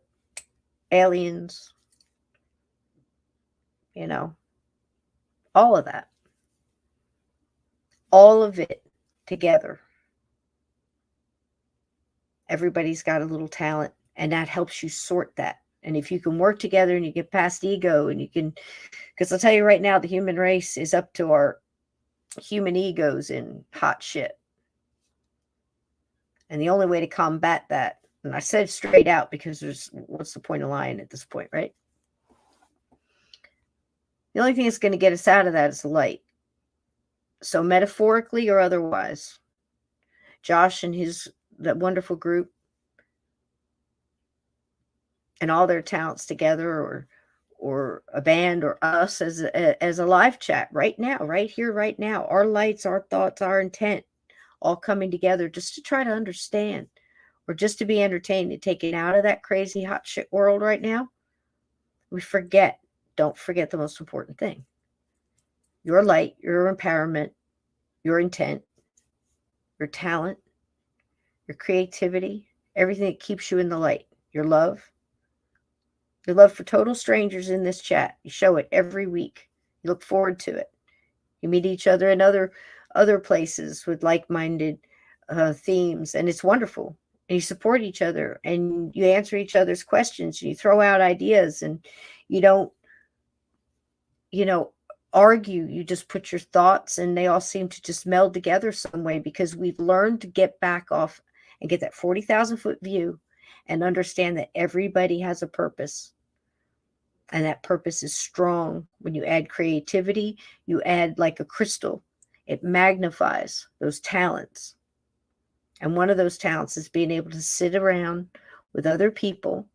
aliens, all of that. All of it together. Everybody's got a little talent, and that helps you sort that. And if you can work together and you get past ego, and you can, because I'll tell you right now, the human race is up to our human egos in hot shit. And the only way to combat that, and I said straight out because what's the point of lying at this point, right? The only thing that's going to get us out of that is the light. So metaphorically or otherwise, Josh and that wonderful group and all their talents together, or a band, or us as a live chat right now, right here, right now, our lights, our thoughts, our intent, all coming together just to try to understand, or just to be entertained and taken out of that crazy hot shit world right now. Don't forget the most important thing. Your light, your empowerment, your intent, your talent, your creativity, everything that keeps you in the light, your love for total strangers in this chat. You show it every week. You look forward to it. You meet each other in other places with like-minded themes, and it's wonderful. And you support each other, and you answer each other's questions, and you throw out ideas, and you don't, argue. You just put your thoughts, and they all seem to just meld together some way, because we've learned to get back off and get that 40,000 foot view and understand that everybody has a purpose. And that purpose is strong. When you add creativity, you add like a crystal. It magnifies those talents. And one of those talents is being able to sit around with other people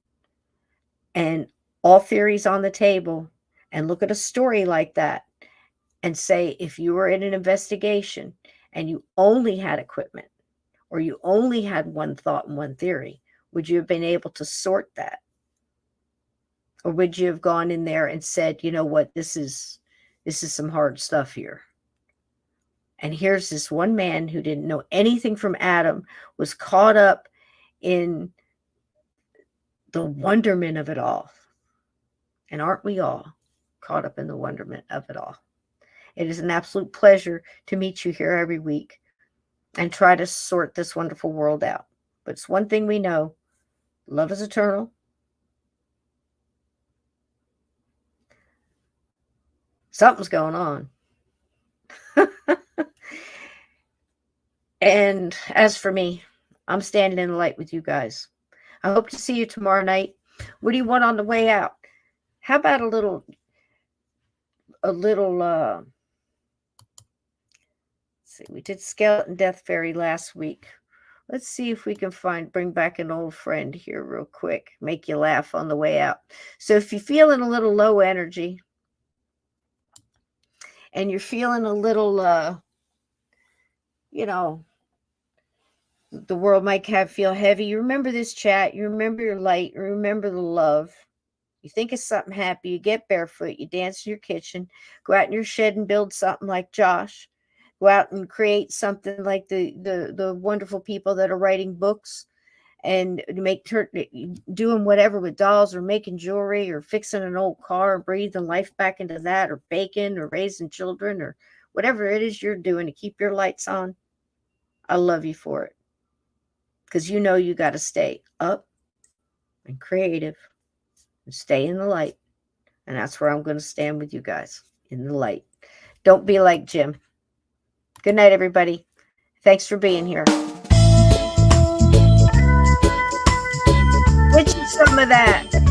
and all theories on the table and look at a story like that and say, if you were in an investigation and you only had equipment, or you only had one thought and one theory, would you have been able to sort that? Or would you have gone in there and said, you know what, this is some hard stuff here. And here's this one man who didn't know anything from Adam, was caught up in the wonderment of it all. And aren't we all caught up in the wonderment of it all? It is an absolute pleasure to meet you here every week and try to sort this wonderful world out. But it's one thing we know: love is eternal. Something's going on. And as for me, I'm standing in the light with you guys. I hope to see you tomorrow night. What do you want on the way out? How about a little let's see, we did Skeleton Death Fairy last week. Let's see if we can bring back an old friend here real quick. Make you laugh on the way out. So if you're feeling a little low energy, and you're feeling a little, the world might feel heavy, you remember this chat, you remember your light, you remember the love. You think of something happy, you get barefoot, you dance in your kitchen, go out in your shed and build something like Josh. Go out and create something like the wonderful people that are writing books and doing whatever with dolls, or making jewelry, or fixing an old car, and breathing life back into that, or baking, or raising children, or whatever it is you're doing to keep your lights on, I love you for it. Because you know you got to stay up and creative and stay in the light. And that's where I'm going to stand with you guys, in the light. Don't be like Jim. Good night, everybody. Thanks for being here. Get you some of that.